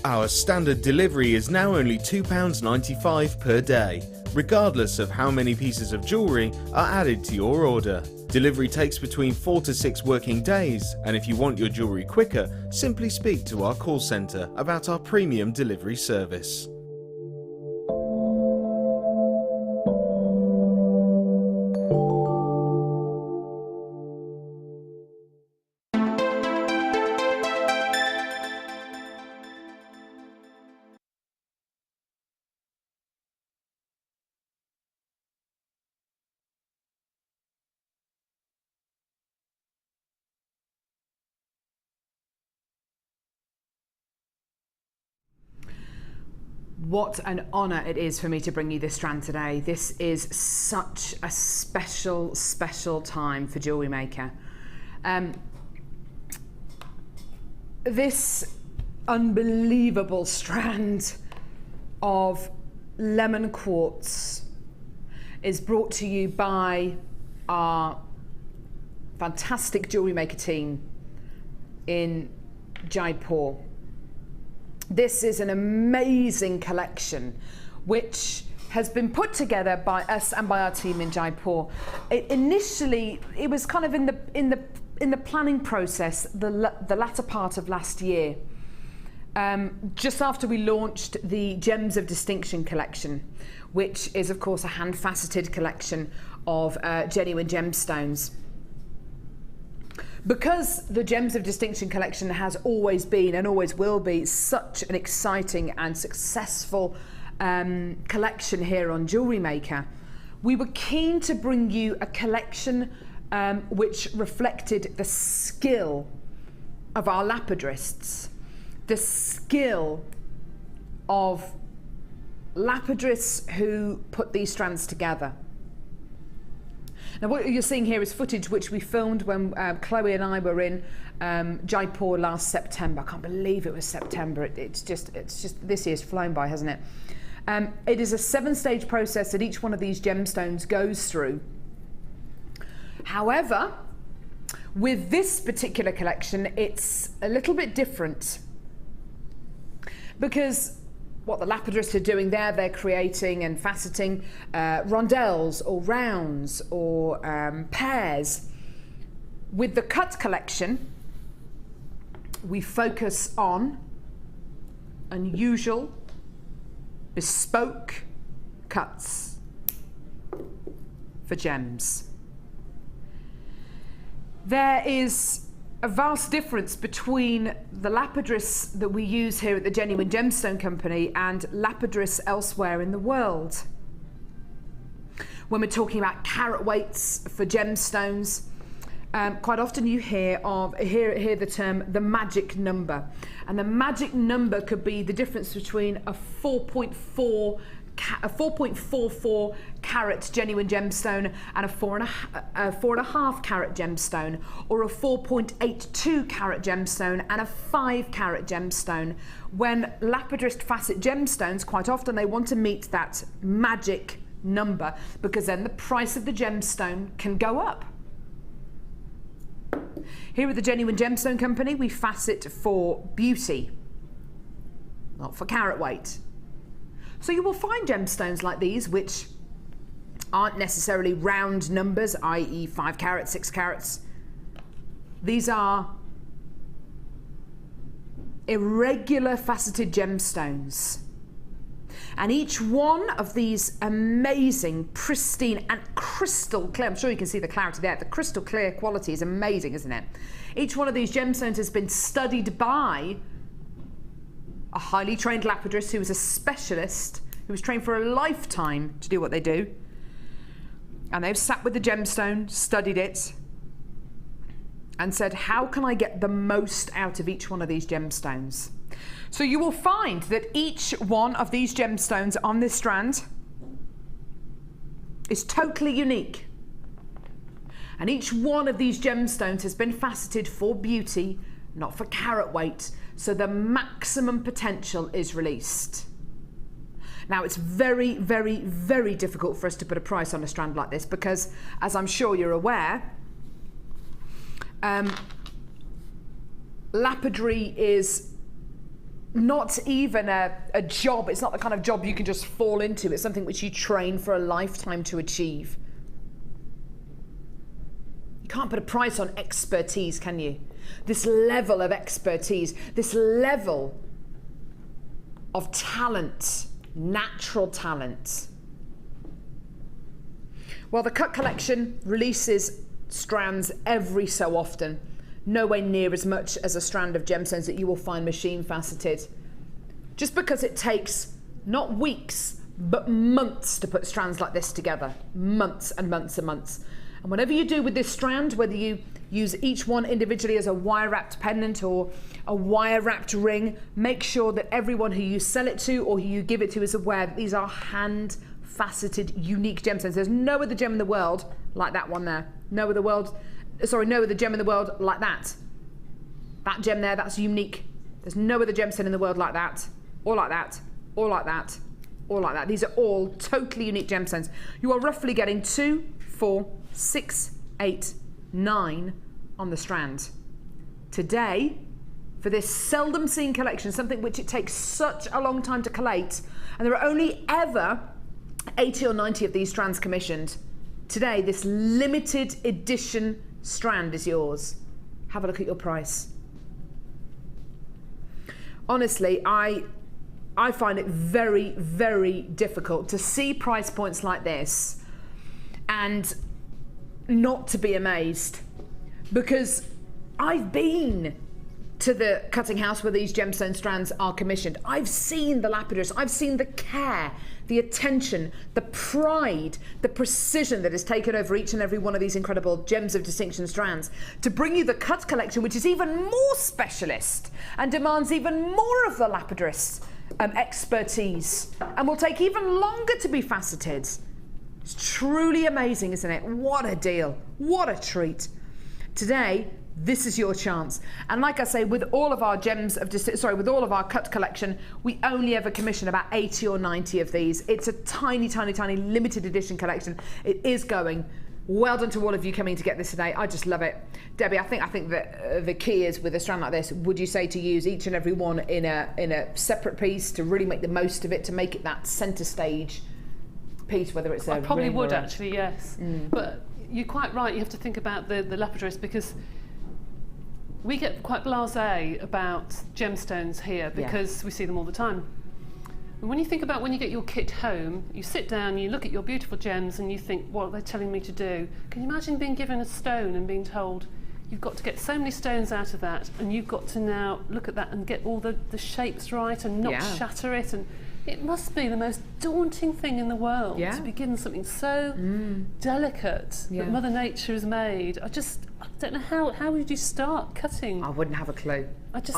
Our standard delivery is now only £2.95 per day, regardless of how many pieces of jewellery are added to your order. Delivery takes between 4 to 6 working days, and if you want your jewellery quicker, simply speak to our call centre about our premium delivery service. What an honour it is for me to bring you this strand today. This is such a special, special time for Jewellery Maker. This unbelievable strand of lemon quartz is brought to you by our fantastic Jewellery Maker team in Jaipur. This is an amazing collection which has been put together by us and by our team in Jaipur. Initially, it was kind of in the planning process, the latter part of last year, just after we launched the Gems of Distinction collection, which is of course a hand-faceted collection of genuine gemstones. Because the Gems of Distinction collection has always been and always will be such an exciting and successful collection here on Jewellery Maker, we were keen to bring you a collection which reflected the skill of our lapidarists, the skill of lapidarists who put these strands together. Now what you're seeing here is footage which we filmed when Chloe and I were in Jaipur last September. I can't believe it was September. It's just this year's flown by, hasn't it? It is a 7-stage process that each one of these gemstones goes through. However, with this particular collection, it's a little bit different, because what the lapidarists are doing there, they're creating and faceting rondelles or rounds or pairs. With the cut collection, we focus on unusual, bespoke cuts for gems. There is a vast difference between the lapidarists that we use here at the Genuine Gemstone Company and lapidarists elsewhere in the world. When we're talking about carat weights for gemstones, quite often you hear the term the magic number, and the magic number could be the difference between a 4.44 carat genuine gemstone and a 4.5 carat gemstone, or a 4.82 carat gemstone and a 5 carat gemstone. When lapidarist facet gemstones, quite often they want to meet that magic number, because then the price of the gemstone can go up. Here at the Genuine Gemstone Company, we facet for beauty, not for carat weight. So you will find gemstones like these which aren't necessarily round numbers, i.e. 5 carats, 6 carats. These are irregular faceted gemstones. And each one of these amazing, pristine and crystal clear, I'm sure you can see the clarity there, the crystal clear quality is amazing, isn't it? Each one of these gemstones has been studied by a highly trained lapidarist who is a specialist, who was trained for a lifetime to do what they do. And they've sat with the gemstone, studied it, and said, how can I get the most out of each one of these gemstones? So you will find that each one of these gemstones on this strand is totally unique. And each one of these gemstones has been faceted for beauty, not for carat weight, so the maximum potential is released. Now, it's very, very, very difficult for us to put a price on a strand like this because, as I'm sure you're aware, lapidary is not even a job. It's not the kind of job you can just fall into. It's something which you train for a lifetime to achieve. You can't put a price on expertise, can you? This level of expertise, this level of talent, natural talent. Well, the Cut Collection releases strands every so often, nowhere near as much as a strand of gemstones that you will find machine faceted, just because it takes not weeks but months to put strands like this together, months and months and months. And whatever you do with this strand, whether you Use each one individually as a wire-wrapped pendant or a wire-wrapped ring. Make sure that everyone who you sell it to or who you give it to is aware that these are hand-faceted, unique gemstones. There's no other gem in the world like that one there. No other gem in the world like that. That gem there, that's unique. There's no other gemstone in the world like that, or like that, or like that, or like that. These are all totally unique gemstones. You are roughly getting 2, 4, 6, 8, 9 on the strand. Today, for this seldom seen collection, something which it takes such a long time to collate, and there are only ever 80 or 90 of these strands commissioned. Today, this limited edition strand is yours. Have a look at your price. Honestly, I find it very, very difficult to see price points like this and not to be amazed, because I've been to the cutting house where these gemstone strands are commissioned. I've seen the lapidars, I've seen the care, the attention, the pride, the precision that is taken over each and every one of these incredible gems of distinction strands to bring you the cut collection, which is even more specialist and demands even more of the lapidarist's expertise and will take even longer to be faceted. It's truly amazing, isn't it? What a deal, what a treat. Today, this is your chance. And like I say, with all of our with all of our cut collection, we only ever commission about 80 or 90 of these. It's a tiny, tiny, tiny limited edition collection. It is going. Well done to all of you coming to get this today. I just love it. Debbie, I think that the key is with a strand like this, would you say to use each and every one in a separate piece to really make the most of it, to make it that centre stage piece, whether it's I probably would actually, yes. But you're quite right, you have to think about the lapidarist, because we get quite blasé about gemstones here because we see them all the time. And when you think about when you get your kit home, you sit down, you look at your beautiful gems and you think, what are they telling me to do? Can you imagine being given a stone and being told, you've got to get so many stones out of that, and you've got to now look at that and get all the shapes right and not shatter it? And it must be the most daunting thing in the world to be given something so delicate that Mother Nature has made. I don't know how would you start cutting? I wouldn't have a clue.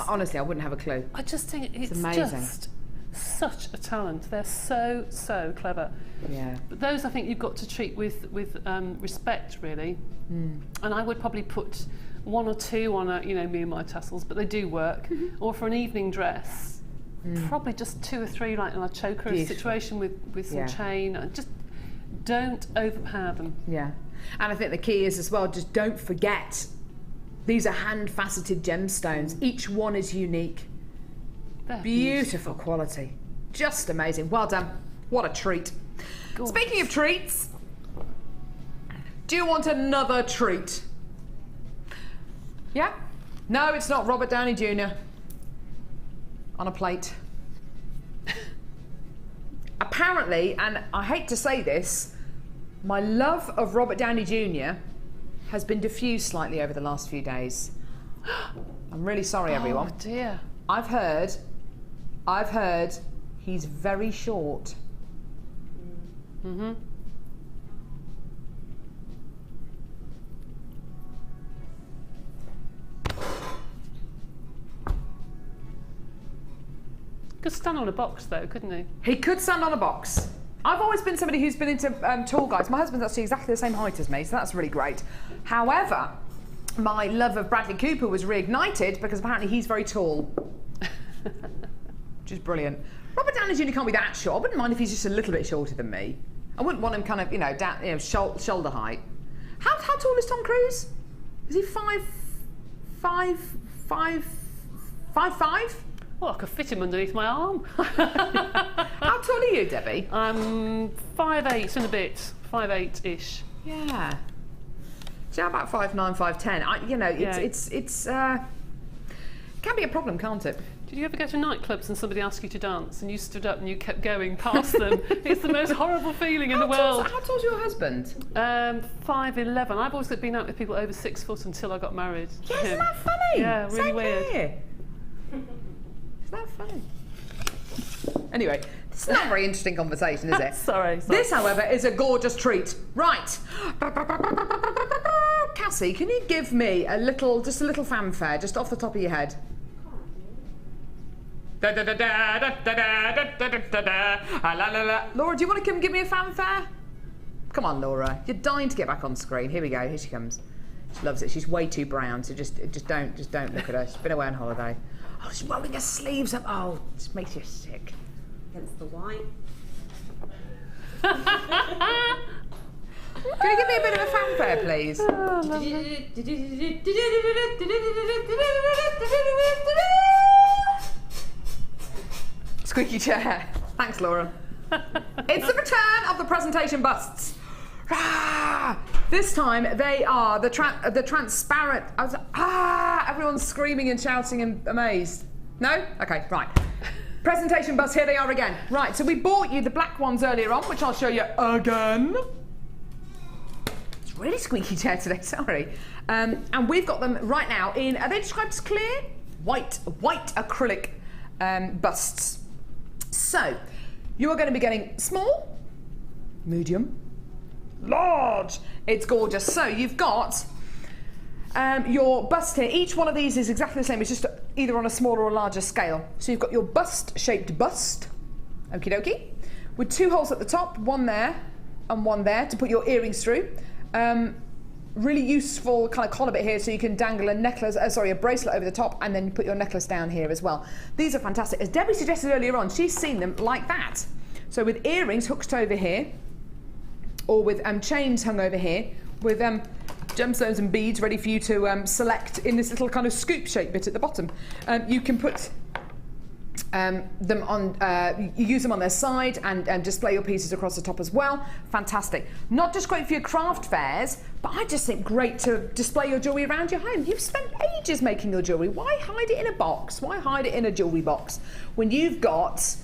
Honestly, I wouldn't have a clue. I just think it's amazing. Just such a talent. They're so clever. Yeah. But those I think you've got to treat with respect, really. And I would probably put 1 or 2 on me and my tassels, but they do work. Or for an evening dress, probably just 2 or 3, like in a choker situation with some chain. Just don't overpower them. Yeah. And I think the key is as well, just don't forget, these are hand-faceted gemstones. Each one is unique. They're beautiful quality. Just amazing. Well done. What a treat. Gorgeous. Speaking of treats, do you want another treat? Yeah? No, it's not Robert Downey Jr. on a plate. Apparently, and I hate to say this, my love of Robert Downey Jr. has been diffused slightly over the last few days. I'm really sorry, everyone. Oh dear. I've heard he's very short. Could stand on a box though, couldn't he? He could stand on a box. I've always been somebody who's been into tall guys. My husband's actually exactly the same height as me, so that's really great. However, my love of Bradley Cooper was reignited because apparently he's very tall. Which is brilliant. Robert Downey Jr. can't be that short. I wouldn't mind if he's just a little bit shorter than me. I wouldn't want him kind of, down, shoulder height. How tall is Tom Cruise? Is he 5'5"? Well, I could fit him underneath my arm. How tall are you, Debbie? I'm 5'8" and a bit, 5'8"-ish. Yeah. So how about 5'9", 5'10"? It's can be a problem, can't it? Did you ever go to nightclubs and somebody asked you to dance and you stood up and you kept going past them? It's the most horrible feeling in the world. How tall's your husband? 5'11". I've always been out with people over 6 foot until I got married. Yeah, isn't that funny? Yeah, really Same weird. Here. Isn't that funny? Anyway, it's not a very interesting conversation, is it? Sorry. This, however, is a gorgeous treat. Right. Massey, can you give me just a little fanfare, just off the top of your head? Laura, do you want to come give me a fanfare? Come on, Laura. You're dying to get back on screen. Here we go. Here she comes. She loves it. She's way too brown, so just don't look at her. She's been away on holiday. Oh, she's rolling her sleeves up. Oh, it just makes you sick. Against the white. Can you give me a bit of a fanfare, please? Squeaky chair. Thanks, Laura. It's the return of the presentation busts. This time they are the transparent. Everyone's screaming and shouting and amazed. No? Okay, right. Presentation busts, here they are again. Right, so we bought you the black ones earlier on, which I'll show you again. It's really squeaky chair today, sorry. And we've got them right now in, are they described as clear? White acrylic busts. So, you are going to be getting small, medium, large. It's gorgeous. So, you've got your bust here. Each one of these is exactly the same. It's just either on a smaller or larger scale. So you've got your bust-shaped bust, okie dokie, with 2 holes at the top, one there and one there to put your earrings through. Really useful kind of collar bit here, so you can dangle a necklace, a bracelet over the top, and then you put your necklace down here as well. These are fantastic. As Debbie suggested earlier on, she's seen them like that. So with earrings hooked over here, or with chains hung over here, with gemstones and beads ready for you to select in this little kind of scoop shape bit at the bottom. You can put them on, you use them on their side and display your pieces across the top as well. Fantastic. Not just great for your craft fairs, but I just think great to display your jewellery around your home. You've spent ages making your jewellery. Why hide it in a box? Why hide it in a jewellery box when you've got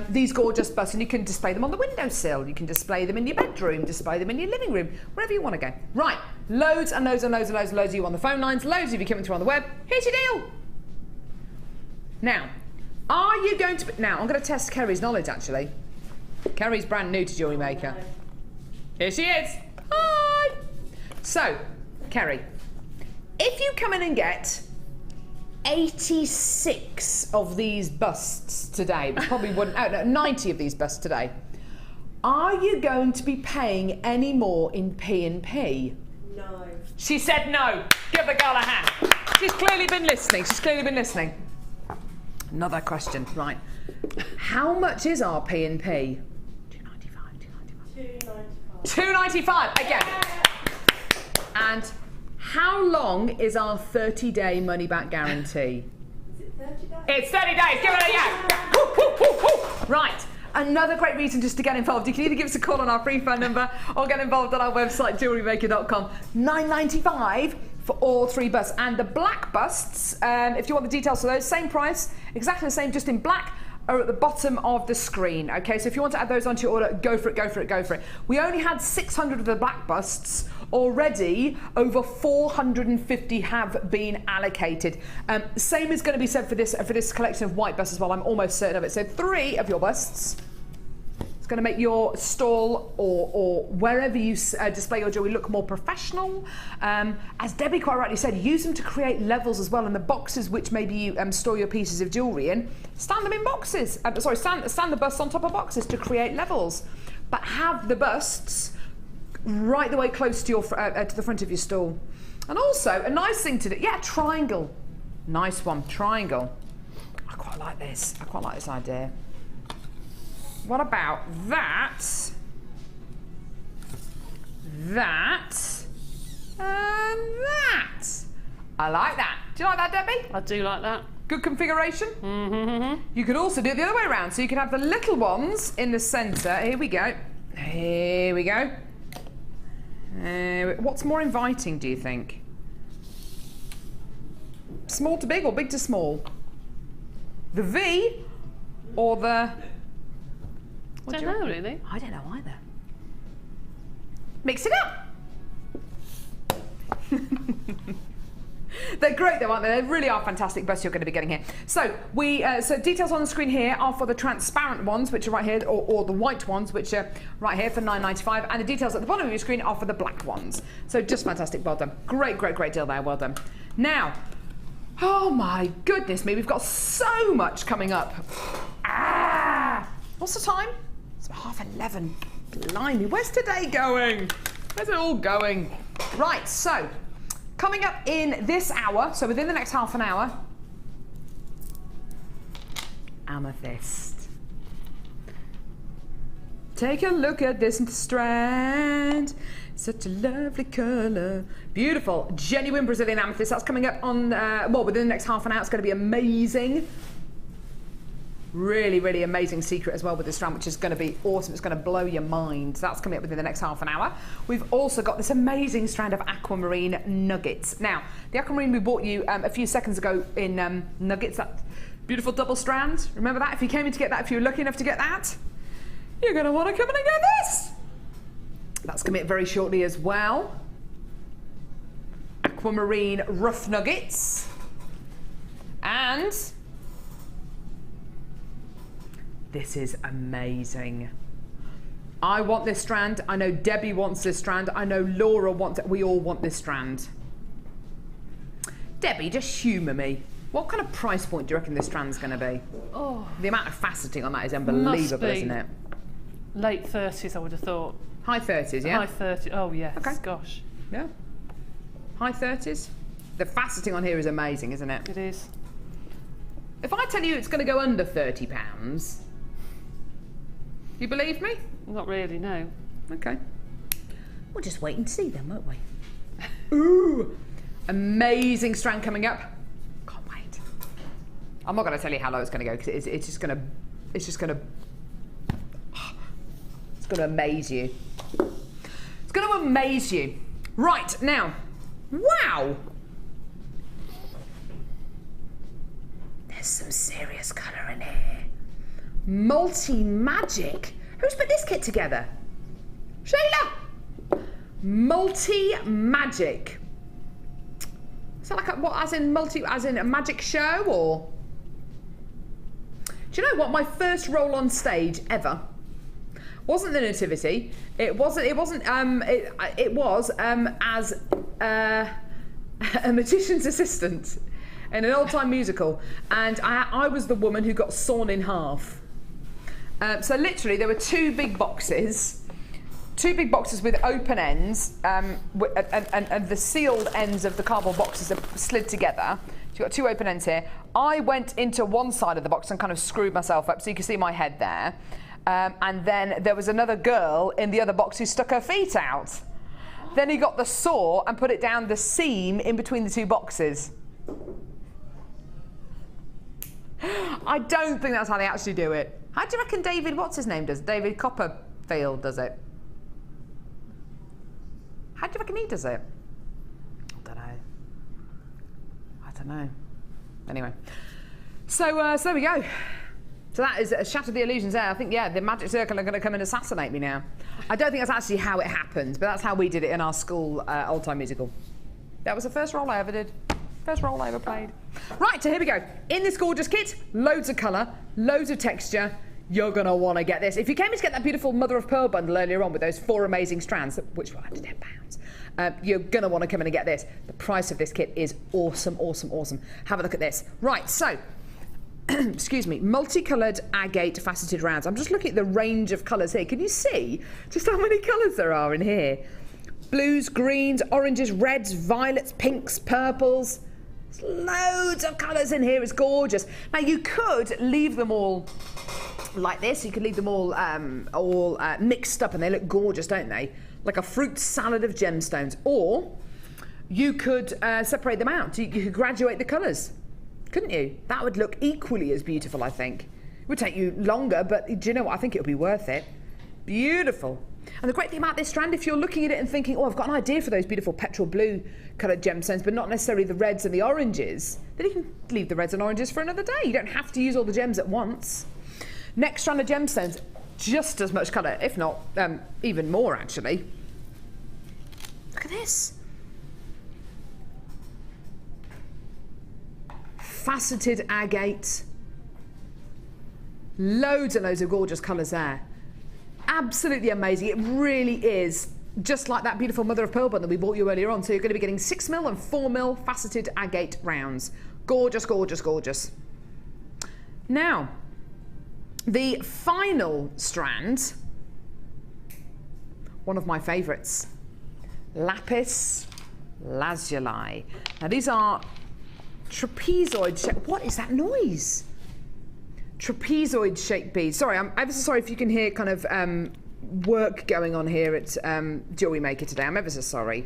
these gorgeous busts, and you can display them on the windowsill, you can display them in your bedroom, display them in your living room, wherever you want to go. Right, loads and loads and loads and loads and loads of you on the phone lines, loads of you coming through on the web. Here's your deal. Now, are you going to... Now, I'm going to test Kerry's knowledge, actually. Kerry's brand new to Jewellery Maker. Here she is. Hi. So, Kerry, if you come in and get 86 of these busts today, we probably wouldn't... Oh, no, 90 of these busts today. Are you going to be paying any more in P&P? No. She said no. Give the girl a hand. She's clearly been listening. She's clearly been listening. Another question, right. How much is our P&P? $295, $295 again. And how long is our 30-day money-back guarantee? Is it 30 days? It's 30 days. Give it a yeah. Woo, woo, woo, woo. Right. Another great reason just to get involved. You can either give us a call on our free phone number or get involved on our website, JewelleryMaker.com. $9.95 for all 3 busts. And the black busts, if you want the details of those, same price, exactly the same, just in black, are at the bottom of the screen. Okay, so if you want to add those onto your order, go for it, go for it, go for it. We only had 600 of the black busts. Already, over 450 have been allocated. Same is going to be said for this collection of white busts as well. I'm almost certain of it. So 3 of your busts. It's going to make your stall or wherever you display your jewellery look more professional. As Debbie quite rightly said, use them to create levels as well. And the boxes which maybe you store your pieces of jewellery in, stand them in boxes. Stand the busts on top of boxes to create levels. But have the busts right the way close to your to the front of your stall. And also a nice thing to do, yeah, triangle. Nice one, triangle. I quite like this. I quite like this idea. What about that? That and that. I like that. Do you like that, Debbie? I do like that. Good configuration. Mm-hmm. You could also do it the other way around, so you can have the little ones in the centre. Here we go. Here we go. What's more inviting, do you think? Small to big or big to small? The V or the... I don't know, really. I don't know either. Mix it up. They're great though, aren't they? They really are fantastic busts you're going to be getting here. So so details on the screen here are for the transparent ones, which are right here, or the white ones, which are right here for £9.95, and the details at the bottom of your screen are for the black ones. So just fantastic, well done. Great deal there, well done. Now, oh my goodness me, we've got so much coming up. What's the time? It's 11:30. Blimey, where's today going? Where's it all going? Right, so coming up in this hour, so within the next half an hour, amethyst. Take a look at this strand. Such a lovely colour. Beautiful, genuine Brazilian amethyst. That's coming up on, well, within the next half an hour. It's going to be amazing. Really amazing secret as well with this strand, which is going to be awesome. It's going to blow your mind. That's coming up within the next half an hour. We've also got this amazing strand of aquamarine nuggets. Now, the aquamarine we bought you a few seconds ago in nuggets, that beautiful double strand. Remember that? If you came in to get that, if you were lucky enough to get that, you're going to want to come in and get this. That's coming up very shortly as well. Aquamarine rough nuggets. And this is amazing. I want this strand. I know Debbie wants this strand. I know Laura wants it. We all want this strand. Debbie, just humour me. What kind of price point do you reckon this strand's going to be? Oh, the amount of faceting on that is unbelievable, isn't it? Late 30s, I would have thought. High 30s, yeah? High 30s, oh yes, okay. Gosh. Yeah. High 30s? The faceting on here is amazing, isn't it? It is. If I tell you it's going to go under £30, you believe me? Not really, no. Okay. We'll just wait and see then, won't we? Ooh! Amazing strand coming up. Can't wait. I'm not going to tell you how low it's going to go because it's just going to amaze you. It's going to amaze you. Right, now, wow! There's some serious colour in here. Multi-magic. Who's put this kit together? Shayla! Multi-magic. Is that like as in a magic show, or? Do you know what? My first role on stage ever wasn't the Nativity. It was as a magician's assistant in an old-time musical, and I was the woman who got sawn in half. So literally, there were two big boxes with open ends, and the sealed ends of the cardboard boxes are slid together. So you've got two open ends here. I went into one side of the box and kind of screwed myself up, so you can see my head there. And then there was another girl in the other box who stuck her feet out. Then he got the saw and put it down the seam in between the two boxes. I don't think that's how they actually do it. How do you reckon David, what's his name, does? David Copperfield does it? How do you reckon he does it? I don't know. Anyway. So there we go. So that is Shattered the Illusions there. I think, yeah, the Magic Circle are going to come and assassinate me now. I don't think that's actually how it happened, but that's how we did it in our school old-time musical. That was the first role I ever did. First role I ever played. Right, so here we go. In this gorgeous kit, loads of colour, loads of texture. You're going to want to get this. If you came in to get that beautiful Mother of Pearl bundle earlier on with those 4 amazing strands, which were under £10, you're going to want to come in and get this. The price of this kit is awesome, awesome, awesome. Have a look at this. Right, so, excuse me, multicoloured agate faceted rounds. I'm just looking at the range of colours here. Can you see just how many colours there are in here? Blues, greens, oranges, reds, violets, pinks, purples. There's loads of colours in here. It's gorgeous. Now, you could leave them all like this. You could leave them all mixed up and they look gorgeous, don't they? Like a fruit salad of gemstones. Or you could separate them out. You could graduate the colours, couldn't you? That would look equally as beautiful, I think. It would take you longer, but do you know what? I think it would be worth it. Beautiful. And the great thing about this strand, if you're looking at it and thinking, oh, I've got an idea for those beautiful petrol blue coloured gemstones, but not necessarily the reds and the oranges, then you can leave the reds and oranges for another day. You don't have to use all the gems at once. Next strand of gemstones, just as much colour, if not even more, actually. Look at this. faceted agate. Loads and loads of gorgeous colours there. Absolutely amazing. It really is just like that beautiful mother of pearl bun that we bought you earlier on. So you're going to be getting 6mm and 4mm faceted agate rounds. Gorgeous, gorgeous, gorgeous. Now, the final strand, one of my favourites, lapis lazuli. Now these are trapezoid. What is that noise? Trapezoid shaped beads. Sorry, I'm ever so sorry if you can hear kind of work going on here at Jewellery Maker today. I'm ever so sorry.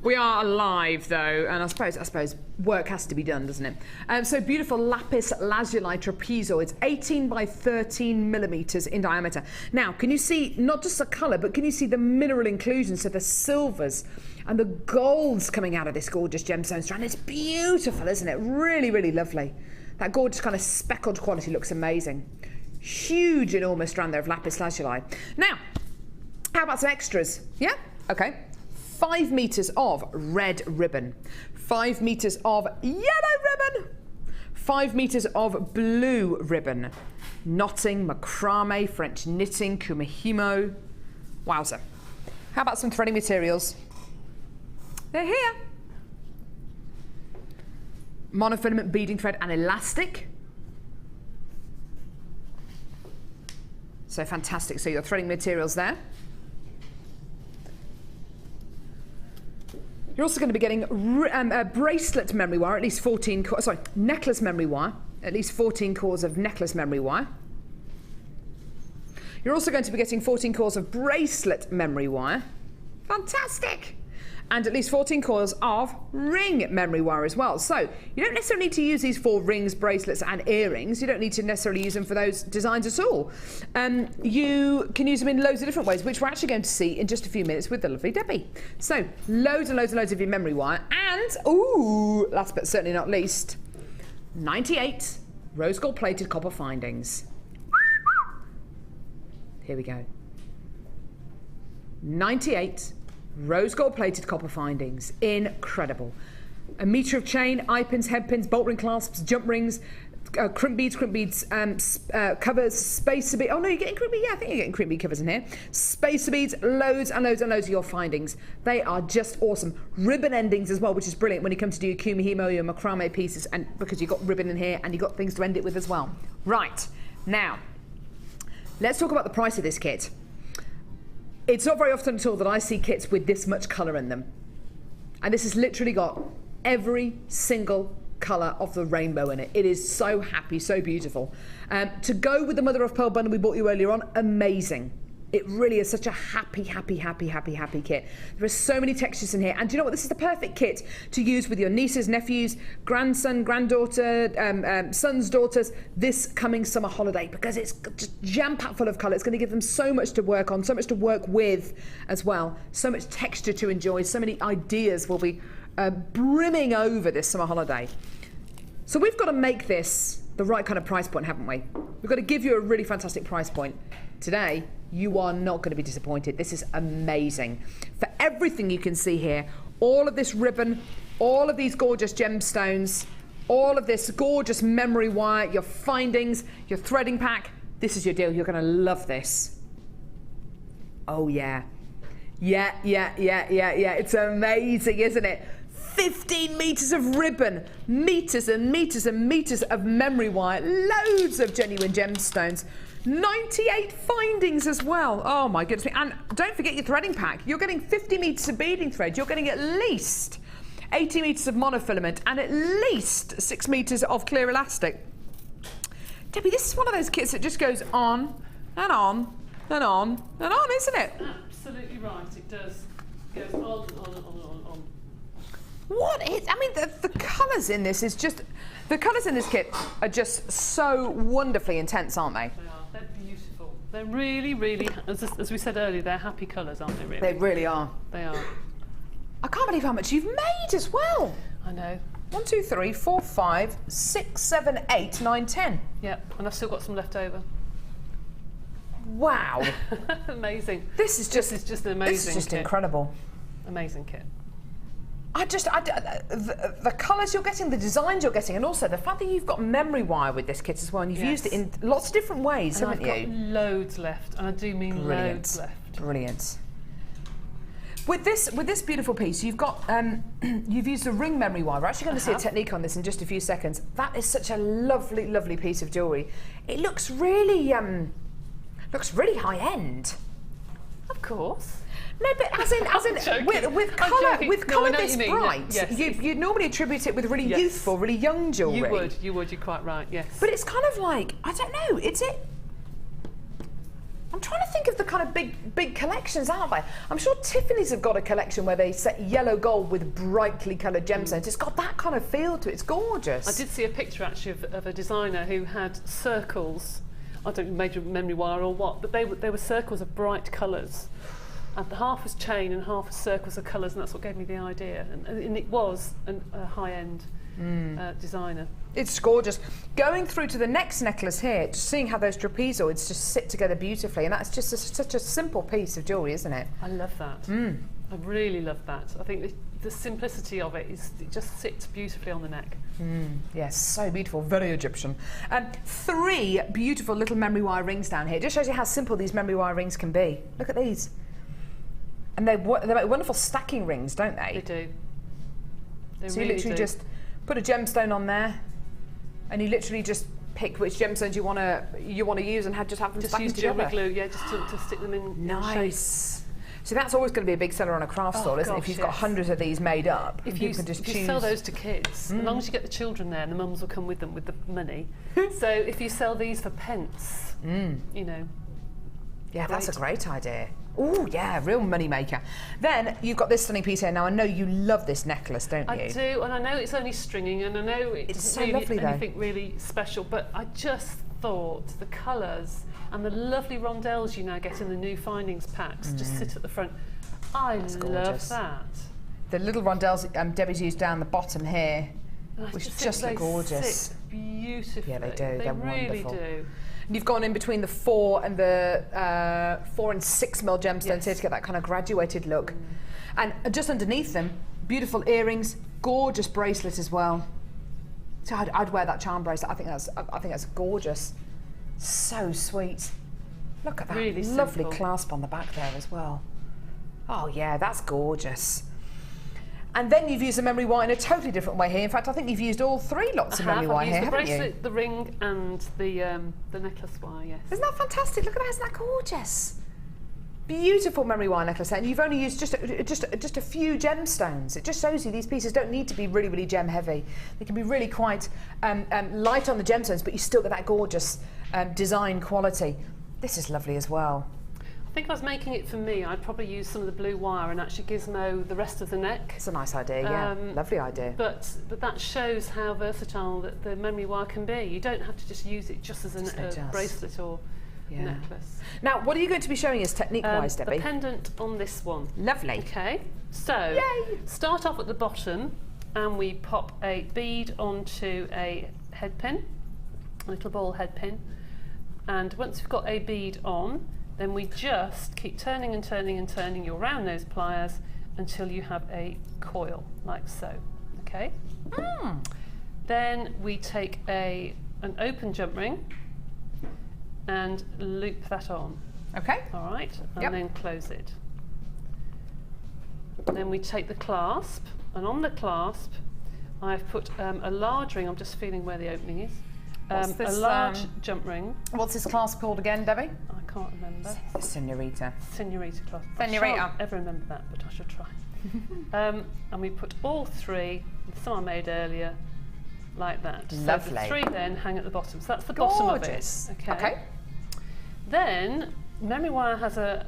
We are live though, and I suppose work has to be done, doesn't it? So beautiful lapis lazuli trapezoids, 18 by 13mm in diameter. Now, can you see not just the colour, but can you see the mineral inclusion? So the silvers and the golds coming out of this gorgeous gemstone strand. It's beautiful, isn't it? Really, really lovely. That gorgeous kind of speckled quality looks amazing. Huge, enormous strand there of lapis lazuli. Now, how about some extras? Yeah? Okay. 5 meters of red ribbon. 5 meters of yellow ribbon. 5 meters of blue ribbon. Knotting, macrame, French knitting, kumihimo. Wowza. How about some threading materials? They're here. Monofilament beading thread and elastic. So fantastic. So your threading materials there. You're also going to be getting a bracelet memory wire, at least 14, necklace memory wire, at least 14 cores of necklace memory wire. You're also going to be getting 14 cores of bracelet memory wire. Fantastic. And at least 14 cores of ring memory wire as well. So you don't necessarily need to use these for rings, bracelets and earrings. You don't need to necessarily use them for those designs at all. You can use them in loads of different ways, which we're actually going to see in just a few minutes with the lovely Debbie. So loads and loads and loads of your memory wire. And, ooh, last but certainly not least, 98 rose gold plated copper findings. Here we go. 98 rose gold plated copper findings. Incredible. A metre of chain, eye pins, head pins, bolt ring clasps, jump rings, crimp beads, covers, spacer beads. Oh no, you're getting crimp beads. Yeah, I think you're getting crimp bead covers in here. Spacer beads, loads and loads and loads of your findings. They are just awesome. Ribbon endings as well, which is brilliant when you come to do your kumihimo, your macrame pieces, and because you've got ribbon in here and you've got things to end it with as well. Right, now, let's talk about the price of this kit. It's not very often at all that I see kits with this much colour in them. And this has literally got every single colour of the rainbow in it. It is so happy, so beautiful. To go with the mother of pearl bundle we bought you earlier on, amazing. It really is such a happy, happy, happy, happy, happy kit. There are so many textures in here. And do you know what? This is the perfect kit to use with your nieces, nephews, grandson, granddaughter, sons, daughters, this coming summer holiday, because it's just jam-packed full of colour. It's going to give them so much to work on, so much to work with as well, so much texture to enjoy, so many ideas will be brimming over this summer holiday. So we've got to make this the right kind of price point, haven't we? We've got to give you a really fantastic price point. Today, you are not going to be disappointed. This is amazing. For everything you can see here, all of this ribbon, all of these gorgeous gemstones, all of this gorgeous memory wire, your findings, your threading pack, this is your deal. You're going to love this. Oh yeah. Yeah. It's amazing, isn't it? 15 meters of ribbon, meters and meters and meters of memory wire, loads of genuine gemstones, 98 findings as well. Oh my goodness me. And don't forget your threading pack. You're getting 50 meters of beading thread. You're getting at least 80 meters of monofilament and at least 6 meters of clear elastic. Debbie, this is one of those kits that just goes on and on and on and on, isn't it? Absolutely right, it does. It goes on and on and on and on. What is, I mean, the colours in this is just, the colours in this kit are just so wonderfully intense, aren't they? They are, they're beautiful. They're really, really, as we said earlier, they're happy colours, aren't they, really? They really are. They are. I can't believe how much you've made as well. I know. 1, 2, 3, 4, 5, 6, 7, 8, 9, 10. Yep, and I've still got some left over. Wow. Amazing. This is just an amazing This is just kit. incredible. Amazing kit. the colours you're getting, the designs you're getting, and also the fact that you've got memory wire with this kit as well, and you've used it in lots of different ways, and haven't you? I've got loads left, and I do mean loads left. Brilliant. With this beautiful piece, you've got you've used a ring memory wire. We're actually going to see a technique on this in just a few seconds. That is such a lovely, lovely piece of jewellery. It looks really high end. Of course. No, but as in with colour this bright, yes, you'd normally attribute it with really youthful, really young jewellery. You would. You're quite right. Yes. But it's kind of like, I don't know. I'm trying to think of the kind of big collections out there. I'm sure Tiffany's have got a collection where they set yellow gold with brightly coloured gemstones. It's got that kind of feel to it. It's gorgeous. I did see a picture actually of a designer who had circles. I don't know, made of memory wire or what, but they were circles of bright colours. And half was chain and half was circles of colours, and that's what gave me the idea. And it was a high-end designer. It's gorgeous. Going through to the next necklace here, just seeing how those trapezoids just sit together beautifully, and that's just such a simple piece of jewellery, isn't it? I love that. I really love that. I think the simplicity of it just sits beautifully on the neck. Yes, so beautiful, very Egyptian. 3 beautiful little memory wire rings down here. It just shows you how simple these memory wire rings can be. Look at these. And they make wonderful stacking rings, don't they? They do. So you literally just put a gemstone on there, and you literally just pick which gemstones you want to use, and just have them stacked together. Just use jewellery glue, just to stick them in. Nice. So that's always going to be a big seller on a craft stall, isn't it? If you've got hundreds of these made up, if you can just choose. You sell those to kids, as long as you get the children there, and the mums will come with them with the money. So if you sell these for pence, you know. Yeah, that's a great idea. Oh, yeah, real money maker. Then you've got this stunning piece here. Now, I know you love this necklace, don't you? I do, and I know it's only stringing, and I know it's so really lovely, anything really special, but I just thought the colours and the lovely rondelles you now get in the new findings packs just sit at the front. I love that. The little rondelles Debbie's used down the bottom here, which just look gorgeous. Sit beautifully. Yeah, they do. They They're really wonderful. do. And you've gone in between the 4 and the 4 and 6 mil gemstones here to get that kind of graduated look. And just underneath them, beautiful earrings, gorgeous bracelet as well. So I'd wear that charm bracelet. I think that's gorgeous. So sweet. Look at that Really lovely simple. clasp on the back there as well. Oh yeah, that's gorgeous. And then you've used the memory wire in a totally different way here. In fact, I think you've used all 3 lots of memory wire here, haven't you? I've used the bracelet, the ring, and the necklace wire. Yes. Isn't that fantastic? Look at that! Isn't that gorgeous? Beautiful memory wire necklace set, and you've only used just a few gemstones. It just shows you these pieces don't need to be really, really gem heavy. They can be really quite light on the gemstones, but you still get that gorgeous design quality. This is lovely as well. I think if I was making it for me, I'd probably use some of the blue wire and actually gizmo the rest of the neck. It's a nice idea, yeah. Lovely idea. But that shows how versatile that the memory wire can be. You don't have to just use it just as a bracelet or necklace. Now, what are you going to be showing us technique-wise, Debbie? The pendant on this one. Lovely. Okay, so start off at the bottom and we pop a bead onto a head pin, a little ball head pin. And once we've got a bead on, then we just keep turning and turning and turning your round nose pliers until you have a coil, like so, okay? Then we take an open jump ring and loop that on. Okay. All right, and then close it. Then we take the clasp, and on the clasp, I've put a large ring. I'm just feeling where the opening is. A large jump ring. What's this clasp called again, Debbie? I can't remember. Senorita. Senorita clasp. Senorita. I shan't ever remember that, but I shall try. And we put all 3, some I made earlier, like that. Lovely. So the 3 then hang at the bottom. So that's the bottom of it. Okay. Then memory wire has a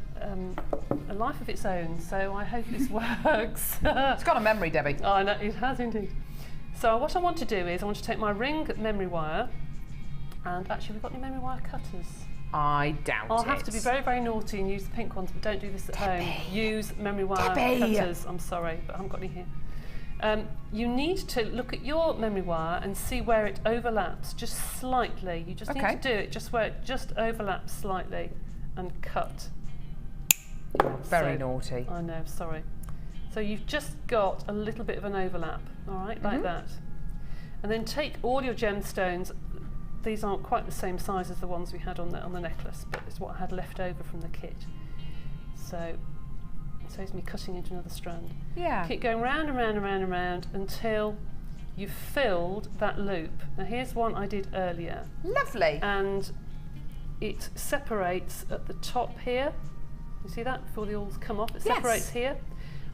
life of its own, so I hope this works. It's got a memory, Debbie. Oh, no, it has indeed. So what I want to do is I want to take my ring memory wire, and actually we've got any memory wire cutters. I doubt I'll have to be very, very naughty and use the pink ones, but don't do this at home. Use memory wire cutters. I'm sorry, but I haven't got any here. You need to look at your memory wire and see where it overlaps, just slightly. You just need to do it just where it just overlaps slightly and cut. Very naughty. I know, sorry. So you've just got a little bit of an overlap, all right, like that. And then take all your gemstones. These aren't quite the same size as the ones we had on the necklace, but it's what I had left over from the kit. So it saves me cutting into another strand. Yeah. Keep going round and round and round and round until you've filled that loop. Now here's one I did earlier. Lovely. And it separates at the top here. You see that before the oils come off? It separates here.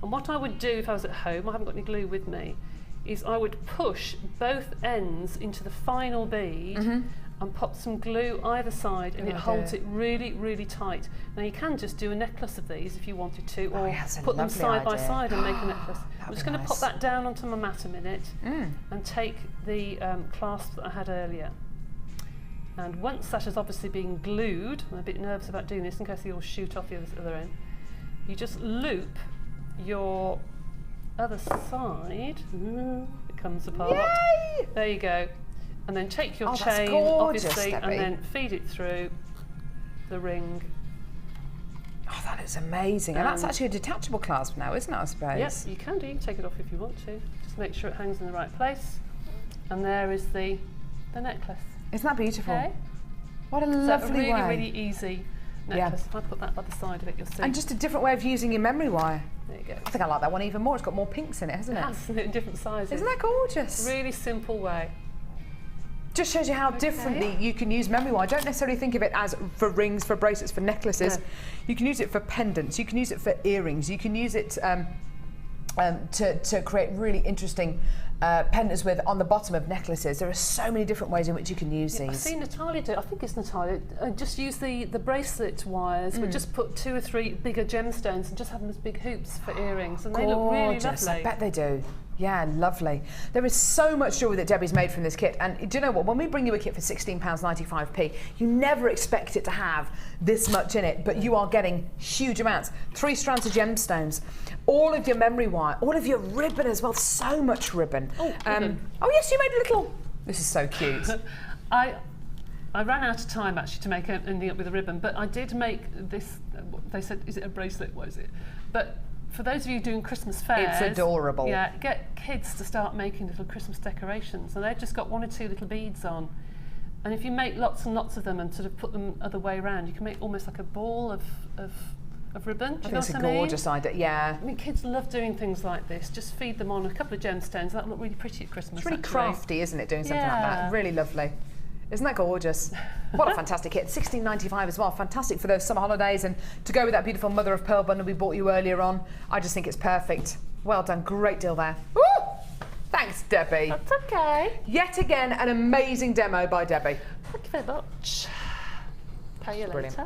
And what I would do if I was at home, I haven't got any glue with me, is I would push both ends into the final bead and pop some glue either side, and it holds it really, really tight. Now you can just do a necklace of these if you wanted to, or put them side by side and make a necklace. I'm just going to pop that down onto my mat a minute and take the clasp that I had earlier. And once that has obviously been glued, I'm a bit nervous about doing this in case they all shoot off the other end, you just loop your other side. It comes apart. Yay! There you go. And then take your that's chain, gorgeous, obviously, Debbie. and then feed it through the ring. Oh, that is amazing. And that's actually a detachable clasp now, isn't it, I suppose? Yes, you can do. You can take it off if you want to. Just make sure it hangs in the right place. And there is the necklace. Isn't that beautiful? Okay. What a So lovely really, way. really easy necklace. If I put that by the side of it, you'll see. And just a different way of using your memory wire. There you go. I think I like that one even more. It's got more pinks in it, hasn't it? In different sizes. Isn't that gorgeous? Really simple way. Just shows you how differently you can use memory wire. Don't necessarily think of it as for rings, for bracelets, for necklaces. No. You can use it for pendants. You can use it for earrings. You can use it to create really interesting pendants with on the bottom of necklaces. There are so many different ways in which you can use these. I've seen Natalia do. I think it's Natalia. Just use the bracelet wires, but just put 2 or 3 bigger gemstones and just have them as big hoops for earrings, and they look really lovely. I bet they do. Yeah, lovely. There is so much jewellery that Debbie's made from this kit, and do you know what? When we bring you a kit for £16.95p, you never expect it to have this much in it, but you are getting huge amounts. 3 strands of gemstones, all of your memory wire, all of your ribbon as well. So much ribbon. Oh, oh yes, you made a little. This is so cute. I ran out of time actually to make anything up with a ribbon, but I did make this. They said, "Is it a bracelet? What is it?" But for those of you doing Christmas fairs, it's adorable. Yeah, get kids to start making little Christmas decorations, and they've just got 1 or 2 little beads on. And if you make lots and lots of them and sort of put them other way around, you can make almost like a ball of ribbon. Do you know what I mean? It's a gorgeous idea. Yeah. I mean, kids love doing things like this. Just feed them on a couple of gemstones. That'll look really pretty at Christmas. It's really crafty, isn't it? Doing something like Yeah. that. Really lovely. Isn't that gorgeous? What a fantastic kit. £16.95 as well. Fantastic for those summer holidays, and to go with that beautiful mother of pearl bundle we bought you earlier on. I just think it's perfect. Well done. Great deal there. Woo! Thanks, Debbie. That's okay. Yet again, an amazing demo by Debbie. Thank you very much. Pay you later. Brilliant.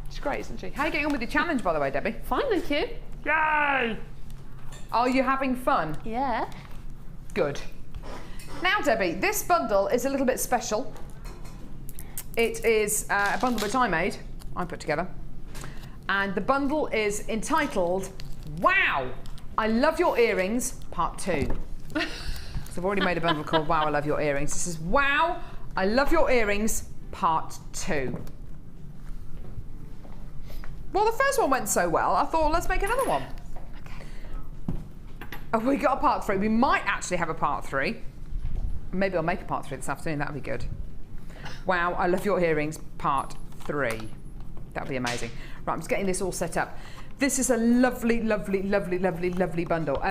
She's great, isn't she? How are you getting on with your challenge, by the way, Debbie? Fine, thank you. Yay! Are you having fun? Yeah. Good. Now, Debbie, this bundle is a little bit special. It is a bundle which I put together. And the bundle is entitled, Wow, I Love Your Earrings, Part 2. So I've already made a bundle called Wow, I Love Your Earrings. This is Wow, I Love Your Earrings, Part 2. Well, the first one went so well, I thought, let's make another one. Okay. Oh, we got a Part 3. We might actually have a Part 3. Maybe I'll make a Part 3 this afternoon, that'd be good. Wow, I Love Your Earrings, Part 3. That'd be amazing. Right, I'm just getting this all set up. This is a lovely, lovely, lovely, lovely, lovely bundle.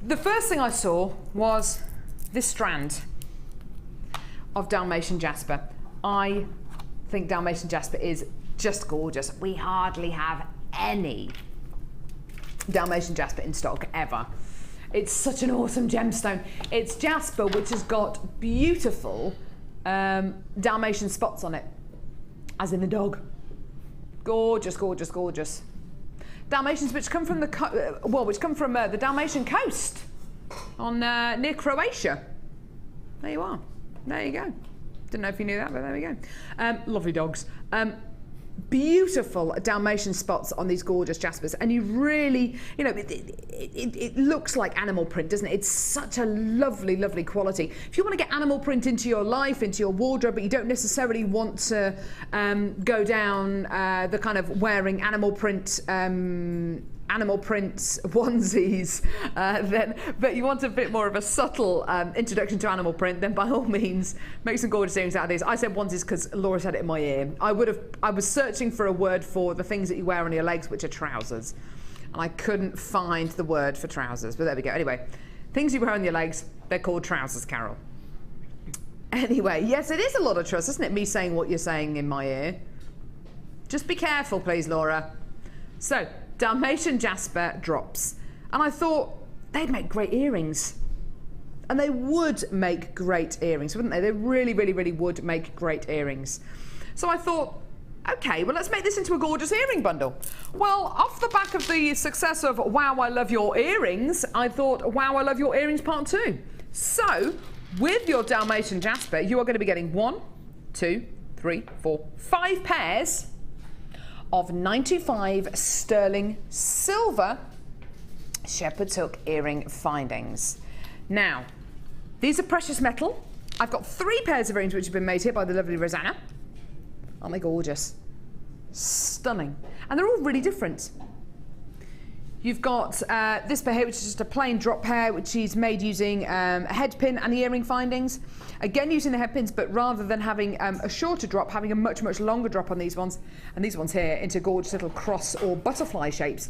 The first thing I saw was this strand of Dalmatian Jasper. I think Dalmatian Jasper is just gorgeous. We hardly have any Dalmatian Jasper in stock ever. It's such an awesome gemstone. It's Jasper, which has got beautiful Dalmatian spots on it, as in the dog. Gorgeous, gorgeous, gorgeous. Dalmatians which come from the the Dalmatian coast on near Croatia. There you are. There you go. Didn't know if you knew that, but there we go. Lovely dogs. Beautiful Dalmatian spots on these gorgeous Jaspers, and you really, you know, it looks like animal print, doesn't it? It's such a lovely, lovely quality. If you want to get animal print into your life, into your wardrobe, but you don't necessarily want to go down the kind of wearing animal print animal prints onesies, but you want a bit more of a subtle introduction to animal print, then by all means make some gorgeous earrings out of these. I said onesies because Laura said it in my ear. I was searching for a word for the things that you wear on your legs, which are trousers, and I couldn't find the word for trousers, but there we go. Anyway, things you wear on your legs, they're called trousers, Carol. Anyway, yes, it is a lot of trust, isn't it, me saying what you're saying in my ear? Just be careful, please, Laura. So, Dalmatian Jasper drops. And I thought they'd make great earrings. And they would make great earrings, wouldn't they? They really, really, really would make great earrings. So I thought, okay, well, let's make this into a gorgeous earring bundle. Well, off the back of the success of Wow, I Love Your Earrings, I thought, Wow, I Love Your Earrings Part 2. So, with your Dalmatian Jasper, you are going to be getting 1, 2, 3, 4, 5 pairs of 95 sterling silver shepherd's hook earring findings. Now, these are precious metal. I've got 3 pairs of earrings which have been made here by the lovely Rosanna. Aren't they gorgeous? Stunning. And they're all really different. You've got this pair here, which is just a plain drop pair, which is made using a head pin and the earring findings. Again, using the head pins, but rather than having a shorter drop, having a much, much longer drop on these ones. And these ones here into gorgeous little cross or butterfly shapes.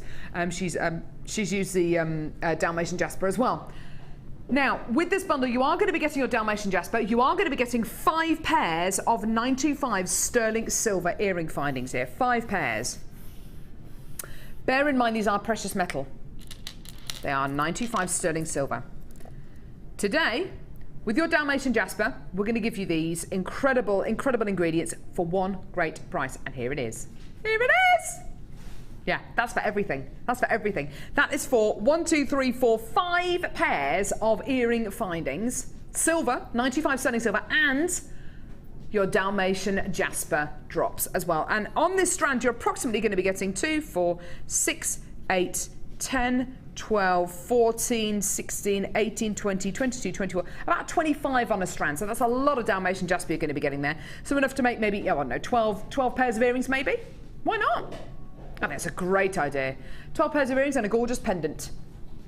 She's used the Dalmatian Jasper as well. Now, with this bundle, you are going to be getting your Dalmatian Jasper. You are going to be getting 5 pairs of 925 sterling silver earring findings here. 5 pairs. Bear in mind, these are precious metal. They are 95 sterling silver. Today, with your Dalmatian Jasper, we're going to give you these incredible, incredible ingredients for one great price. And here it is. Here it is! Yeah, that's for everything. That's for everything. That is for 1, 2, 3, 4, 5 pairs of earring findings. Silver, 95 sterling silver, and your Dalmatian Jasper drops as well. And on this strand, you're approximately going to be getting 2, 4, 6, 8, 10, 12, 14, 16, 18, 20, 22, 24, about 25 on a strand. So that's a lot of Dalmatian Jasper you're going to be getting there. So enough to make maybe, I don't know, 12 pairs of earrings maybe? Why not? I think it's a great idea. 12 pairs of earrings and a gorgeous pendant.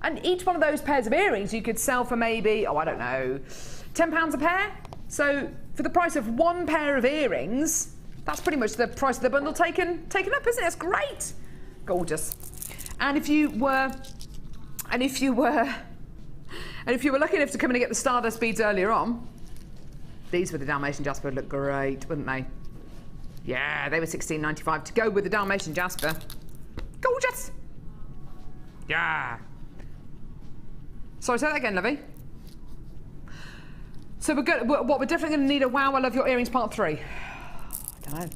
And each one of those pairs of earrings you could sell for maybe, I don't know, £10 a pair? So for the price of 1 pair of earrings, that's pretty much the price of the bundle taken up, isn't it? That's great. Gorgeous. And if you were lucky enough to come in and get the Stardust beads earlier on, these with the Dalmatian Jasper would look great, wouldn't they? Yeah, they were £16.95 to go with the Dalmatian Jasper. Gorgeous. Yeah. Sorry, say that again, lovey. So we're definitely going to need a Wow, I Love Your Earrings Part 3. I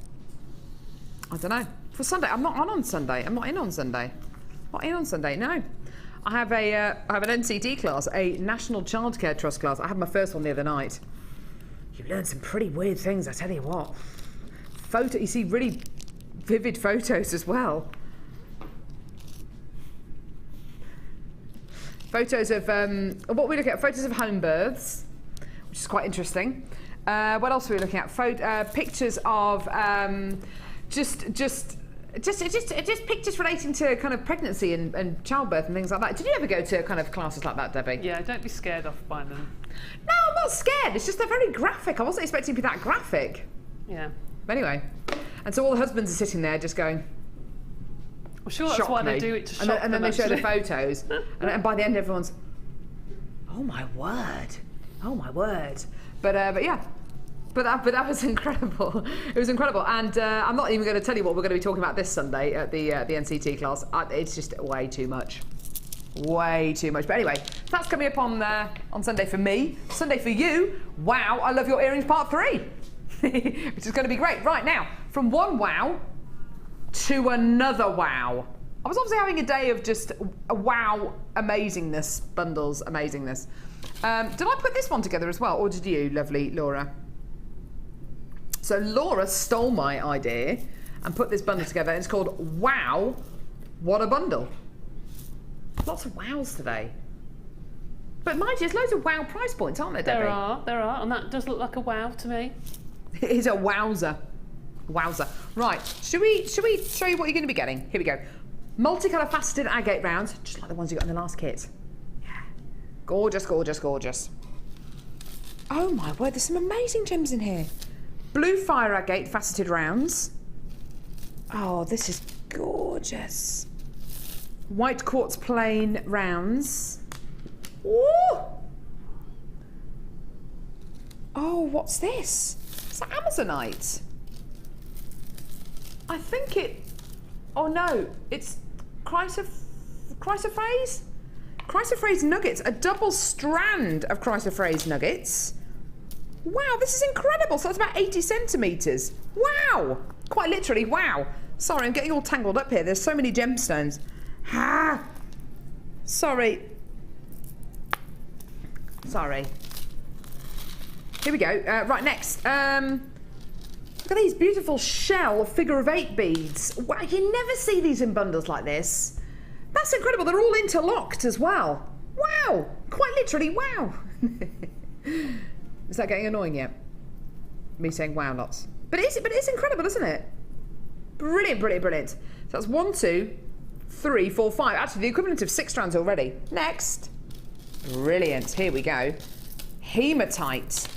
don't know. For Sunday, I'm not on Sunday. I'm not in on Sunday. Not in on Sunday, no. I have an NCT class, a National Childcare Trust class. I had my first one the other night. You learn some pretty weird things, I tell you what. You see really vivid photos as well. Photos of, what we look at, photos of home births, which is quite interesting. What else are we looking at? Pictures of just pictures relating to kind of pregnancy and childbirth and things like that. Did you ever go to kind of classes like that, Debbie? Yeah, don't be scared off by them. No, I'm not scared. It's just they're very graphic. I wasn't expecting to be that graphic. Yeah. Anyway, and so all the husbands are sitting there just going, well, sure, that's why they do it to shock them, and then they show the actually. photos, and by the end everyone's, oh my word, oh my word. But yeah, but that was incredible. It was incredible, and I'm not even going to tell you what we're going to be talking about this Sunday at the NCT class. It's just way too much. Way too much. But anyway, that's coming up on Sunday for me. Sunday for you. Wow, I Love Your Earrings Part 3. Which is going to be great. Right, now, from one wow to another wow. I was obviously having a day of just a wow amazingness, bundles amazingness. Did I put this one together as well, or did you, lovely Laura? So Laura stole my idea and put this bundle together. It's called Wow, What a Bundle. Lots of wows today. But mind you, there's loads of wow price points, aren't there, Debbie? There are, and that does look like a wow to me. It is a wowzer. Wowzer. Right, should we show you what you're going to be getting? Here we go. Multicolour faceted agate rounds, just like the ones you got in the last kit. Yeah. Gorgeous, gorgeous, gorgeous. Oh my word, there's some amazing gems in here. Blue fire agate faceted rounds. Oh, this is gorgeous. White quartz plain rounds. Ooh. Oh, what's this? Is that Amazonite? I think it... Oh no, it's chrysoprase? Chrysoprase nuggets, a double strand of chrysoprase nuggets. Wow, this is incredible. So that's about 80 centimetres. Wow, quite literally, wow. Sorry, I'm getting all tangled up here. There's so many gemstones. Ah, sorry. Sorry. Here we go. Right, next. Look at these beautiful shell figure of 8 beads. Wow, you never see these in bundles like this. That's incredible. They're all interlocked as well. Wow, quite literally, wow. Is that getting annoying yet? Me saying wow lots. But it's incredible, isn't it? Brilliant, brilliant, brilliant. So that's 1, 2, 3, 4, 5. Actually, the equivalent of 6 strands already. Next. Brilliant. Here we go. Hematite.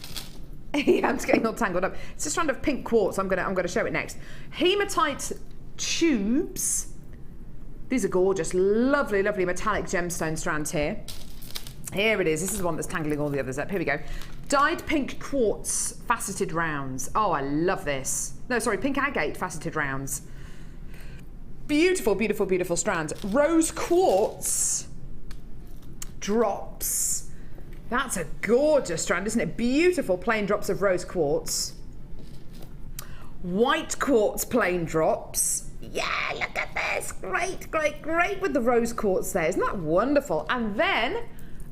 Yeah, I'm just getting all tangled up. It's a strand of pink quartz. I'm gonna show it next. Hematite tubes. These are gorgeous, lovely, lovely metallic gemstone strands here. Here it is. This is the one that's tangling all the others up. Here we go. Dyed pink quartz faceted rounds. Oh, I love this. No, sorry, pink agate faceted rounds. Beautiful, beautiful, beautiful strands. Rose quartz drops. That's a gorgeous strand, isn't it? Beautiful plain drops of rose quartz. White quartz plain drops. Yeah, look at this. Great, great, great with the rose quartz there. Isn't that wonderful? And then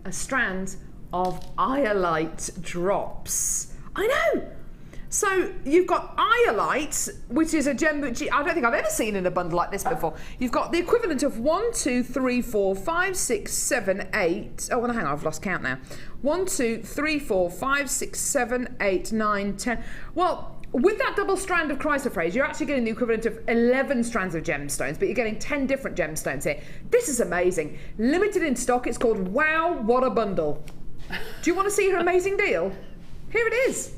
a strand of iolite drops. I know. So you've got iolite, which is a gem that I don't think I've ever seen in a bundle like this before. You've got the equivalent of 1, 2, 3, 4, 5, 6, 7, 8. Oh, well, hang on, I've lost count now. 1, 2, 3, 4, 5, 6, 7, 8, 9, 10. Well, with that double strand of chrysoprase, you're actually getting the equivalent of 11 strands of gemstones, but you're getting 10 different gemstones here. This is amazing. Limited in stock. It's called Wow, What a Bundle. Do you want to see her amazing deal? Here it is.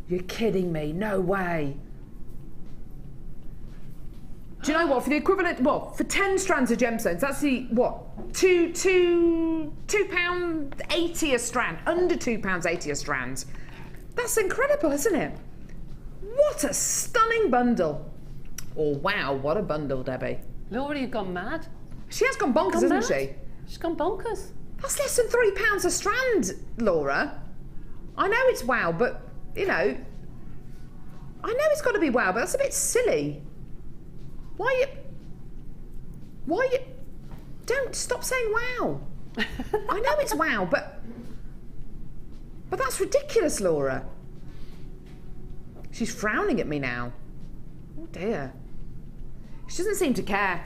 You're kidding me. No way. Do you know what? For the equivalent, well, for 10 strands of gemstones, that's the, what? £2.80 a strand. Under £2.80 a strand. That's incredible, isn't it? What a stunning bundle. Oh, wow, what a bundle, Debbie. Laura, you've gone mad. She has gone bonkers, hasn't she? She's gone bonkers. That's less than £3 a strand, Laura. I know it's wow, but, you know, I know it's got to be wow, but that's a bit silly. Why you... Don't stop saying wow. I know it's wow, but that's ridiculous, Laura. She's frowning at me now. Oh dear. She doesn't seem to care.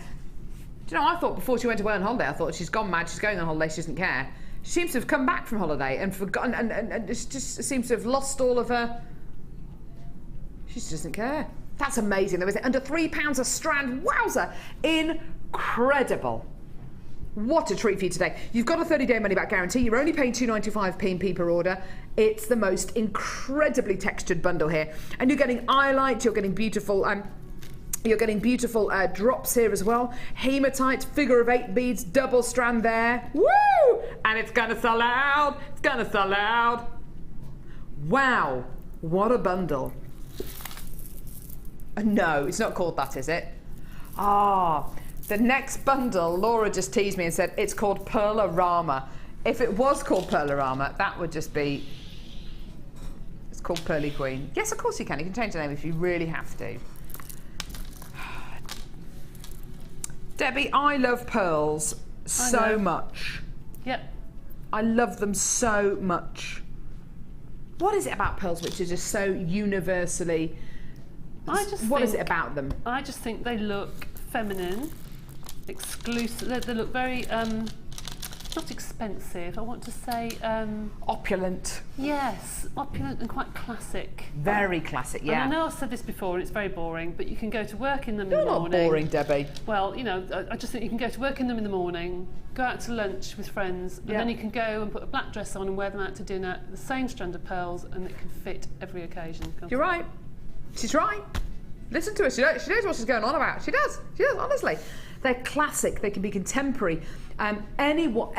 Do you know, I thought before she went away on holiday, I thought she's gone mad, she's going on holiday, she doesn't care. She seems to have come back from holiday and forgotten, and she just seems to have lost all of her... She just doesn't care. That's amazing. There was under £3 a strand. Wowza! Incredible. What a treat for you today. You've got a 30-day money-back guarantee. You're only paying £2.95p per order. It's the most incredibly textured bundle here. And you're getting iolite, you're getting beautiful drops here as well. Hematite, figure of 8 beads, double strand there. Woo! And it's gonna sell out. It's gonna sell out. Wow, what a bundle. No, it's not called that, is it? Ah, the next bundle, Laura just teased me and said it's called Pearlorama. If it was called Pearlorama, that would just be... It's called Pearly Queen. Yes, of course you can. You can change the name if you really have to. Debbie, I love pearls so much. Yep. I love them so much. What is it about pearls which are just so universally... What is it about them? I just think they look feminine, exclusive. They look very not expensive, I want to say... opulent. Yes, opulent and quite classic. Very classic, yeah. And I know I've said this before and it's very boring, but you can go to work in them in the Not morning. boring, Debbie. Well, you know, I just think you can go to work in them in the morning, go out to lunch with friends, and then you can go and put a black dress on and wear them out to dinner, the same strand of pearls, and it can fit every occasion. You're right. She's right. Listen to her. She knows what she's going on about. She does. She does, honestly. They're classic. They can be contemporary. Anyone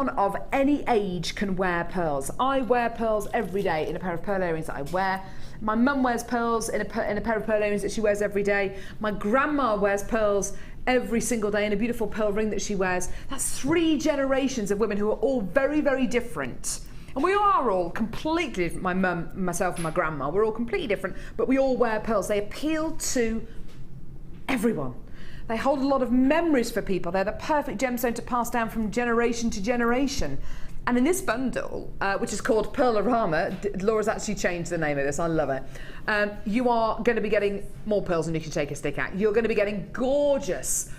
of any age can wear pearls. I wear pearls every day in a pair of pearl earrings that I wear. My mum wears pearls in a pair of pearl earrings that she wears every day. My grandma wears pearls every single day in a beautiful pearl ring that she wears. That's 3 generations of women who are all very, very different. And we are all completely different. My mum, myself and my grandma, we're all completely different, but we all wear pearls. They appeal to everyone. They hold a lot of memories for people. They're the perfect gemstone to pass down from generation to generation. And in this bundle, which is called Pearlorama, Laura's actually changed the name of this, I love it. You are going to be getting more pearls than you can shake a stick at. You're going to be getting gorgeous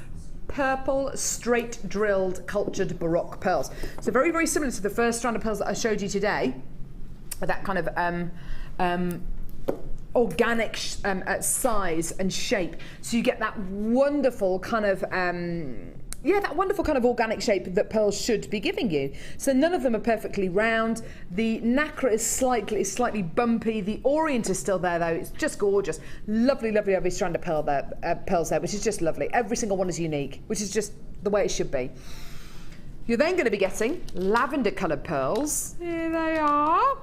purple, straight drilled, cultured Baroque pearls. So very, very similar to the first strand of pearls that I showed you today. That kind of organic size and shape. So you get that wonderful kind of that wonderful kind of organic shape that pearls should be giving you. So none of them are perfectly round. The nacre is slightly bumpy. The orient is still there though. It's just gorgeous. Lovely, lovely, lovely strand of pearls there, which is just lovely. Every single one is unique, which is just the way it should be. You're then going to be getting lavender coloured pearls. Here they are.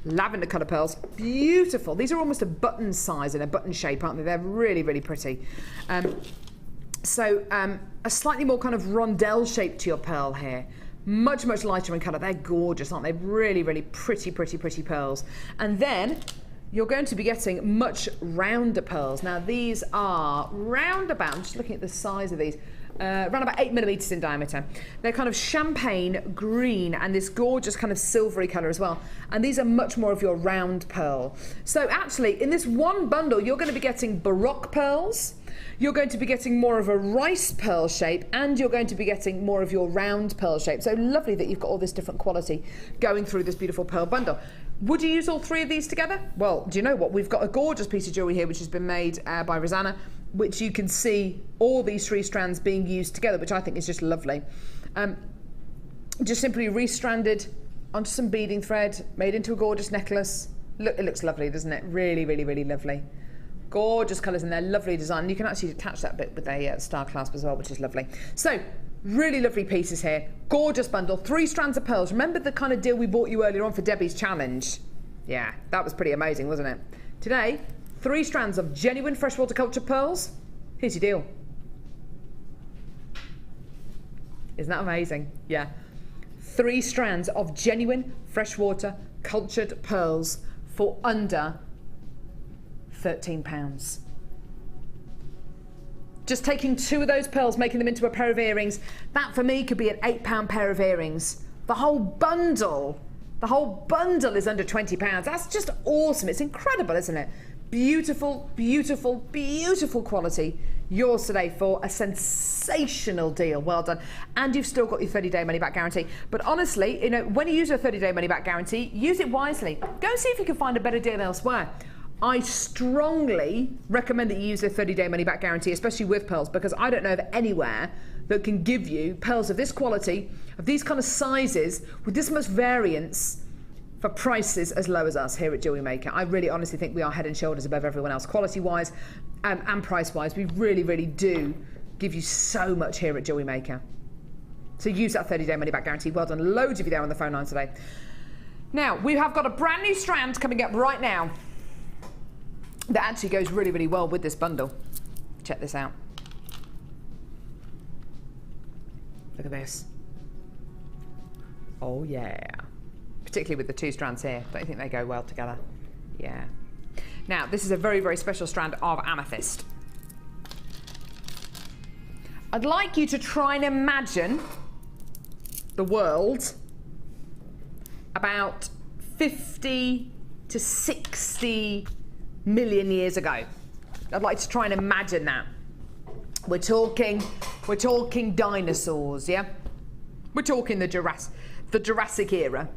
Lavender coloured pearls, beautiful. These are almost a button size in a button shape, aren't they? They're really, really pretty. A slightly more kind of rondelle shape to your pearl here. Much, much lighter in colour. They're gorgeous, aren't they? Really, really pretty, pretty, pretty pearls. And then you're going to be getting much rounder pearls. Now these are roundabout, I'm just looking at the size of these, around about 8mm in diameter. They're kind of champagne green and this gorgeous kind of silvery colour as well. And these are much more of your round pearl. So actually, in this one bundle, you're going to be getting Baroque pearls, you're going to be getting more of a rice pearl shape, and you're going to be getting more of your round pearl shape. So lovely that you've got all this different quality going through this beautiful pearl bundle. Would you use all 3 of these together? Well, do you know what? We've got a gorgeous piece of jewellery here which has been made by Rosanna, which you can see all these 3 strands being used together, which I think is just lovely. Just simply restranded onto some beading thread, made into a gorgeous necklace. Look, it looks lovely, doesn't it? Really, really, really lovely. Gorgeous colours in there, lovely design. You can actually attach that bit with a star clasp as well, which is lovely. So, really lovely pieces here. Gorgeous bundle, 3 strands of pearls. Remember the kind of deal we bought you earlier on for Debbie's challenge? Yeah, that was pretty amazing, wasn't it? Today, 3 strands of genuine freshwater cultured pearls. Here's your deal. Isn't that amazing? Yeah. 3 strands of genuine freshwater cultured pearls for under £13. Just taking 2 of those pearls, making them into a pair of earrings, that for me could be an £8 pair of earrings. The whole bundle is under £20. That's just awesome. It's incredible, isn't it? Beautiful, beautiful, beautiful quality. Yours today for a sensational deal. Well done. And you've still got your 30-day money-back guarantee. But honestly, you know, when you use a 30-day money-back guarantee, use it wisely. Go and see if you can find a better deal elsewhere. I strongly recommend that you use a 30-day money-back guarantee, especially with pearls, because I don't know of anywhere that can give you pearls of this quality, of these kind of sizes, with this much variance, for prices as low as us here at Jewellery Maker. I really honestly think we are head and shoulders above everyone else, quality-wise and price-wise. We really, really do give you so much here at Jewellery Maker. So use that 30-day money-back guarantee. Well done. Loads of you there on the phone line today. Now, we have got a brand new strand coming up right now that actually goes really, really well with this bundle. Check this out. Look at this. Oh, yeah. Particularly with the 2 strands here. Don't you think they go well together? Yeah. Now, this is a very, very special strand of amethyst. I'd like you to try and imagine the world about 50 to 60 million years ago. I'd like to try and imagine that. We're talking dinosaurs, yeah? We're talking the Jurassic era.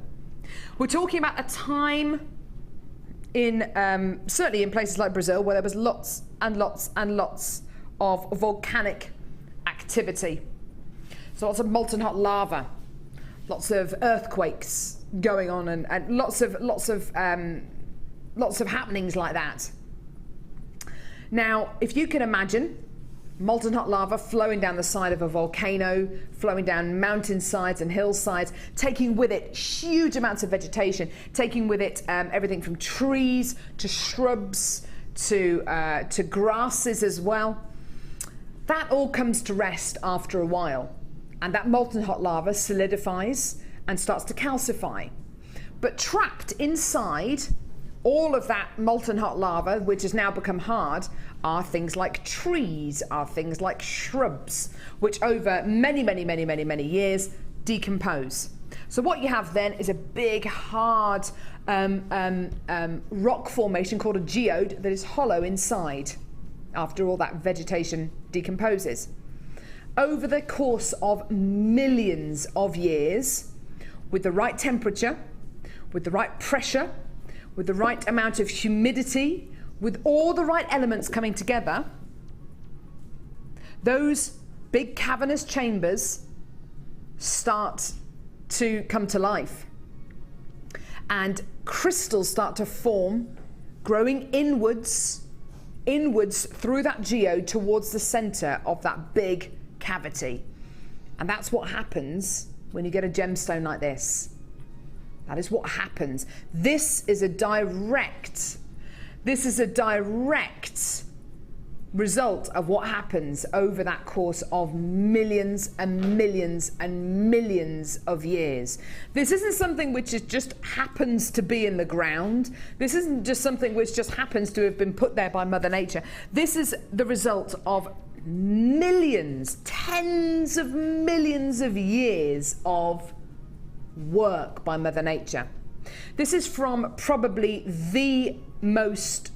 We're talking about a time in certainly in places like Brazil where there was lots and lots and lots of volcanic activity. So lots of molten hot lava, lots of earthquakes going on, and lots of happenings like that. Now, if you can imagine molten hot lava flowing down the side of a volcano, flowing down mountainsides and hillsides, taking with it huge amounts of vegetation, taking with it everything from trees to shrubs to grasses as well. That all comes to rest after a while, and that molten hot lava solidifies and starts to calcify. But trapped inside all of that molten hot lava, which has now become hard, are things like trees, are things like shrubs, which over many years decompose. So what you have then is a big hard rock formation called a geode that is hollow inside after all that vegetation decomposes. Over the course of millions of years, with the right temperature, with the right pressure, with the right amount of humidity, with all the right elements coming together, those big cavernous chambers start to come to life. And crystals start to form, growing inwards through that geode towards the center of that big cavity. And that's what happens when you get a gemstone like this. That is what happens. This is a direct result of what happens over that course of millions and millions and millions of years. This isn't something which just happens to be in the ground. This isn't just something which just happens to have been put there by Mother Nature. This is the result of millions, tens of millions of years of work by Mother Nature. This is from probably the most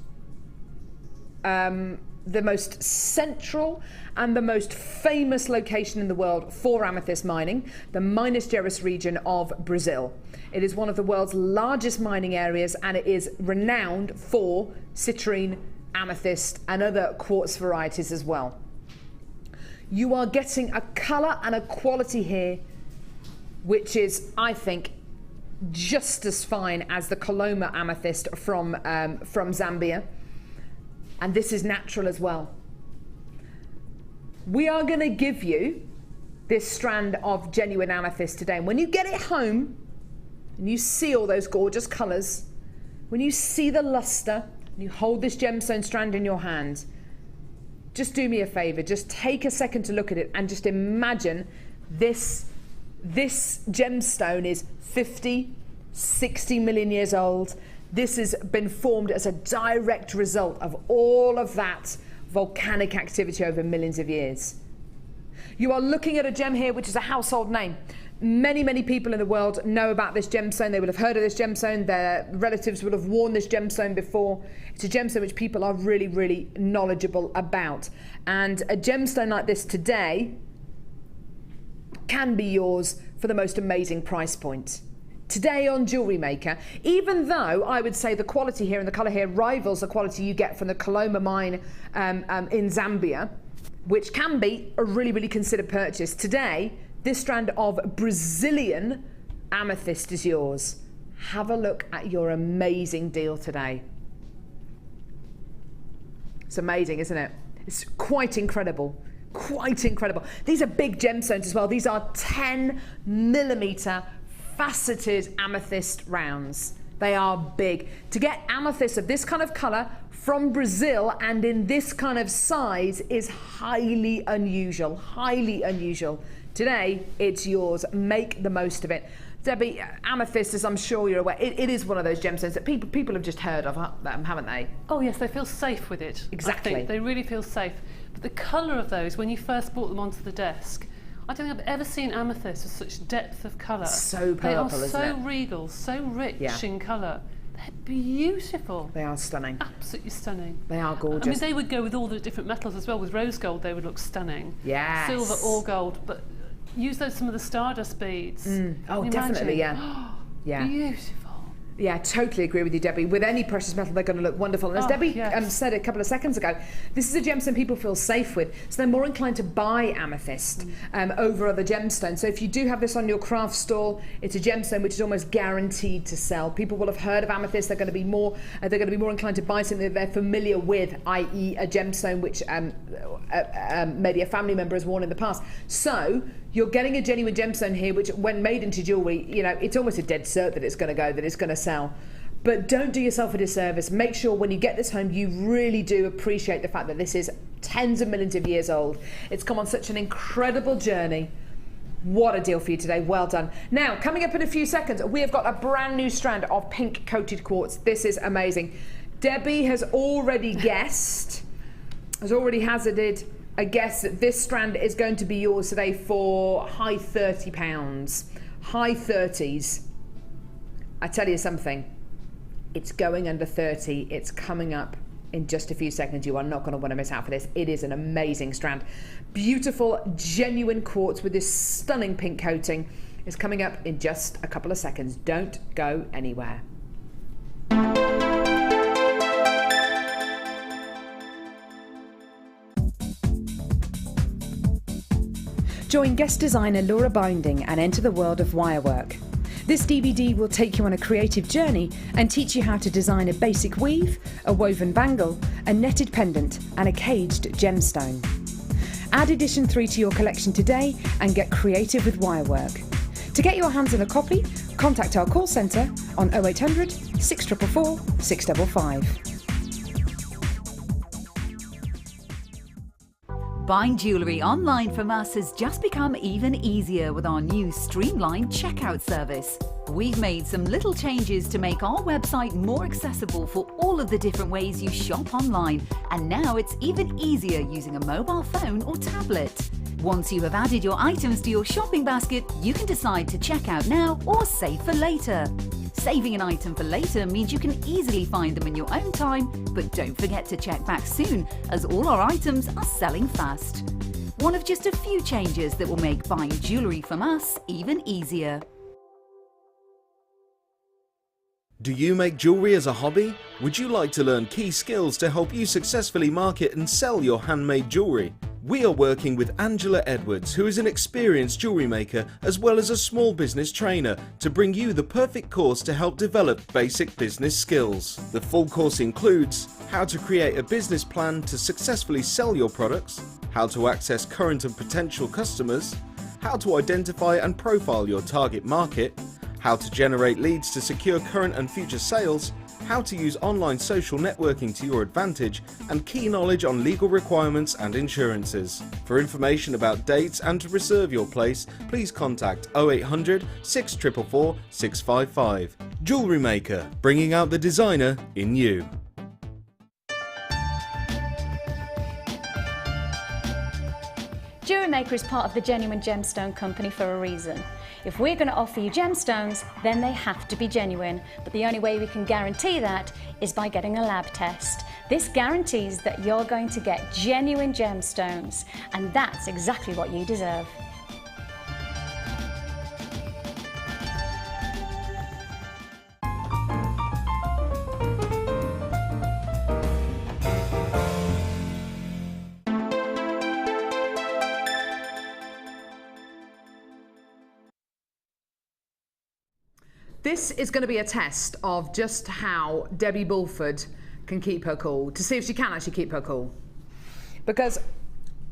central and the most famous location in the world for amethyst mining, the Minas Gerais region of Brazil. It is one of the world's largest mining areas, and it is renowned for citrine, amethyst and other quartz varieties as well. You are getting a colour and a quality here which is, I think, just as fine as the Coloma amethyst from Zambia. And this is natural as well. We are going to give you this strand of genuine amethyst today. And when you get it home and you see all those gorgeous colours, when you see the luster and you hold this gemstone strand in your hand, just do me a favour, just take a second to look at it and just imagine this gemstone is 50, 60 million years old. This has been formed as a direct result of all of that volcanic activity over millions of years. You are looking at a gem here which is a household name. Many people in the world know about this gemstone. They would have heard of this gemstone. Their relatives would have worn this gemstone before. It's a gemstone which people are really knowledgeable about. And a gemstone like this today can be yours for the most amazing price point. Today on Jewellery Maker, even though I would say the quality here and the colour here rivals the quality you get from the Coloma mine in Zambia, which can be a really considered purchase, today this strand of Brazilian amethyst is yours. Have a look at your amazing deal today. It's amazing, isn't it? It's quite incredible. Quite incredible. These are big gemstones as well. These are 10mm faceted amethyst rounds. They are big. To get amethyst of this kind of colour from Brazil and in this kind of size is highly unusual. Today, it's yours. Make the most of it. Debbie, amethyst, as I'm sure you're aware, it is one of those gemstones that people have just heard of, haven't they? Oh yes, they feel safe with it. Exactly. I think they really feel safe. But the colour of those, when you first brought them onto the desk, I don't think I've ever seen amethyst with such depth of colour. So purple, isn't it? They are so regal, so rich in colour. They're beautiful. They are stunning. Absolutely stunning. They are gorgeous. I mean, they would go with all the different metals as well. With rose gold, they would look stunning. Yes. Silver or gold, but Use some of the stardust beads. Oh, definitely, yeah. Yeah. Beautiful. Yeah, totally agree with you, Debbie. With any precious metal, they're going to look wonderful. And as Debbie said a couple of seconds ago, this is a gemstone people feel safe with, so they're more inclined to buy amethyst over other gemstones. So if you do have this on your craft stall, it's a gemstone which is almost guaranteed to sell. People will have heard of amethyst. They're going to be more inclined to buy something that they're familiar with, i.e., a gemstone which maybe a family member has worn in the past. So you're getting a genuine gemstone here, which, when made into jewellery, you know, it's almost a dead cert that it's going to go, that it's going to sell. But don't do yourself a disservice. Make sure when you get this home, you really do appreciate the fact that this is tens of millions of years old. It's come on such an incredible journey. What a deal for you today. Well done. Now, coming up in a few seconds, we have got a brand new strand of pink coated quartz. This is amazing. Debbie has already guessed, has already hazarded a guess that this strand is going to be yours today for high £30. High 30s. I tell you something, it's going under 30. It's coming up in just a few seconds. You are not going to want to miss out for this. It is an amazing strand. Beautiful, genuine quartz with this stunning pink coating is coming up in just a couple of seconds. Don't go anywhere. Join guest designer Laura Binding and enter the world of wirework. This DVD will take you on a creative journey and teach you how to design a basic weave, a woven bangle, a netted pendant and a caged gemstone. Add edition 3 to your collection today and get creative with wirework. To get your hands on a copy, contact our call centre on 0800 644 655. Buying jewellery online from us has just become even easier with our new streamlined checkout service. We've made some little changes to make our website more accessible for all of the different ways you shop online, and now it's even easier using a mobile phone or tablet. Once you have added your items to your shopping basket, you can decide to check out now or save for later. Saving an item for later means you can easily find them in your own time, but don't forget to check back soon, as all our items are selling fast. One of just a few changes that will make buying jewellery from us even easier. Do you make jewellery as a hobby? Would you like to learn key skills to help you successfully market and sell your handmade jewellery? We are working with Angela Edwards, who is an experienced jewellery maker as well as a small business trainer, to bring you the perfect course to help develop basic business skills. The full course includes how to create a business plan to successfully sell your products, how to access current and potential customers, how to identify and profile your target market, how to generate leads to secure current and future sales, how to use online social networking to your advantage, and key knowledge on legal requirements and insurances. For information about dates and to reserve your place, please contact 0800 644 655. Jewellery Maker, bringing out the designer in you. Jewellery Maker is part of the Genuine Gemstone Company for a reason. If we're going to offer you gemstones, then they have to be genuine. But the only way we can guarantee that is by getting a lab test. This guarantees that you're going to get genuine gemstones, and that's exactly what you deserve. This is going to be a test of just how Debbie Bulford can keep her cool, to see if she can actually keep her cool. Because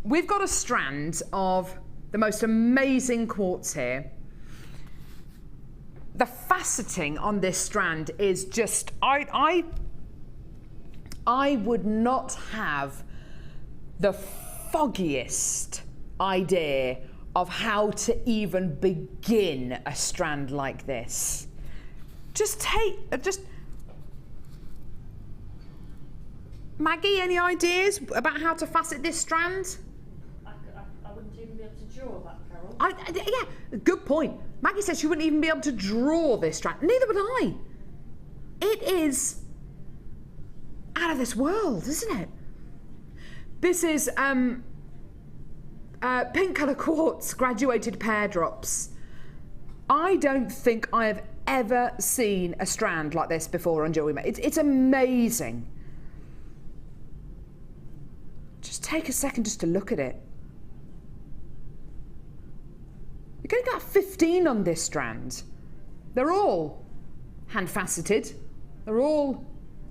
we've got a strand of the most amazing quartz here. The faceting on this strand is just, I would not have the foggiest idea of how to even begin a strand like this. Maggie, any ideas about how to facet this strand? I wouldn't even be able to draw that, Carol. Yeah, good point. Maggie says she wouldn't even be able to draw this strand. Neither would I. It is out of this world, isn't it? This is a Pink colour quartz graduated pear drops. I don't think I have ever seen a strand like this before on Jewellery Maker. It's amazing. Just take a second just to look at it. You're getting about 15 on this strand. They're all hand faceted. They're all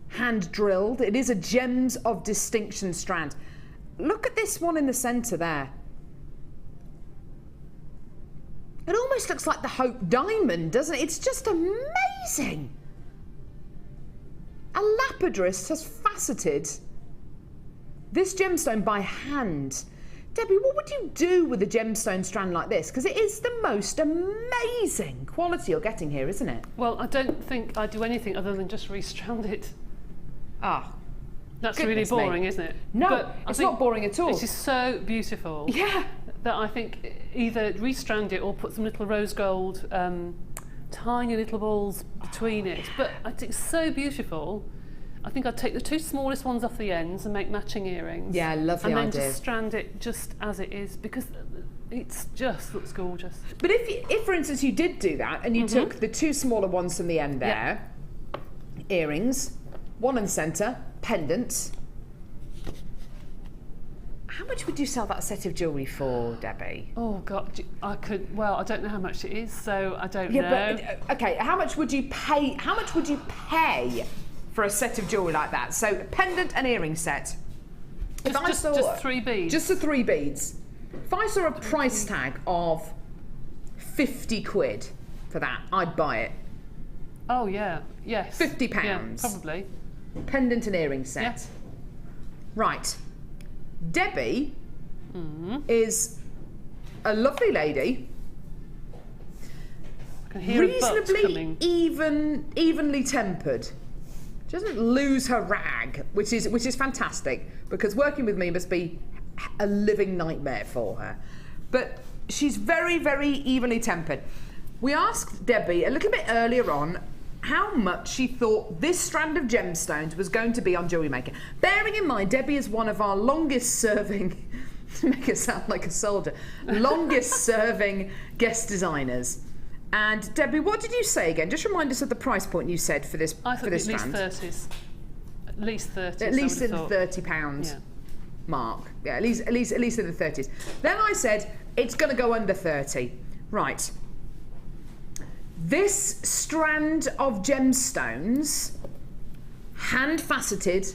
hand drilled. It is a gems of distinction strand. Look at this one in the centre there. It almost looks like the Hope Diamond, doesn't it? It's just amazing. A lapidrist has faceted this gemstone by hand. Debbie, what would you do with a gemstone strand like this? Because it is the most amazing quality you're getting here, isn't it? Well, I don't think I'd do anything other than just restrand it. Ah. That's really boring, isn't it? No, but it's not boring at all. This is so beautiful. Yeah. That I think either restrand it or put some little rose gold, tiny little balls between it. But it's so beautiful. I think I'd take the 2 smallest ones off the ends and make matching earrings. Yeah, lovely idea. And then just strand it just as it is, because it just looks gorgeous. But if for instance you did do that and you took the 2 smaller ones from the end there, earrings, one in the centre, pendant. How much would you sell that set of jewellery for, Debbie? Oh God, I could. Well, I don't know how much it is, so I don't know. Yeah, but okay. How much would you pay? How much would you pay for a set of jewellery like that? So a pendant and earring set. Just 3 beads. Just the 3 beads. If I saw a price tag of 50 quid for that, I'd buy it. Oh yeah, yes. £50. Yeah, probably. Pendant and earring set. Yeah. Right. Debbie is a lovely lady, I can hear a butt reasonably coming. evenly tempered. She doesn't lose her rag, which is fantastic, because working with me must be a living nightmare for her. But she's very, very evenly tempered. We asked Debbie a little bit earlier on how much she thought this strand of gemstones was going to be on Jewellery Maker. Bearing in mind, Debbie is one of our longest serving, to make her sound like a soldier, longest serving guest designers. And Debbie, what did you say again? Just remind us of the price point you said for this I thought for this at strand. Least 30s. At least 30. At least in the £30 mark. Yeah, at least in the 30s. Then I said it's going to go under 30. Right. This strand of gemstones, hand faceted,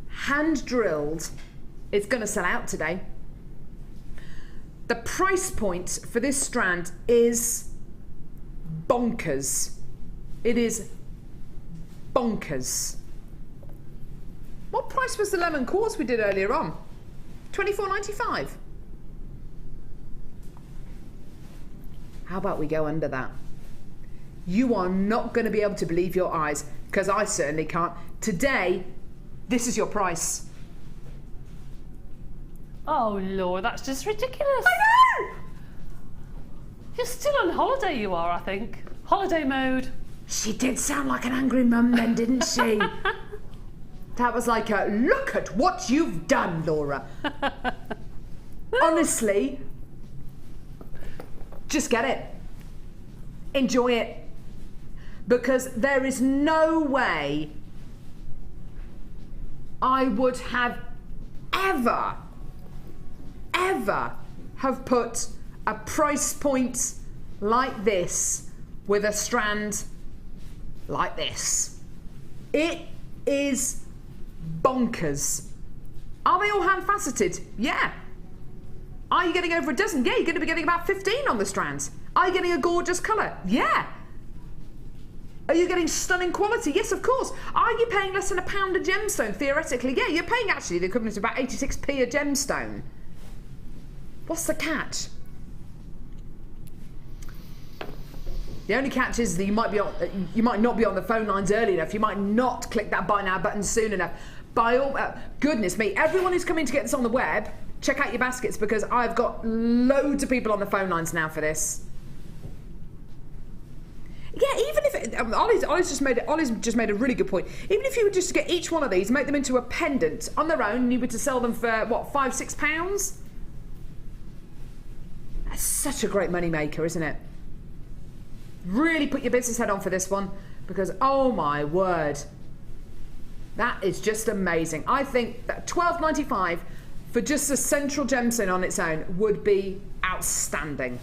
hand drilled, it's going to sell out today. The price point for this strand is bonkers. It is bonkers. What price was the lemon quartz we did earlier on? $24.95. How about we go under that? You are not going to be able to believe your eyes, because I certainly can't. Today, this is your price. Oh Lord, that's just ridiculous. I know! You're still on holiday, you are, I think. Holiday mode. She did sound like an angry mum then, didn't she? That was like a, look at what you've done, Laura. Honestly, just get it. Enjoy it. Because there is no way I would have ever have put a price point like this with a strand like this. It is bonkers. Are they all hand faceted? Yeah. Are you getting over a dozen? Yeah, you're going to be getting about 15 on the strands. Are you getting a gorgeous colour? Yeah. Are you getting stunning quality? Yes, of course. Are you paying less than £1 a gemstone? Theoretically, yeah, you're paying actually the equivalent of about 86p a gemstone. What's the catch? The only catch is that you might not be on the phone lines early enough. You might not click that buy now button soon enough. By all goodness me, everyone who's coming to get this on the web, check out your baskets, because I've got loads of people on the phone lines now for this. Yeah, even if Ollie's just made a really good point. Even if you were just to get each one of these, make them into a pendant on their own, and you were to sell them for what, £5-6? That's such a great money maker, isn't it? Really put your business head on for this one, because oh my word, that is just amazing. I think that $12.95 for just a central gemstone on its own would be outstanding.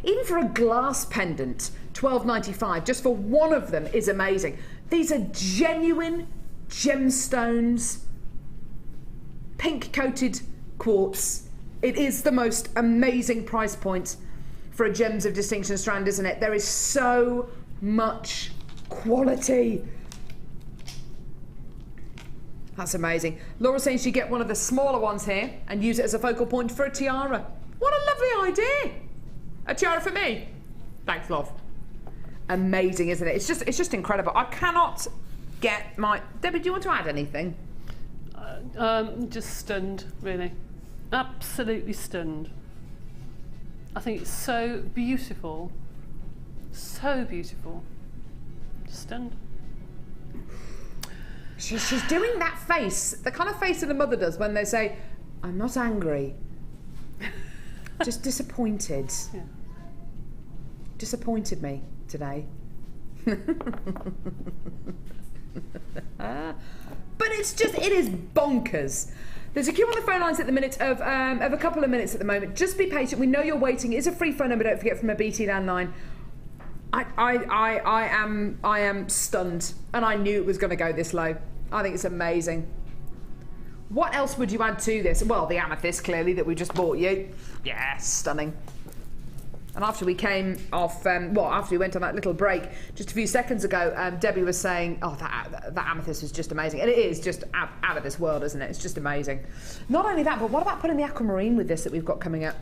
Even for a glass pendant, $12.95 just for one of them is amazing. These are genuine gemstones, pink coated quartz. It is the most amazing price point for a Gems of Distinction strand, isn't it? There is so much quality. That's amazing. Laura saying she get one of the smaller ones here and use it as a focal point for a tiara. What a lovely idea. A tiara for me. Thanks, love. Amazing, isn't it? It's just incredible. I cannot get my... Debbie, do you want to add anything? Just stunned, really. Absolutely stunned. I think it's so beautiful. So beautiful. Stunned. She's doing that face, the kind of face that a mother does when they say, I'm not angry. Just disappointed. Yeah. Disappointed me today. But it is bonkers. There's a queue on the phone lines at the minute of a couple of minutes at the moment. Just be patient. We know you're waiting. It's a free phone number, don't forget, from a BT landline. I am stunned, and I knew it was going to go this low. I think it's amazing. What else would you add to this? Well, the amethyst, clearly, that we just bought you. Yeah, stunning. And after we came off, after we went on that little break just a few seconds ago, Debbie was saying, oh, that amethyst is just amazing. And it is just out of this world, isn't it? It's just amazing. Not only that, but what about putting the aquamarine with this that we've got coming up?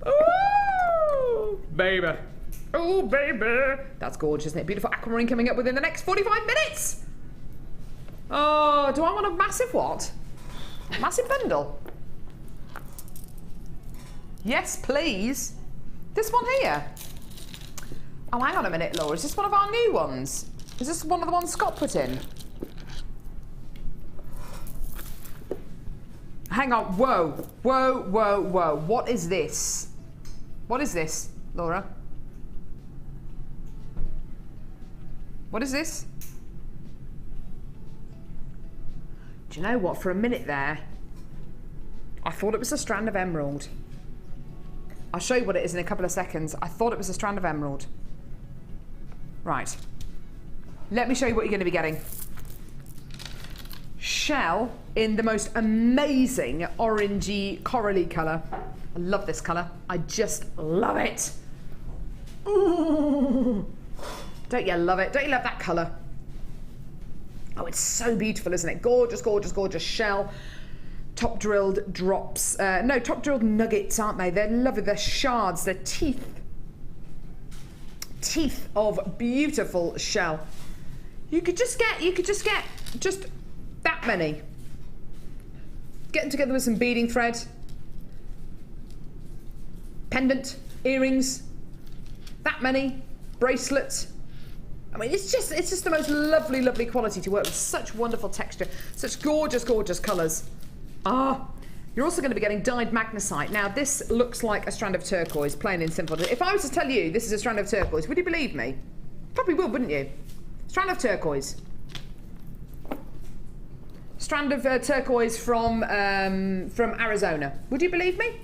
Ooh, baby. Oh, baby. That's gorgeous, isn't it? Beautiful aquamarine coming up within the next 45 minutes. Oh, do I want a massive what? Massive bundle? Yes, please. This one here. Oh, hang on a minute, Laura. Is this one of our new ones? Is this one of the ones Scott put in? Hang on. Whoa. Whoa, whoa, whoa. What is this? What is this, Laura? What is this? Do you know what? For a minute there, I thought it was a strand of emerald. I'll show you what it is in a couple of seconds. I thought it was a strand of emerald. Right. Let me show you what you're going to be getting. Shell in the most amazing orangey corally colour. I love this colour. I just love it. Ooh. Don't you love it? Don't you love that colour? Oh, it's so beautiful, isn't it? Gorgeous, gorgeous, gorgeous shell. Top drilled drops. No, top drilled nuggets, aren't they? They're lovely. They're shards. They're teeth. Teeth of beautiful shell. You could just get just that many. Getting together with some beading thread. Pendant, earrings. That many. Bracelet. I mean, it's just the most lovely, lovely quality to work with. Such wonderful texture. Such gorgeous, gorgeous colours. Ah, you're also going to be getting dyed magnesite. Now, this looks like a strand of turquoise, plain and simple. If I was to tell you this is a strand of turquoise, would you believe me? Probably would, wouldn't you? Strand of turquoise. Strand of turquoise from Arizona. Would you believe me?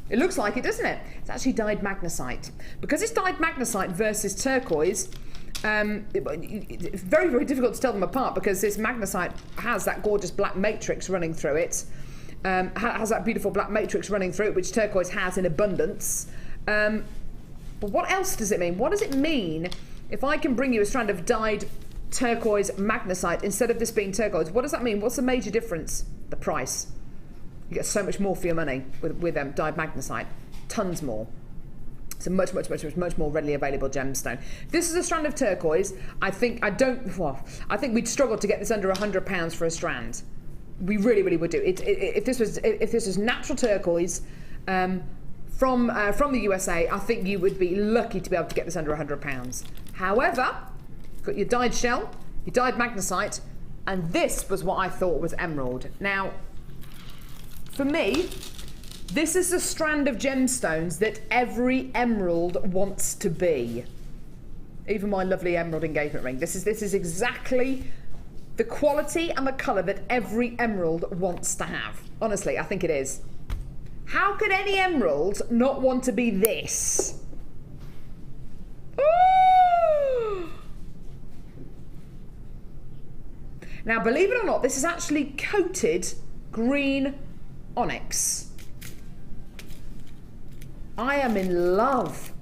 It looks like it, doesn't it? It's actually dyed magnesite. Because it's dyed magnesite versus turquoise, it's very, very difficult to tell them apart because this magnesite has that gorgeous black matrix running through it. Has that beautiful black matrix running through it, which turquoise has in abundance. But what else does it mean? What does it mean if I can bring you a strand of dyed turquoise magnesite instead of this being turquoise? What does that mean? What's the major difference? The price. You get so much more for your money with dyed magnesite. Tons more. It's a much more readily available gemstone. This is a strand of turquoise. I think we'd struggle to get this under £100 for a strand. We really, really would do. If this was natural turquoise from the USA, I think you would be lucky to be able to get this under £100. However, you've got your dyed shell, your dyed magnesite, and this was what I thought was emerald. Now, for me, This is the strand of gemstones that every emerald wants to be. Even my lovely emerald engagement ring. This is exactly the quality and the colour that every emerald wants to have. Honestly, I think it is. How could any emerald not want to be this? Ooh! Now, believe it or not, this is actually coated green onyx. I am in love.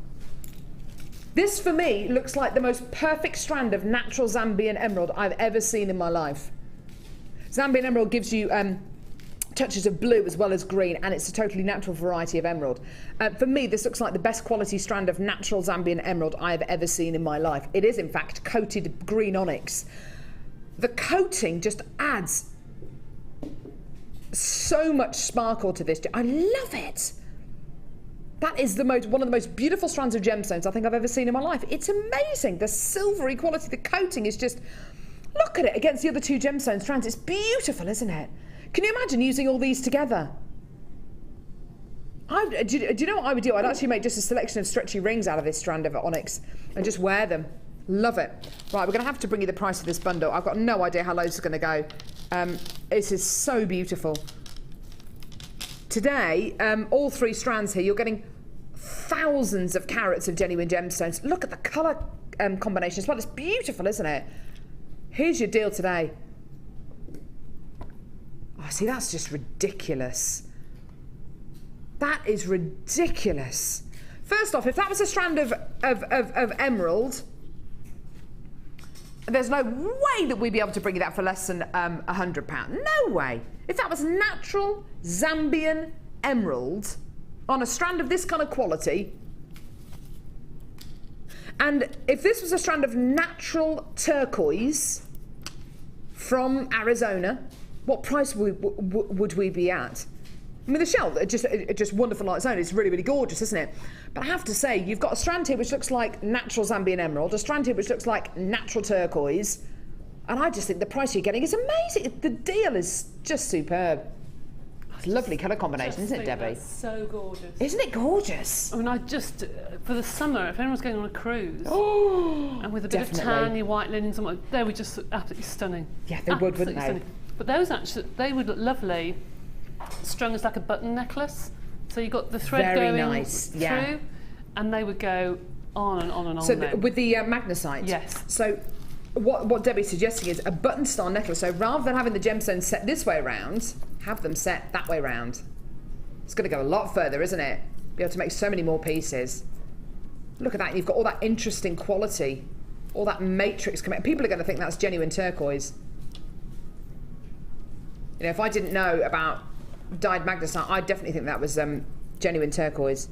This, for me, looks like the most perfect strand of natural Zambian emerald I've ever seen in my life. Zambian emerald gives you touches of blue as well as green, and it's a totally natural variety of emerald. For me, this looks like the best quality strand of natural Zambian emerald I have ever seen in my life. It is, in fact, coated green onyx. The coating just adds so much sparkle to this. I love it. That is one of the most beautiful strands of gemstones I think I've ever seen in my life. It's amazing. The silvery quality, the coating is just, look at it against the other two gemstone strands. It's beautiful, isn't it? Can you imagine using all these together? Do you know what I would do? I'd actually make just a selection of stretchy rings out of this strand of onyx and just wear them. Love it. Right, we're going to have to bring you the price of this bundle. I've got no idea how low this is going to go. This is so beautiful. Today, all three strands here, you're getting thousands of carats of genuine gemstones. Look at the colour combination as well. It's beautiful, isn't it? Here's your deal today. Oh, see, that's just ridiculous. That is ridiculous. First off, if that was a strand of emerald, there's no way that we'd be able to bring you that for less than £100. No way. If that was natural Zambian emerald on a strand of this kind of quality, and if this was a strand of natural turquoise from Arizona, what price would we be at? I mean, the shell, it's just wonderful on its own. It's really, really gorgeous, isn't it? But I have to say, you've got a strand here which looks like natural Zambian emerald, a strand here which looks like natural turquoise, and I just think the price you're getting is amazing. The deal is just superb. It's a lovely colour combination, isn't it, Debbie? That's so gorgeous. Isn't it gorgeous? I mean, I just, for the summer, if anyone's going on a cruise, and with a bit of tan, your white linen, something, they would just look absolutely stunning. Yeah, they would, wouldn't they? Stunning. But those actually, they would look lovely strung as like a button necklace. So you got the thread Very going nice. through, Yeah. and they would go on and on and on. So with the magnesite? Yes. So what Debbie's suggesting is a button style necklace. So rather than having the gemstones set this way around, have them set that way round. It's going to go a lot further, isn't it? Be able to make so many more pieces. Look at that. You've got all that interesting quality, all that matrix coming. People are going to think that's genuine turquoise. You know, if I didn't know about dyed magnesite, I'd definitely think that was genuine turquoise.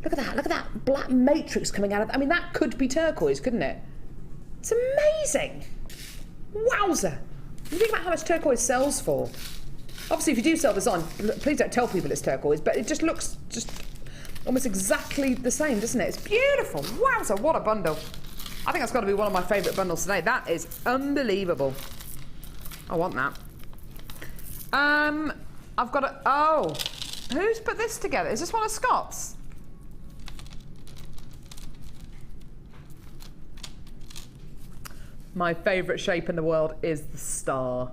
Look at that. Look at that black matrix coming out of. I mean, that could be turquoise, couldn't it? It's amazing. Wowza. You think about how much turquoise sells for. Obviously, if you do sell this on, please don't tell people it's turquoise, but it just looks just almost exactly the same, doesn't it? It's beautiful. Wowza, what a bundle. I think that's got to be one of my favourite bundles today. That is unbelievable. I want that. I've got a... Oh, who's put this together? Is this one of Scott's? My favourite shape in the world is the star.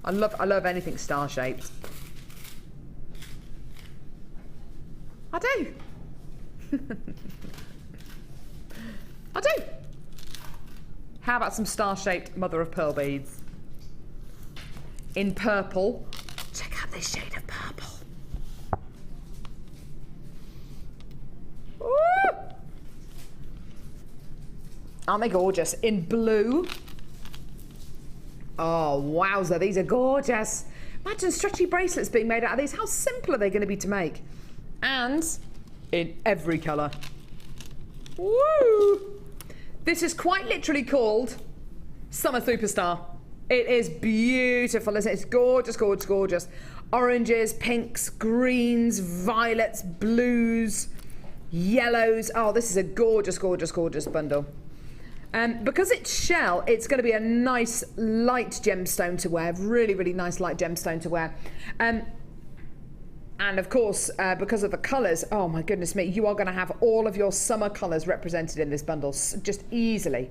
I love anything star shaped. I do. I do. How about some star shaped mother of pearl beads? In purple. Check out this shade of purple. Woo! Aren't they gorgeous? In blue. Oh, wowza, these are gorgeous. Imagine stretchy bracelets being made out of these. How simple are they going to be to make? And in every colour. Woo! This is quite literally called Summer Superstar. It is beautiful, isn't it? It's gorgeous, gorgeous, gorgeous. Oranges, pinks, greens, violets, blues, yellows. Oh, this is a gorgeous, gorgeous, gorgeous bundle. Because it's shell, it's going to be a nice light gemstone to wear. Really, really nice light gemstone to wear. And of course, because of the colours, oh my goodness me, you are going to have all of your summer colours represented in this bundle, just easily.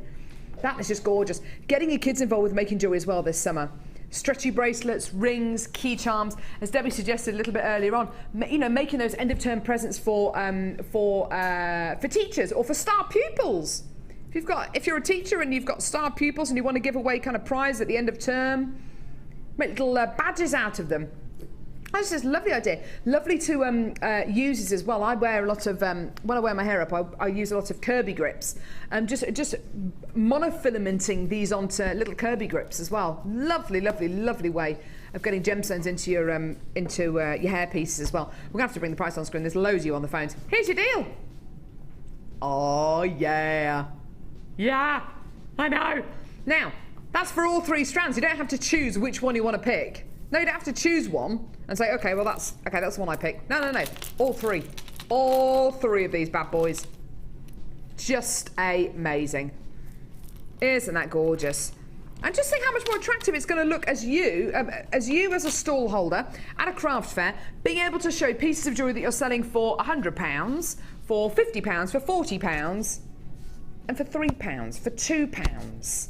That is just gorgeous. Getting your kids involved with making jewellery as well this summer. Stretchy bracelets, rings, key charms, as Debbie suggested a little bit earlier on. You know, making those end-of-term presents for teachers or for star pupils. If you're a teacher and you've got star pupils and you want to give away kind of prize at the end of term, make little badges out of them. That's just a lovely idea. Lovely to use this as well. I wear a lot of, when I wear my hair up, I use a lot of Kirby grips. Just monofilamenting these onto little Kirby grips as well. Lovely, lovely, lovely way of getting gemstones into your hair pieces as well. We're going to have to bring the price on screen. There's loads of you on the phones. Here's your deal. Oh, yeah. Yeah, I know. Now, that's for all 3 strands. You don't have to choose which one you want to pick. No, you don't have to choose one and say, okay, well, that's the one I pick. No, no, no. All 3. All 3 of these bad boys. Just amazing. Isn't that gorgeous? And just think how much more attractive it's going to look as you as a stall holder at a craft fair, being able to show pieces of jewellery that you're selling for £100, for £50, for £40, and for £3, for £2.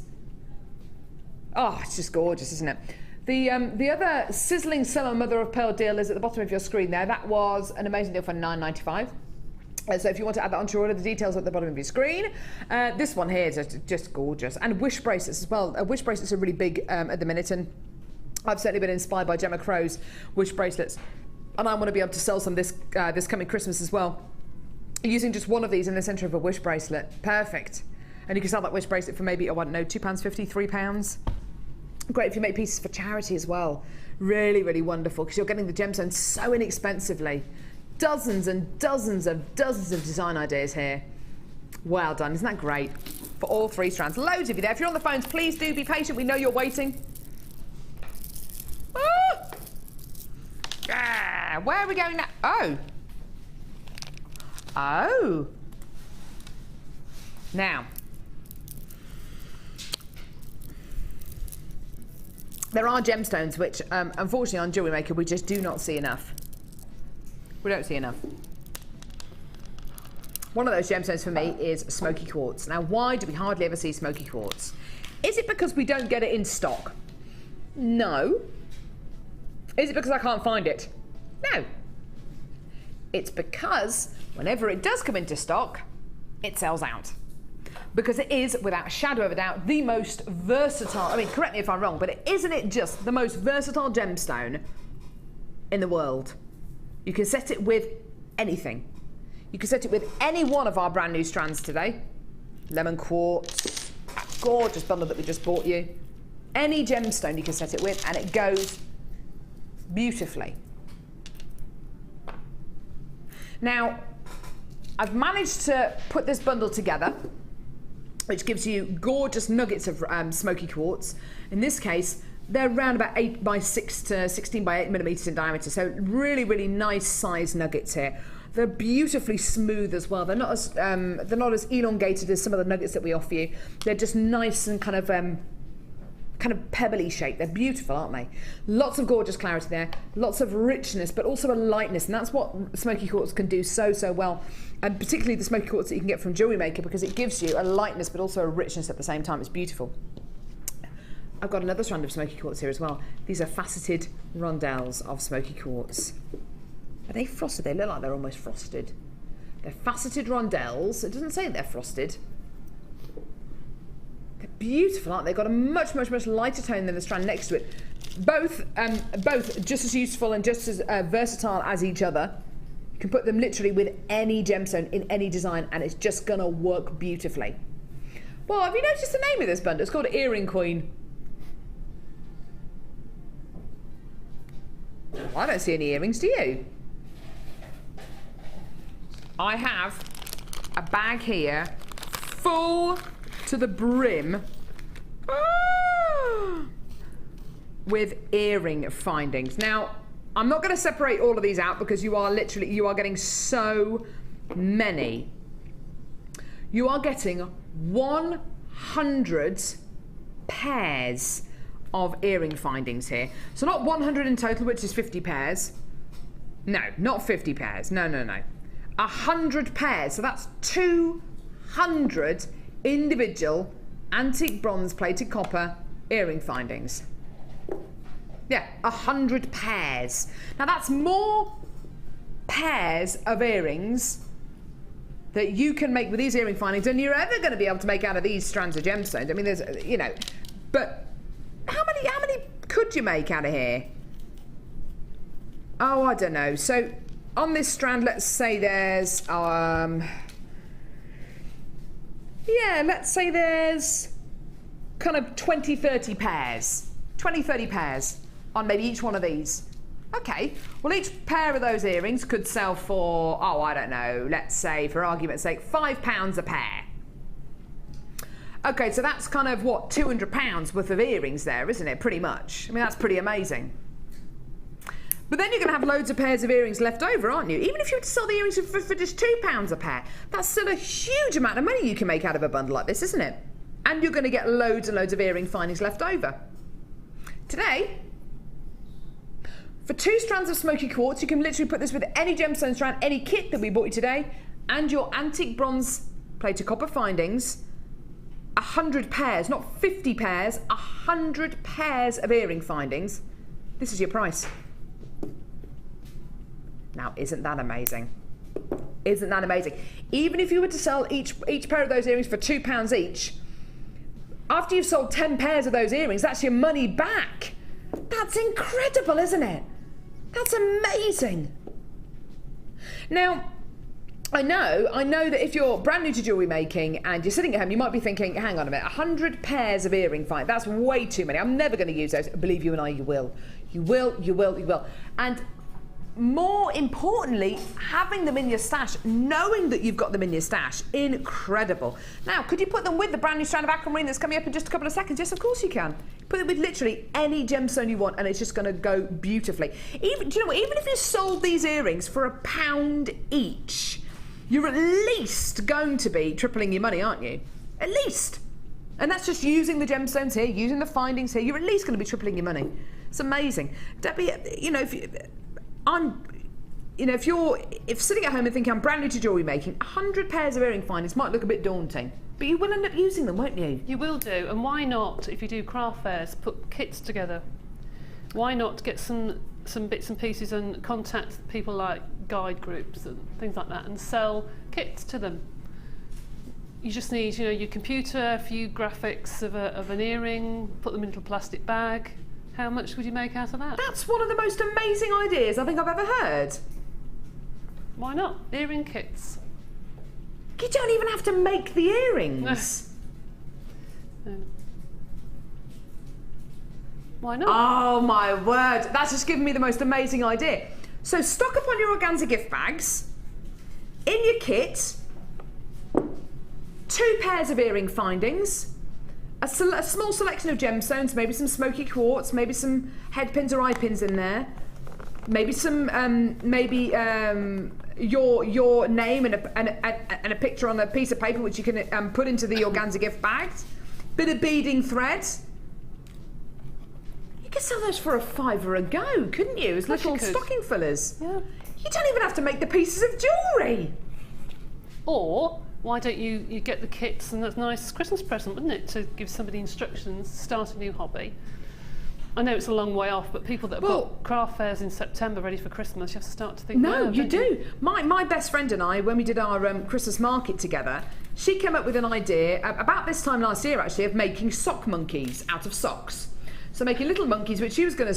Oh, it's just gorgeous, isn't it? The other sizzling summer mother of pearl deal is at the bottom of your screen there. That was an amazing deal for £9.95. So if you want to add that onto your order, the details are at the bottom of your screen. This one here is just gorgeous. And wish bracelets as well. Wish bracelets are really big at the minute, and I've certainly been inspired by Gemma Crow's wish bracelets. And I want to be able to sell some this coming Christmas as well. Using just one of these in the centre of a wish bracelet. Perfect. And you can sell that wish bracelet for maybe, I don't know, £2.50, £3. Great if you make pieces for charity as well. Really, really wonderful, because you're getting the gemstones so inexpensively. Dozens and dozens of design ideas here. Well done, isn't that great? For all 3 strands. Loads of you there. If you're on the phones, please do be patient. We know you're waiting. Ah, where are we going now? Oh. Oh. Now. There are gemstones which, unfortunately, on Jewellery Maker, we just do not see enough. We don't see enough. One of those gemstones for me is smoky quartz. Now, why do we hardly ever see smoky quartz? Is it because we don't get it in stock? No. Is it because I can't find it? No. It's because whenever it does come into stock, it sells out. Because it is, without a shadow of a doubt, the most versatile, I mean, correct me if I'm wrong, but isn't it just the most versatile gemstone in the world? You can set it with anything. You can set it with any one of our brand new strands today. Lemon quartz, gorgeous bundle that we just bought you. Any gemstone you can set it with, and it goes beautifully. Now, I've managed to put this bundle together, which gives you gorgeous nuggets of smoky quartz. In this case, they're around about 8 by 6 to 16 by 8 millimeters in diameter, so really, really nice size nuggets here. They're beautifully smooth as well. They're not as elongated as some of the nuggets that we offer you. They're just nice and kind of pebbly shape. They're beautiful, aren't they? Lots of gorgeous clarity there, lots of richness, but also a lightness, and that's what smoky quartz can do so well. And particularly the smoky quartz that you can get from Jewellery Maker, because it gives you a lightness but also a richness at the same time. It's beautiful. I've got another strand of smoky quartz here as well. These are faceted rondelles of smoky quartz. Are they frosted? They look like they're almost frosted. They're faceted rondelles. It doesn't say they're frosted. They're beautiful, aren't they? They've got a much lighter tone than the strand next to it. Both just as useful and just as versatile as each other. You can put them literally with any gemstone in any design, and it's just gonna work beautifully. Well, have you noticed the name of this bundle? It's called Earring Queen. Well, I don't see any earrings, do you? I have a bag here full to the brim with earring findings. Now, I'm not going to separate all of these out because you are getting so many. You are getting 100 pairs of earring findings here. So not 100 in total, which is 50 pairs. No, not 50 pairs. No. 100 pairs. So that's 200 individual antique bronze plated copper earring findings. Yeah, 100 pairs. Now that's more pairs of earrings that you can make with these earring findings than you're ever going to be able to make out of these strands of gemstones. I mean, there's, you know, but how many could you make out of here? Oh, I don't know. So on this strand, let's say there's, let's say there's kind of 20, 30 pairs. 20, 30 pairs on maybe each one of these. Okay, well, each pair of those earrings could sell for, oh, I don't know, let's say, for argument's sake, £5 a pair. Okay, so that's kind of, what, £200 worth of earrings there, isn't it? Pretty much. I mean, that's pretty amazing. But then you're going to have loads of pairs of earrings left over, aren't you? Even if you were to sell the earrings for just £2 a pair, that's still a huge amount of money you can make out of a bundle like this, isn't it? And you're going to get loads and loads of earring findings left over. Today, for 2 strands of smoky quartz, you can literally put this with any gemstone strand, any kit that we bought you today, and your antique bronze plated copper findings, 100 pairs, not 50 pairs, 100 pairs of earring findings. This is your price. Now, isn't that amazing? Isn't that amazing? Even if you were to sell each pair of those earrings for £2 each, after you've sold 10 pairs of those earrings, that's your money back. That's incredible, isn't it? That's amazing. Now, I know that if you're brand new to jewellery making and you're sitting at home, you might be thinking, hang on a minute, 100 pairs of earring findings, that's way too many. I'm never going to use those. Believe you and I, you will. You will. And more importantly, having them in your stash, knowing that you've got them in your stash, incredible. Now, could you put them with the brand new strand of aquamarine that's coming up in just a couple of seconds? Yes, of course you can. Put it with literally any gemstone you want and it's just going to go beautifully. Even, do you know what, even if you sold these earrings for £1 each, you're at least going to be tripling your money, aren't you? At least. And that's just using the gemstones here, using the findings here. You're at least going to be tripling your money. It's amazing. Debbie, you know, if sitting at home and thinking I'm brand new to jewellery making, 100 pairs of earring findings might look a bit daunting, but you will end up using them, won't you? You will do, and why not, if you do craft fairs, put kits together? Why not get some bits and pieces and contact people like guide groups and things like that and sell kits to them? You just need, you know, your computer, a few graphics of an earring, put them into a plastic bag. How much would you make out of that? That's one of the most amazing ideas I think I've ever heard. Why not? Earring kits. You don't even have to make the earrings. No. Why not? Oh my word, that's just given me the most amazing idea. So stock up on your organza gift bags, in your kit, 2 pairs of earring findings, a small selection of gemstones, maybe some smoky quartz, maybe some head pins or eye pins in there, maybe some, your name and a picture on a piece of paper which you can put into the organza gift bags, bit of beading thread. You could sell those for £5 a go, couldn't you? As little stocking fillers. Yeah. You don't even have to make the pieces of jewellery. Or why don't you get the kits, and that's a nice Christmas present, wouldn't it, to give somebody instructions, start a new hobby. I know it's a long way off, but people that have got craft fairs in September ready for Christmas, you have to start to think. No, you do. My best friend and I, when we did our Christmas market together, she came up with an idea about this time last year actually of making sock monkeys out of socks. So making little monkeys which she was going to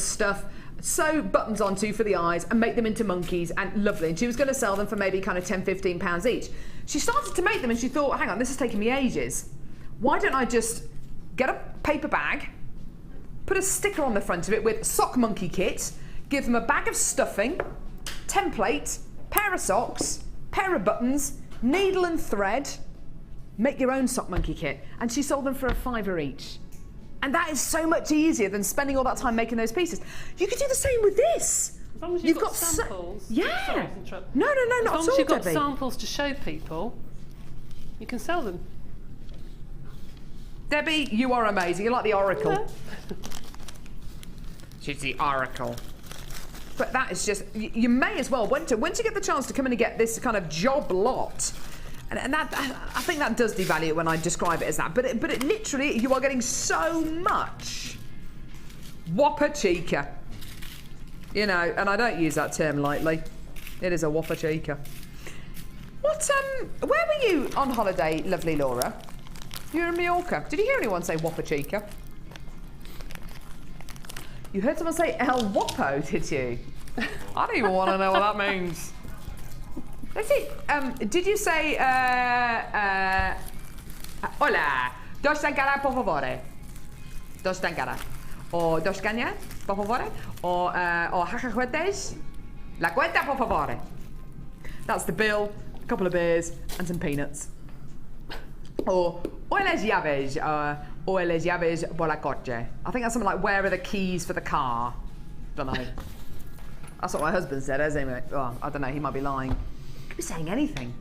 sew buttons onto for the eyes and make them into monkeys, and lovely. And she was going to sell them for maybe kind of £10–15 each. She started to make them and she thought, hang on, this is taking me ages. Why don't I just get a paper bag, put a sticker on the front of it with sock monkey kit, give them a bag of stuffing, template, pair of socks, pair of buttons, needle and thread, make your own sock monkey kit. And she sold them for £5 each. And that is so much easier than spending all that time making those pieces. You could do the same with this. As long as you've got samples. Yeah. Sorry, No, not at all. As long as you've got samples to show people, you can sell them. Debbie, you are amazing. You're like the Oracle. Yeah. She's the Oracle. But that is just, you may as well, once you get the chance to come in and get this kind of job lot, and that, I think that does devalue it when I describe it as that, but it literally, you are getting so much whopper chica. You know, and I don't use that term lightly. It is a whopper chica. What, where were you on holiday, lovely Laura? You were in Mallorca. Did you hear anyone say whopper chica? You heard someone say El Whoppo, did you? I don't even want to know what that means. Let's see. Did you say hola, dos tancara por favore? Dos tancara. Or dos cañas, por favore? Or jajajuetes? La cuenta, por favore. That's the bill, a couple of beers, and some peanuts. Or las llaves, or las llaves por la coche. I think that's something like, where are the keys for the car? Don't know. That's what my husband said, isn't it? Well, I don't know, he might be lying. He could be saying anything.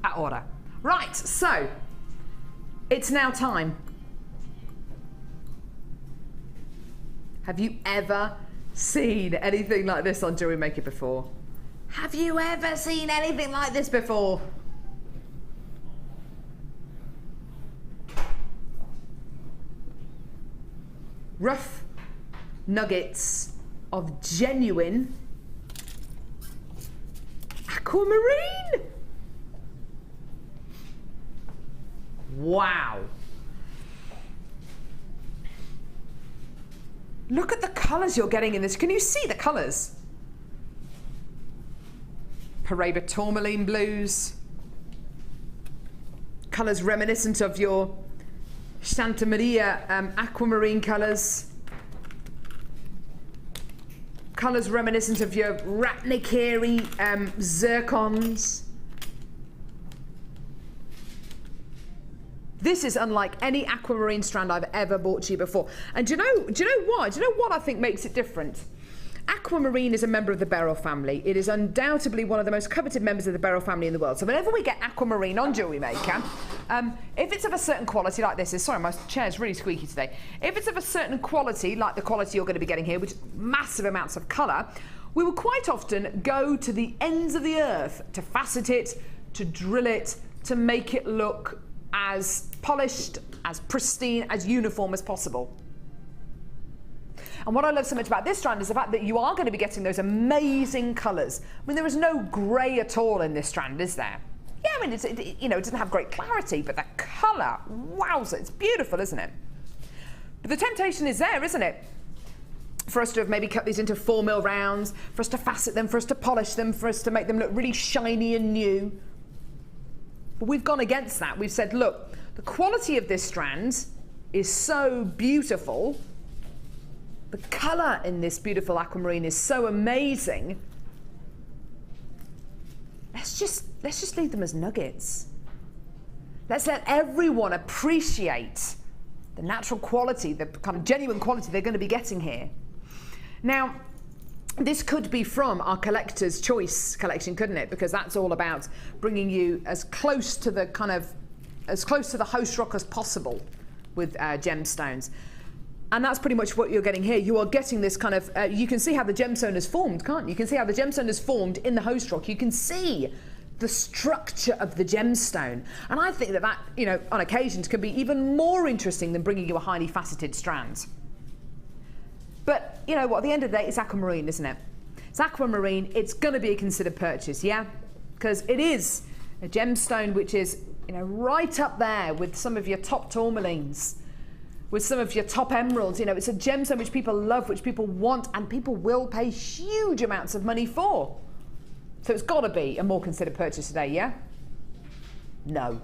Ahora. Right, so, it's now time. Have you ever seen anything like this on Jewellery Maker before? Have you ever seen anything like this before? Rough nuggets of genuine aquamarine. Wow. Look at the colours you're getting in this. Can you see the colours? Paraiba tourmaline blues. Colours reminiscent of your Santa Maria aquamarine colours. Colours reminiscent of your Ratnikiri zircons. This is unlike any aquamarine strand I've ever bought you before. And do you know why? Do you know what I think makes it different? Aquamarine is a member of the beryl family. It is undoubtedly one of the most coveted members of the beryl family in the world. So whenever we get aquamarine on Jewellery Maker, if it's of a certain quality like this, sorry, my chair's really squeaky today. If it's of a certain quality, like the quality you're going to be getting here, which is massive amounts of colour, we will quite often go to the ends of the earth to facet it, to drill it, to make it look as polished, as pristine, as uniform as possible. And what I love so much about this strand is the fact that you are going to be getting those amazing colours. I mean, there is no grey at all in this strand, is there? Yeah, I mean, it doesn't have great clarity, but the colour, wowza, it's beautiful, isn't it? But the temptation is there, isn't it? For us to have maybe cut these into 4mm rounds, for us to facet them, for us to polish them, for us to make them look really shiny and new. But we've gone against that. We've said, look, the quality of this strand is so beautiful. The colour in this beautiful aquamarine is so amazing. Let's just leave them as nuggets. Let's let everyone appreciate the natural quality, the kind of genuine quality they're going to be getting here. Now, this could be from our collector's choice collection, couldn't it? Because that's all about bringing you as close to the host rock as possible with gemstones. And that's pretty much what you're getting here. You are getting this kind of, you can see how the gemstone is formed, can't you? You can see how the gemstone is formed in the host rock. You can see the structure of the gemstone. And I think that, on occasions, can be even more interesting than bringing you a highly faceted strand. But, you know what, at the end of the day, it's aquamarine, isn't it? It's aquamarine, it's going to be a considered purchase, yeah? Because it is a gemstone which is, right up there with some of your top tourmalines, with some of your top emeralds. It's a gemstone which people love, which people want, and people will pay huge amounts of money for. So it's got to be a more considered purchase today, yeah? No.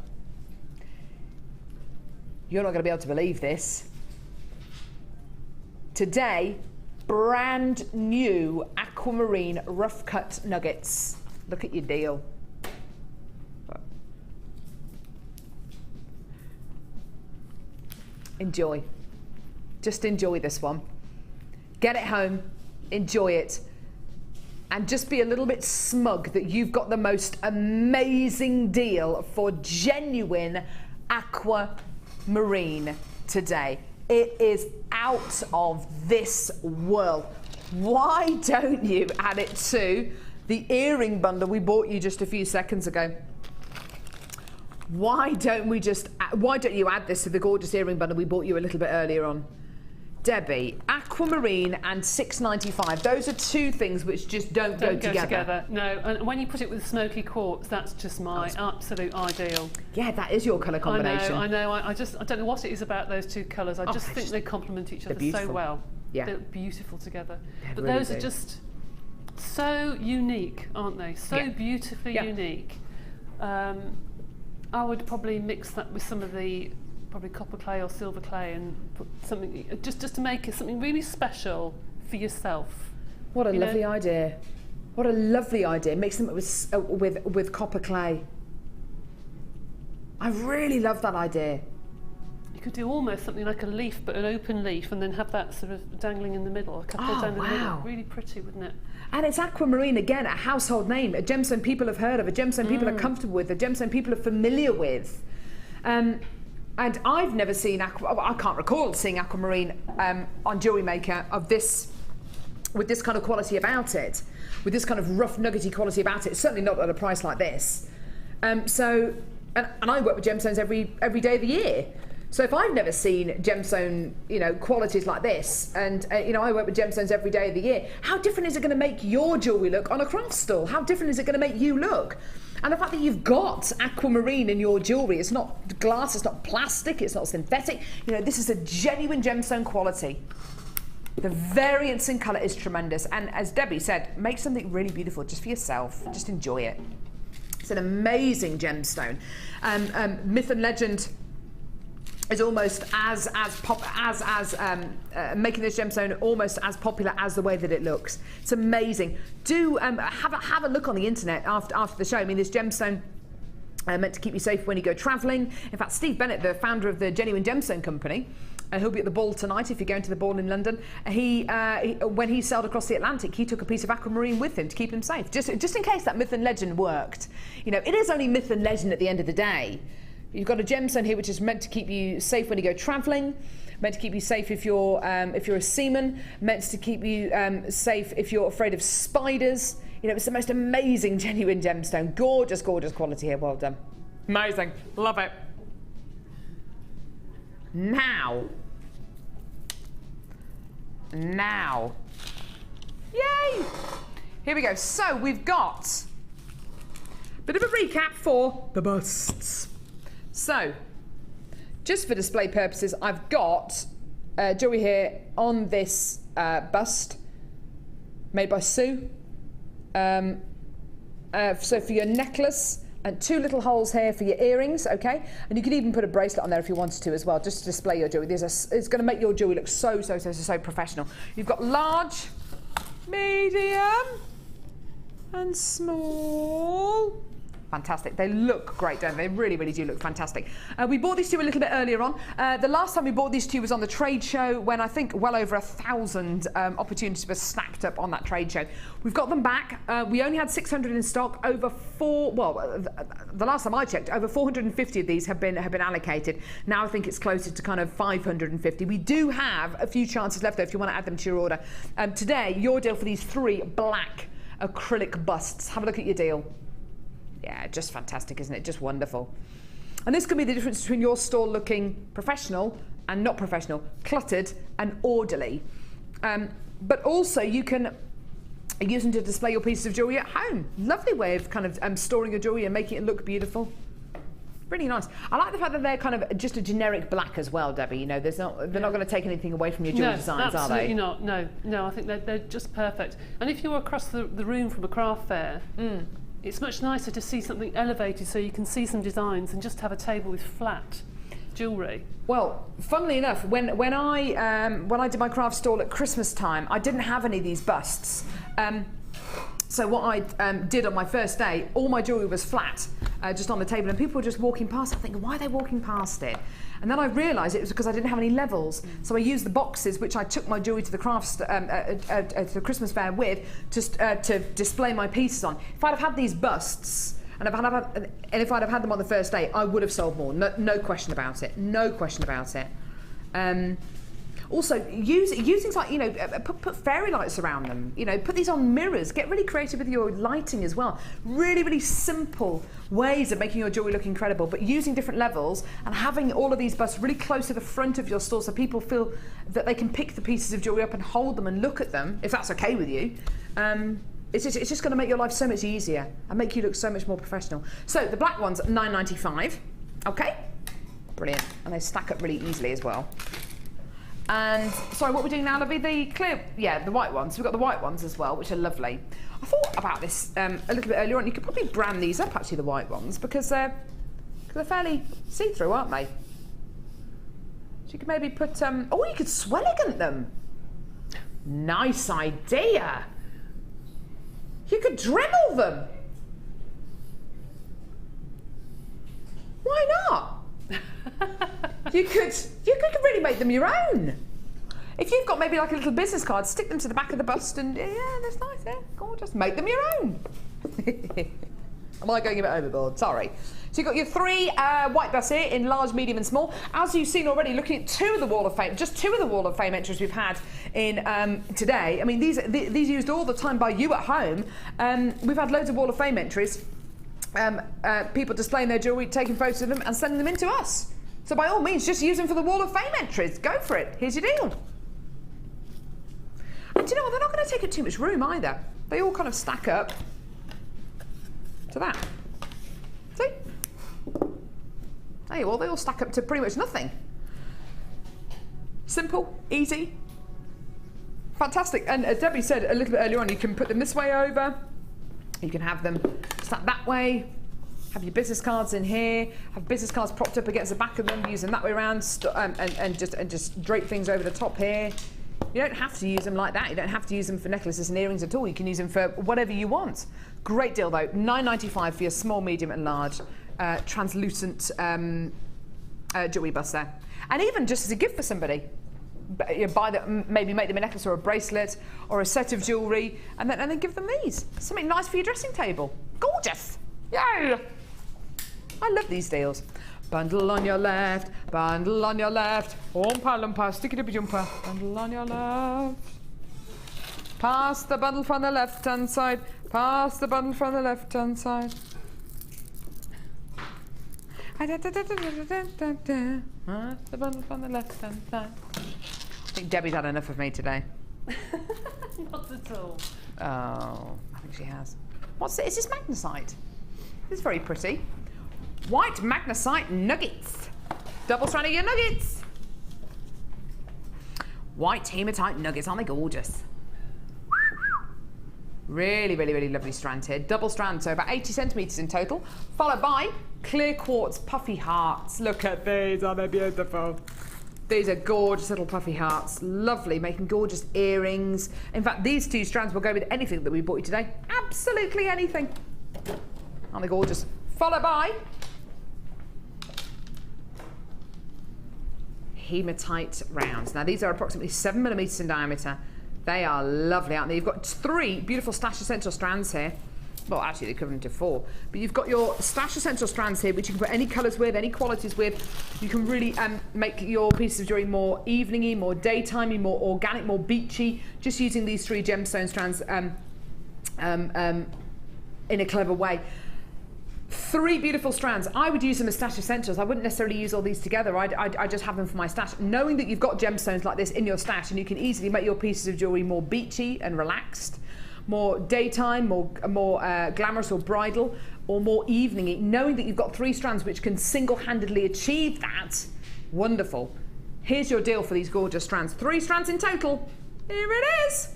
You're not going to be able to believe this. Today, brand new aquamarine rough cut nuggets. Look at your deal. Enjoy. Just enjoy this one. Get it home, enjoy it, and just be a little bit smug that you've got the most amazing deal for genuine aquamarine today. It is out of this world. Why don't you add it to the earring bundle we bought you just a few seconds ago? Why don't you add this to the gorgeous earring bundle we bought you a little bit earlier on? Debbie, aquamarine and $6.95. Those are two things which just don't go together. No, and when you put it with smoky quartz, that's just my absolute ideal. Yeah, that is your colour combination. I know. I don't know what it is about those two colours. I just think they complement each other so well. Yeah. They're beautiful together. But really those are just so unique, aren't they? So beautifully unique. I would probably mix that with some of the probably copper clay or silver clay and put something just to make it something really special for yourself. What a lovely idea! What a lovely idea! Mix them with copper clay. I really love that idea. You could do almost something like a leaf, but an open leaf, and then have that sort of dangling in the middle, a couple dangling in the middle. Really pretty, wouldn't it? And it's aquamarine again, a household name, a gemstone people have heard of, a gemstone people are comfortable with, a gemstone people are familiar with. And I've never seen I can't recall seeing aquamarine on Jewellery Maker of this, with this kind of quality about it, with this kind of rough nuggety quality about it. Certainly not at a price like this. And I work with gemstones every day of the year. So if I've never seen gemstone, qualities like this, and I work with gemstones every day of the year, how different is it going to make your jewellery look on a craft stall? How different is it going to make you look? And the fact that you've got aquamarine in your jewellery, it's not glass, it's not plastic, it's not synthetic. This is a genuine gemstone quality. The variance in colour is tremendous. And as Debbie said, make something really beautiful just for yourself. Just enjoy it. It's an amazing gemstone. Myth and legend is almost making this gemstone almost as popular as the way that it looks. It's amazing. Do have a look on the internet after the show. I mean, this gemstone meant to keep you safe when you go travelling. In fact, Steve Bennett, the founder of the Genuine Gemstone Company, he'll be at the ball tonight if you're going to the ball in London. When he sailed across the Atlantic, he took a piece of aquamarine with him to keep him safe, just in case that myth and legend worked. It is only myth and legend at the end of the day. You've got a gemstone here which is meant to keep you safe when you go travelling, meant to keep you safe if you're a seaman, meant to keep you safe if you're afraid of spiders. It's the most amazing genuine gemstone. Gorgeous, gorgeous quality here. Well done. Amazing. Love it. Now. Yay! Here we go. So we've got a bit of a recap for the busts. So, just for display purposes, I've got jewellery here on this bust made by Sue. So for your necklace, and two little holes here for your earrings, okay? And you could even put a bracelet on there if you wanted to as well, just to display your jewellery. It's going to make your jewellery look so professional. You've got large, medium, and small. Fantastic. They look great, don't they? They really, really do look fantastic. We bought these two a little bit earlier on. The last time we bought these two was on the trade show, when I think well over 1,000 opportunities were snapped up on that trade show. We've got them back. We only had 600 in stock. The last time I checked, over 450 of these have been allocated. Now I think it's closer to kind of 550. We do have a few chances left though if you want to add them to your order. Today, your deal for these 3 black acrylic busts. Have a look at your deal. Yeah, just fantastic, isn't it? Just wonderful. And this could be the difference between your store looking professional and not professional, cluttered and orderly. But also you can use them to display your pieces of jewellery at home. Lovely way of kind of storing your jewellery and making it look beautiful. Really nice. I like the fact that they're kind of just a generic black as well, Debbie. They're not going to take anything away from your jewellery designs, are they? Absolutely not. No, I think they're just perfect. And if you're across the room from a craft fair, it's much nicer to see something elevated so you can see some designs and just have a table with flat jewellery. Well, funnily enough, when I did my craft stall at Christmas time, I didn't have any of these busts. So what I did on my first day, all my jewellery was flat, just on the table, and people were just walking past it, thinking, why are they walking past it? And then I realised it was because I didn't have any levels. So I used the boxes, which I took my jewellery to the to the Christmas fair with, to display my pieces on. If I'd have had these busts, and if I'd have had them on the first day, I would have sold more. No question about it. No question about it. Also, using like, you know, put fairy lights around them. You know, put these on mirrors. Get really creative with your lighting as well. Really, really simple ways of making your jewellery look incredible, but using different levels and having all of these busts really close to the front of your store so people feel that they can pick the pieces of jewellery up and hold them and look at them, if that's okay with you. It's just going to make your life so much easier and make you look so much more professional. So the black ones, £9.95. Okay, brilliant, and they stack up really easily as well. And sorry, what we're doing now, Lovey? The clear, yeah, the white ones. We've got the white ones as well, which are lovely. I thought about this a little bit earlier on. You could probably brand these up, actually, the white ones, because they're fairly see-through, aren't they? So you could maybe put, oh, you could swelligant them. Nice idea. You could Dremel them. Why not? You could really make them your own. If you've got maybe like a little business card, stick them to the back of the bust and yeah, that's nice, yeah, gorgeous. Make them your own. Am I going a bit overboard? Sorry. So you've got your 3 white busts here in large, medium and small. As you've seen already, looking at 2 of the Wall of Fame, just 2 of the Wall of Fame entries we've had in today. I mean, these used all the time by you at home. We've had loads of Wall of Fame entries. People displaying their jewellery, taking photos of them and sending them in to us. So by all means, just use them for the Wall of Fame entries. Go for it. Here's your deal. And do you know what? They're not going to take up too much room either. They all kind of stack up to that. See? Hey, well, they all stack up to pretty much nothing. Simple, easy, fantastic. And as Debbie said a little bit earlier on, you can put them this way over. You can have them stacked that way. Have your business cards in here. Have business cards propped up against the back of them. Use them that way around, and just drape things over the top here. You don't have to use them like that. You don't have to use them for necklaces and earrings at all. You can use them for whatever you want. Great deal though. £9.95 for your small, medium, and large translucent jewellery bust there. And even just as a gift for somebody. You buy them, maybe make them a necklace or a bracelet or a set of jewellery, and then give them these. Something nice for your dressing table. Gorgeous! Yay! I love these deals. Bundle on your left, bundle on your left. Oompa loompa, sticky dippy jumper. Bundle on your left. Pass the bundle from the left hand side. Pass the bundle from the left hand side. Pass the bundle from the left hand side. I think Debbie's had enough of me today. Not at all. Oh, I think she has. What's it? Is this magnesite? This is very pretty. White magnesite nuggets. Double-stranded your nuggets. White hematite nuggets. Aren't they gorgeous? Really, really, really lovely strand here. Double strand, so about 80 centimetres in total. Followed by clear quartz puffy hearts. Look at these. Aren't they beautiful? These are gorgeous little puffy hearts. Lovely, making gorgeous earrings. In fact, these 2 strands will go with anything that we bought you today. Absolutely anything. Aren't they gorgeous? Followed by hematite rounds. Now these are approximately 7mm in diameter. They are lovely, aren't they? You've got 3 beautiful Stash Essential strands here. Well, actually, they're equivalent to 4. But you've got your Stash Essential strands here, which you can put any colours with, any qualities with. You can really make your pieces of jewellery more evening-y, more daytimey, more organic, more beachy, just using these 3 gemstone strands in a clever way. 3 beautiful strands. I would use them as Stash Essentials. I wouldn't necessarily use all these together. I'd just have them for my stash. Knowing that you've got gemstones like this in your stash and you can easily make your pieces of jewellery more beachy and relaxed, more daytime, more glamorous or bridal, or more evening-y. Knowing that you've got 3 strands which can single-handedly achieve that, wonderful. Here's your deal for these gorgeous strands. 3 strands in total. Here it is.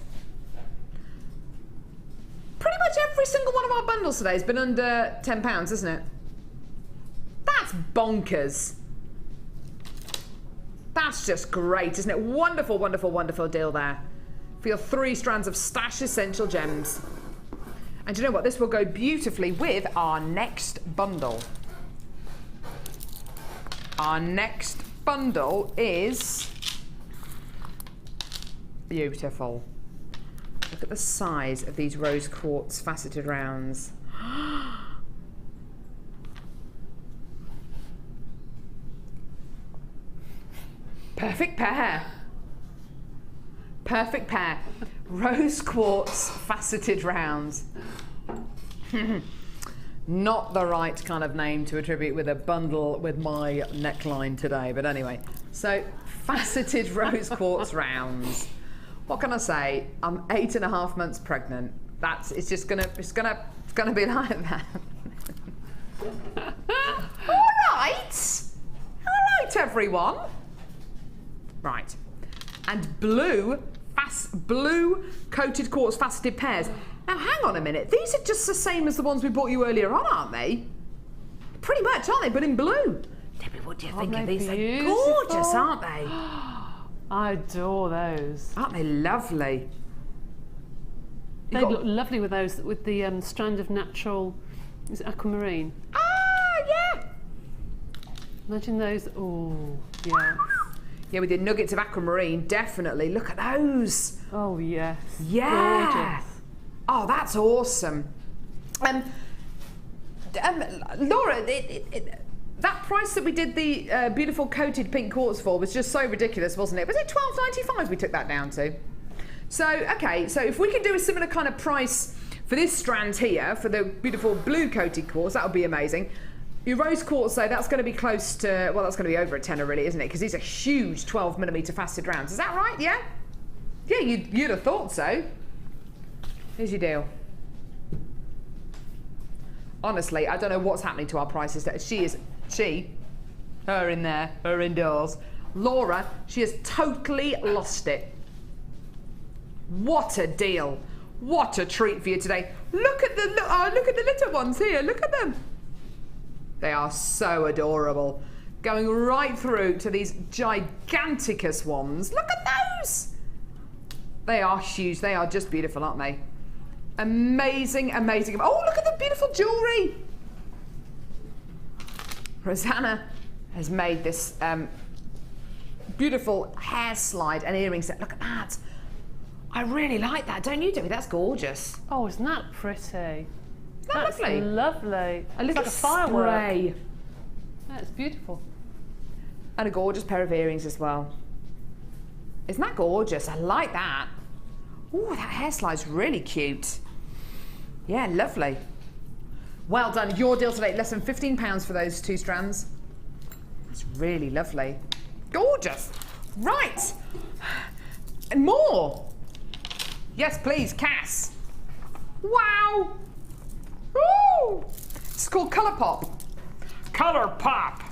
Pretty much every single one of our bundles today has been under £10, isn't it? That's bonkers. That's just great, isn't it? Wonderful, wonderful, wonderful deal there for your 3 strands of Stash Essential gems. And you know what? This will go beautifully with our next bundle. Our next bundle is beautiful. Look at the size of these rose quartz faceted rounds. Perfect pair. perfect pair. Rose quartz faceted rounds. Not the right kind of name to attribute with a bundle with my neckline today, but anyway. So, faceted rose quartz rounds. What can I say? I'm 8.5 months pregnant. It's gonna be like that. All right, everyone. Right, and blue coated quartz faceted pairs. Now, hang on a minute. These are just the same as the ones we bought you earlier on, aren't they? Pretty much, aren't they? But in blue. Debbie, what do you think of these? They're gorgeous, aren't they? I adore those. Aren't they lovely? They look lovely with those, with the strand of natural, is it aquamarine? Ah, yeah. Imagine those. Oh, yeah. Yeah, with the nuggets of aquamarine, definitely. Look at those. Oh, yes. Yeah. Gorgeous. Oh, that's awesome. Laura, that price that we did the beautiful coated pink quartz for was just so ridiculous, wasn't it? Was it $12.95 we took that down to? So, okay, so if we can do a similar kind of price for this strand here, for the beautiful blue coated quartz, that would be amazing. Your rose quartz, though, that's going to be close to, well, that's going to be over a tenner, really, isn't it? Because these are huge 12mm faceted rounds. Is that right? Yeah? Yeah, you'd have thought so. Here's your deal. Honestly, I don't know what's happening to our prices. Her in there, her indoors. Laura, she has totally lost it. What a deal. What a treat for you today. Look at the little ones here. Look at them. They are so adorable. Going right through to these giganticus ones. Look at those. They are huge. They are just beautiful, aren't they? Amazing, amazing. Oh, look at the beautiful jewellery. Rosanna has made this beautiful hair slide and earring set. Look at that. I really like that, don't you, Debbie? That's gorgeous. Oh, isn't that pretty? That's lovely. Lovely. A little like a firework. spray. That's beautiful. And a gorgeous pair of earrings as well. Isn't that gorgeous? I like that. Oh, that hair slide's really cute. Yeah, lovely. Well done. Your deal today, less than £15 for those 2 strands. That's really lovely. Gorgeous. Right. And more. Yes, please, Cass. Wow. Ooh. It's called Colour Pop. Color pop.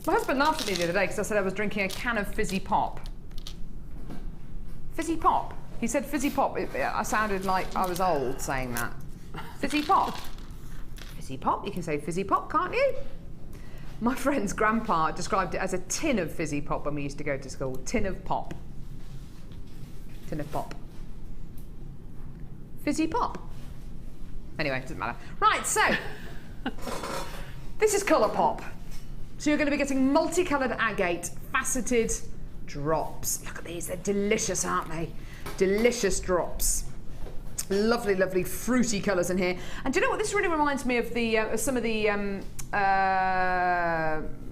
My husband laughed at me the other day because I said I was drinking a can of fizzy pop. Fizzy pop? He said fizzy pop. I sounded like I was old saying that. Fizzy pop. Fizzy pop? You can say fizzy pop, can't you? My friend's grandpa described it as a tin of fizzy pop when we used to go to school. Tin of pop. Tin of pop. Fizzy pop. Anyway, it doesn't matter. Right, so this is Colour Pop. So you're going to be getting multicoloured agate faceted drops. Look at these, they're delicious, aren't they? Delicious drops. Lovely, lovely fruity colours in here. And do you know what? This really reminds me of the some of the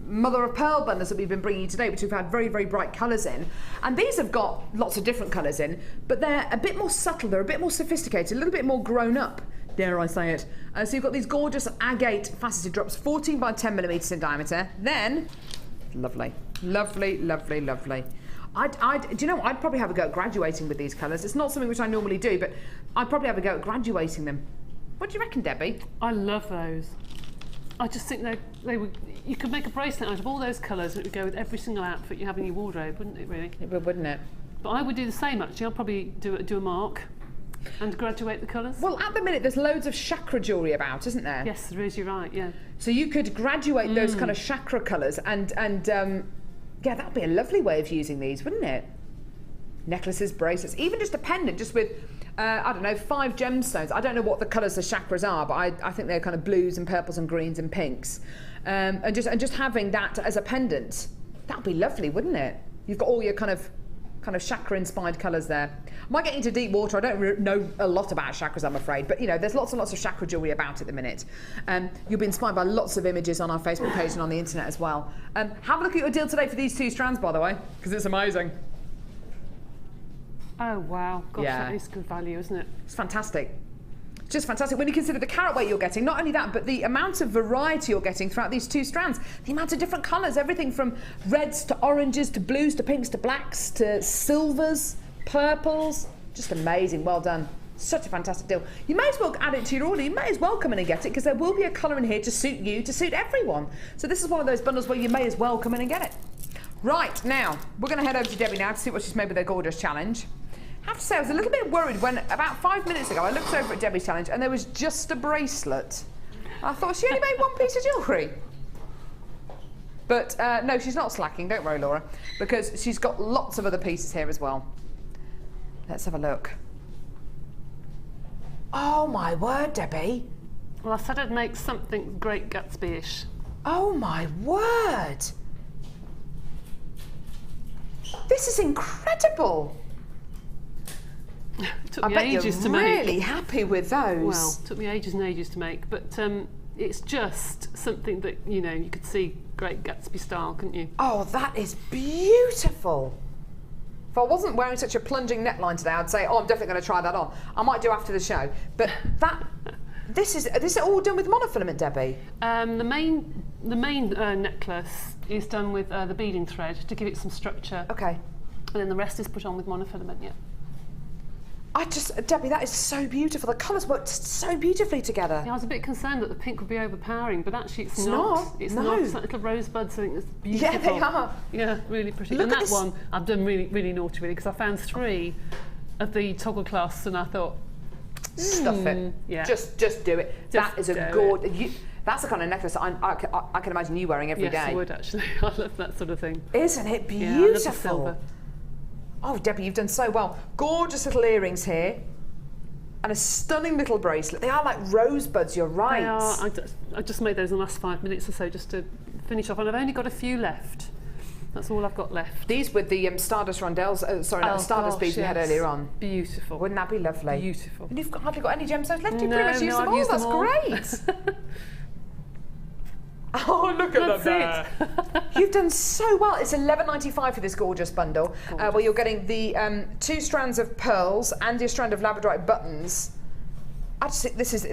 mother of pearl bundles that we've been bringing you today, which we've had very, very bright colours in. And these have got lots of different colours in, but they're a bit more subtle, they're a bit more sophisticated, a little bit more grown up, dare I say it. So you've got these gorgeous agate faceted drops, 14 by 10mm in diameter. Then, lovely, lovely, lovely, lovely. Do you know, I'd probably have a go at graduating with these colours. It's not something which I normally do, but I'd probably have a go at graduating them. What do you reckon, Debbie? I love those. I just think they would. You could make a bracelet out of all those colours and it would go with every single outfit you have in your wardrobe, wouldn't it, really? It would, wouldn't it? But I would do the same, actually. I'll probably do a mark and graduate the colours. Well, at the minute, there's loads of chakra jewellery about, isn't there? Yes, there is, you're right, yeah. So you could graduate those kind of chakra colours and yeah, that'd be a lovely way of using these, wouldn't it? Necklaces, bracelets, even just a pendant, just with, I don't know, 5 gemstones. I don't know what the colours the chakras are, but I think they're kind of blues and purples and greens and pinks. And just having that as a pendant, that'd be lovely, wouldn't it? You've got all your kind of kind of chakra-inspired colours there. I might get into deep water. I don't know a lot about chakras, I'm afraid, but you know, there's lots and lots of chakra jewellery about at the minute. You'll be inspired by lots of images on our Facebook page and on the internet as well. Have a look at your deal today for these 2 strands, by the way, because it's amazing. Oh wow, gosh, Yeah. that is good value, isn't it? It's fantastic. Just fantastic. When you consider the carat weight you're getting, not only that, but the amount of variety you're getting throughout these 2 strands, the amount of different colours, everything from reds to oranges to blues to pinks to blacks to silvers, purples, just amazing. Well done. Such a fantastic deal. You may as well add it to your order. You may as well come in and get it because there will be a colour in here to suit you, to suit everyone. So this is one of those bundles where you may as well come in and get it. Right, now, we're going to head over to Debbie now to see what she's made with her gorgeous challenge. I have to say, I was a little bit worried when about 5 minutes ago I looked over at Debbie's challenge and there was just a bracelet. I thought she only made 1 piece of jewellery. But no, she's not slacking, don't worry, Laura, because she's got lots of other pieces here as well. Let's have a look. Oh my word, Debbie. Well, I said I'd make something Great Gatsby-ish. Oh my word. This is incredible. Took me I bet ages you're to make. really happy with those. Well, took me ages and ages to make, but it's just something that, you know, you could see Great Gatsby style, couldn't you? Oh, that is beautiful. If I wasn't wearing such a plunging neckline today, I'd say, oh, I'm definitely going to try that on. I might do after the show. But this is all done with monofilament, Debbie? The main necklace is done with the beading thread to give it some structure. Okay. And then the rest is put on with monofilament, yeah. Debbie, that is so beautiful. The colours worked so beautifully together. Yeah, I was a bit concerned that the pink would be overpowering, but actually it's not. not. It's No. not. It's like little rosebuds, I think it's beautiful. Yeah, they are. Yeah, really pretty. Look and at that this. one, I've done really, really naughty with it because I found 3 of the toggle clasps and I thought, Stuff it. yeah. Just do it. That is a gorgeous. That's the kind of necklace I can imagine you wearing every day. yes, I would actually. I love that sort of thing. Isn't it Yeah, I love the beautiful? silver. Oh, Debbie, you've done so well. Gorgeous little earrings here. And a stunning little bracelet. They are like rosebuds, you're right. They are. I just made those in the last 5 minutes or so just to finish off, and I've only got a few left. That's all I've got left. These with the Stardust rondelles, Stardust beads we had earlier on. Beautiful. Wouldn't that be lovely? Beautiful. And you've hardly got any gemstones left. You No, pretty much used no, them I've all. used That's them all. great. Oh, look at that there. You've done so well. It's $11.95 for this gorgeous bundle, where you're getting the 2 strands of pearls and your strand of labradorite buttons. I just think this is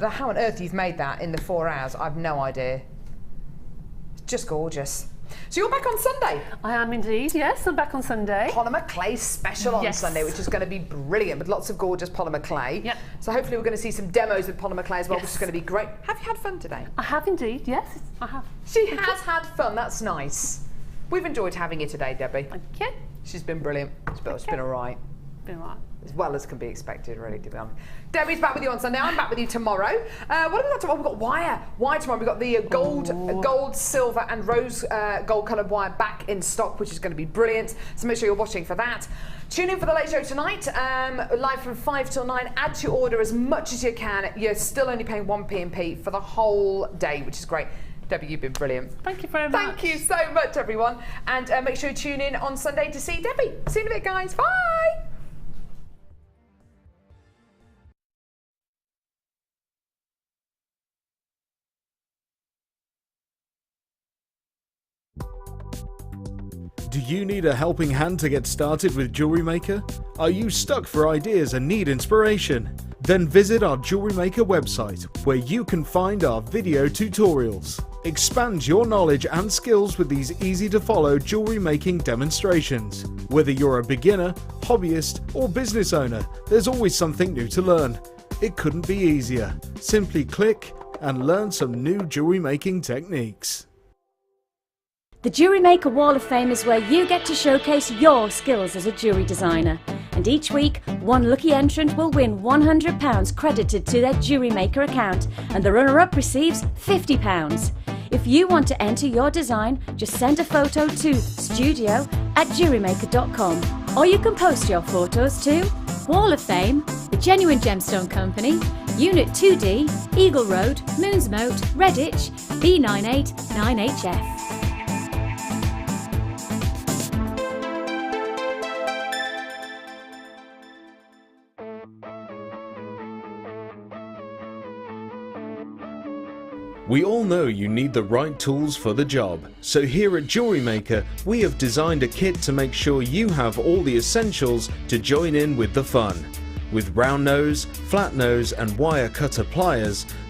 how on earth you've made that in the 4 hours. I've no idea. It's just gorgeous. So you're back on Sunday. I am indeed, yes, I'm back on Sunday. Polymer clay special on Yes. Sunday, which is going to be brilliant with lots of gorgeous polymer clay. Yep. So hopefully we're going to see some demos with polymer clay as well, Yes. which is going to be great. Have you had fun today? I have indeed, yes, I have. She has had fun. That's nice. We've enjoyed having you today, Debbie. Thank you. She's been brilliant. It's been all right. Been right. As well as can be expected, really, to be honest. Debbie's back with you on Sunday. I'm back with you tomorrow. What have we got tomorrow? We've got wire. Wire tomorrow. We've got the gold, silver and rose gold coloured wire back in stock, which is going to be brilliant. So make sure you're watching for that. Tune in for the late show tonight, live from 5 till 9. Add to your order as much as you can. You're still only paying 1p and P for the whole day, which is great. Debbie, you've been brilliant. Thank you very much. Thank you so much, everyone. And make sure you tune in on Sunday to see Debbie. See you in a bit, guys. Bye. Do you need a helping hand to get started with Jewellery Maker? Are you stuck for ideas and need inspiration? Then visit our Jewellery Maker website, where you can find our video tutorials. Expand your knowledge and skills with these easy-to-follow jewellery making demonstrations. Whether you're a beginner, hobbyist, or business owner, there's always something new to learn. It couldn't be easier. Simply click and learn some new jewellery making techniques. The Jewellery Maker Wall of Fame is where you get to showcase your skills as a jewellery designer. And each week, one lucky entrant will win £100 credited to their Jewellery Maker account, and the runner-up receives £50. If you want to enter your design, just send a photo to studio@jewellerymaker.com, or you can post your photos to Wall of Fame, The Genuine Gemstone Company, Unit 2D, Eagle Road, Moonsmote, Redditch, B989HF. We all know you need the right tools for the job, so here at Jewellery Maker we have designed a kit to make sure you have all the essentials to join in with the fun. With round nose, flat nose and wire cutter pliers,